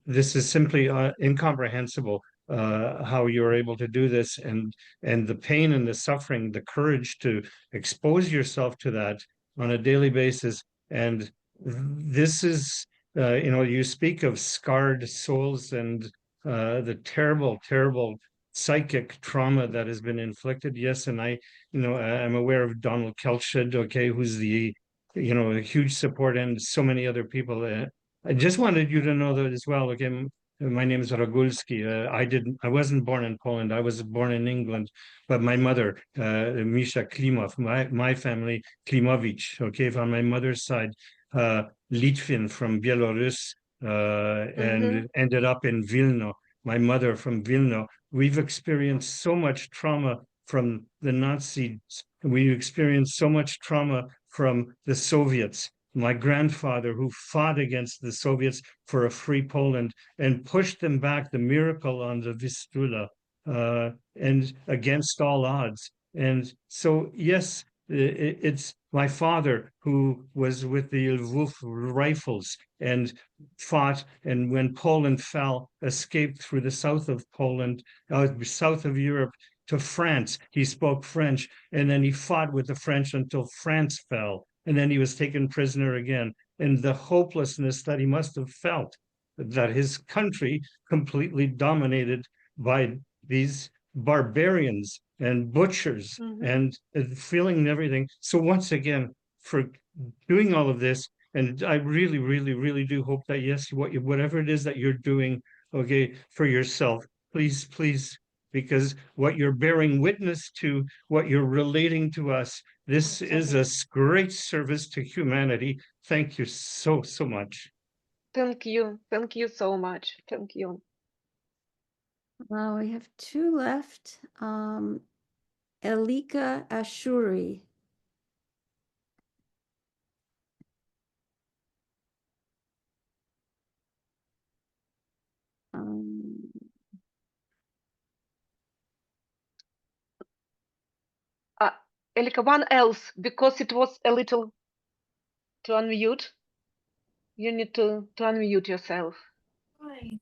is simply incomprehensible how you're able to do this, and the pain and the suffering, the courage to expose yourself to that on a daily basis. And this is, you speak of scarred souls and the terrible, terrible psychic trauma that has been inflicted. Yes, and I'm aware of Donald Kelshid, okay, who's a huge support, and so many other people. I just wanted you to know that as well. Again, my name is Ragulski. I wasn't born in Poland. I was born in England, but my mother, Misha Klimov, my family, Klimovich, okay, on my mother's side, Litvin from Belarus, and ended up in Vilno. My mother from Vilno. We've experienced so much trauma from the Nazis. We experienced so much trauma from the Soviets. My grandfather, who fought against the Soviets for a free Poland and pushed them back, the miracle on the Vistula, and against all odds. And so, yes, it's my father who was with the Lvov rifles and fought, and when Poland fell, escaped through the south of Poland, south of Europe, to France. He spoke French, and then he fought with the French until France fell. And then he was taken prisoner again. And the hopelessness that he must have felt, that his country completely dominated by these barbarians and butchers and feeling everything. So once again, for doing all of this, and I really, really, really do hope that, yes, whatever it is that you're doing, okay, for yourself, please, please, because what you're bearing witness to, what you're relating to us, this is a great service to humanity. Thank you so, so much. Thank you. Thank you so much. Thank you. Well, we have two left. Elika Ashuri. Elika, one else, because it was a little to unmute. You need to unmute yourself. Hi.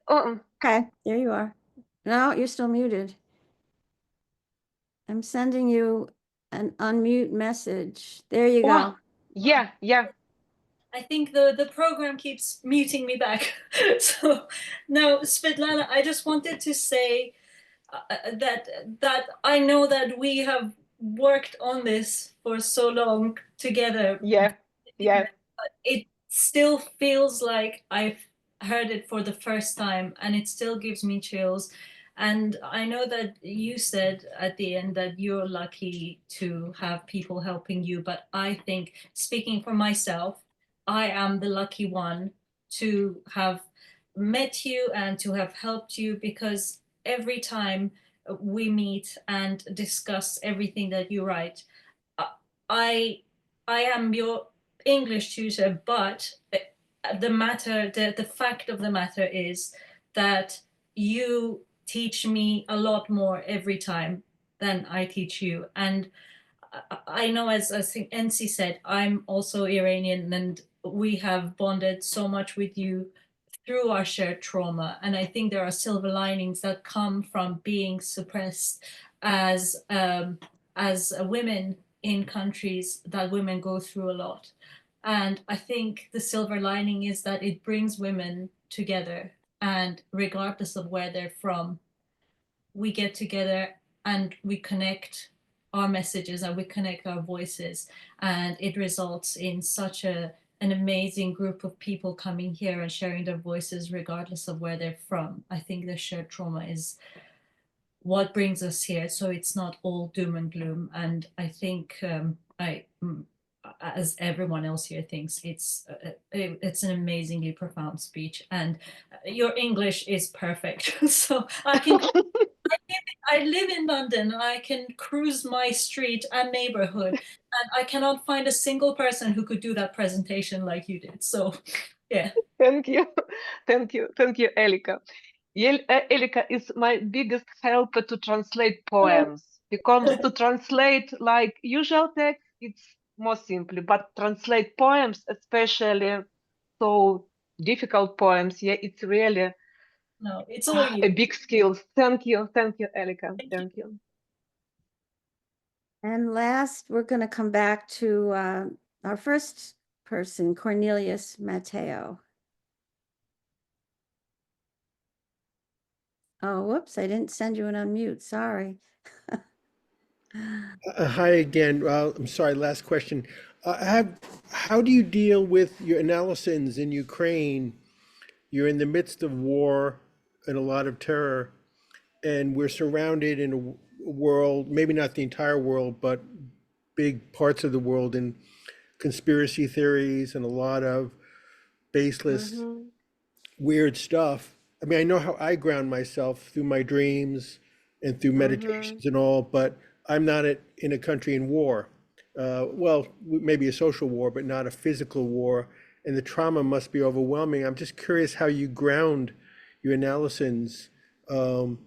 Okay, there you are. No, you're still muted. I'm sending you an unmute message. There you go. Yeah. I think the program keeps muting me back. So now, Svitlana, I just wanted to say that I know that we have worked on this for so long together. Yeah. It still feels like I've heard it for the first time, and it still gives me chills. And I know that you said at the end that you're lucky to have people helping you, but I think, speaking for myself, I am the lucky one to have met you and to have helped you, because every time we meet and discuss everything that you write, I am your English tutor, but the fact of the matter is that you teach me a lot more every time than I teach you. And I know, as I think NC said, I'm also Iranian, and we have bonded so much with you through our shared trauma. And I think there are silver linings that come from being suppressed as women in countries that women go through a lot. And I think the silver lining is that it brings women together, and regardless of where they're from, we get together and we connect our messages and we connect our voices, and it results in such an amazing group of people coming here and sharing their voices regardless of where they're from. I think the shared trauma is what brings us here, so it's not all doom and gloom. And I think as everyone else here thinks, it's an amazingly profound speech, and your English is perfect. So I live in London. I can cruise my street and neighborhood, and I cannot find a single person who could do that presentation like you did. So, yeah. Thank you. Thank you. Thank you, Elika. Elika is my biggest helper to translate poems, because to translate like usual text, it's more simply, but translate poems, especially so difficult poems, yeah, it's really No, it's all you. a big skill. Thank you, Elika. Thank you. Thank you. And last, we're going to come back to our first person, Cornelius Mateo. Oh, whoops, I didn't send you an unmute. Sorry. Hi again. I'm sorry, last question. How do you deal with your analysis in Ukraine? You're in the midst of war and a lot of terror, and we're surrounded in a world, maybe not the entire world, but big parts of the world in conspiracy theories and a lot of baseless, weird stuff. I mean, I know how I ground myself through my dreams and through meditations and all, but I'm not in a country in war. Well, maybe a social war, but not a physical war. And the trauma must be overwhelming. I'm just curious how you ground your analysis to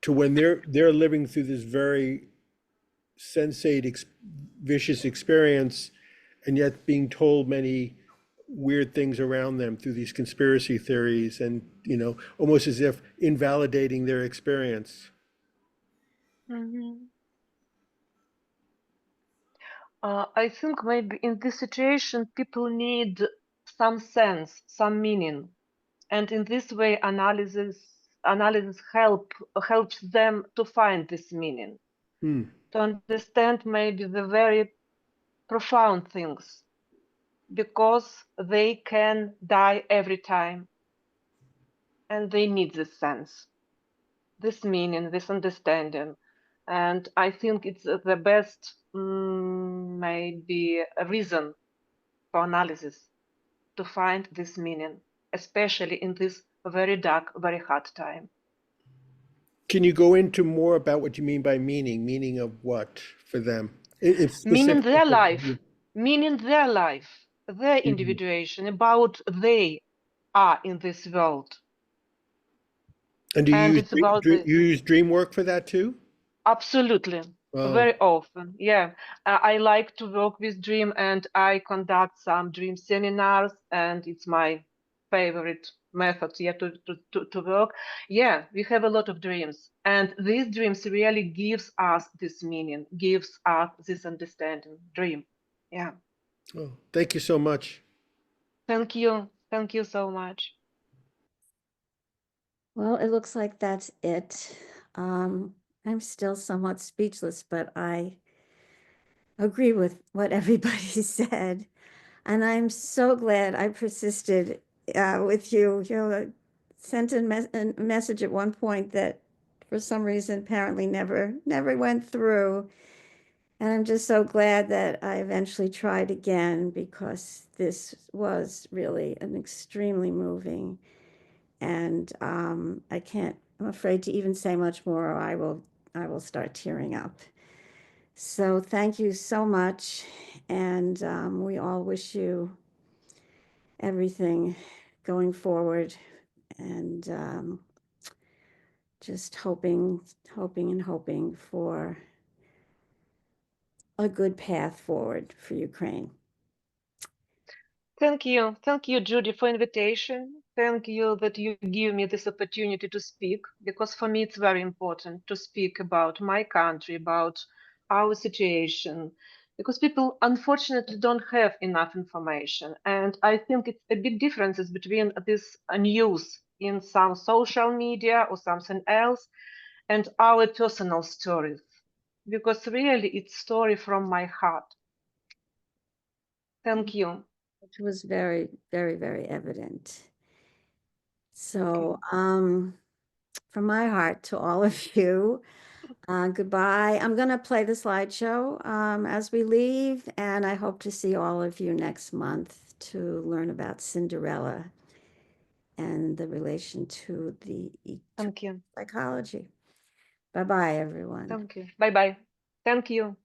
when they're living through this very sensate, vicious experience, and yet being told many weird things around them through these conspiracy theories, and almost as if invalidating their experience. I think maybe in this situation people need some sense, some meaning, and in this way analysis helps them to find this meaning, to understand maybe the very profound things, because they can die every time, and they need this sense, this meaning, this understanding. And I think it's the best maybe a reason for analysis, to find this meaning, especially in this very dark, very hard time. Can you go into more about what you mean by meaning? Meaning of what for them? It's Meaning specific. their life, their individuation, about they are in this world. And do you And use it's about you use dream work for that too? absolutely, very often. Yeah, I like to work with dream, and I conduct some dream seminars, and it's my favorite method, yeah, to work. Yeah, we have a lot of dreams, and these dreams really gives us this meaning, gives us this understanding. Dream, yeah. Oh, thank you so much. Thank you so much. Well, it looks like that's it. I'm still somewhat speechless, but I agree with what everybody said. And I'm so glad I persisted with you. I sent a message at one point that for some reason apparently never went through. And I'm just so glad that I eventually tried again, because this was really an extremely moving. And I'm afraid to even say much more, or I will start tearing up. So thank you so much. And we all wish you everything going forward, and just hoping for a good path forward for Ukraine. Thank you, Judy, for invitation. Thank you that you give me this opportunity to speak, because for me it's very important to speak about my country, about our situation, because people unfortunately don't have enough information. And I think it's a big differences between this news in some social media or something else and our personal stories, because really it's story from my heart. Thank you. Which was very, very, very evident. So, from my heart to all of you, goodbye. I'm going to play the slideshow as we leave, and I hope to see all of you next month to learn about Cinderella and the relation to the Thank you. psychology. Bye-bye, everyone. Thank you. Bye-bye. Thank you.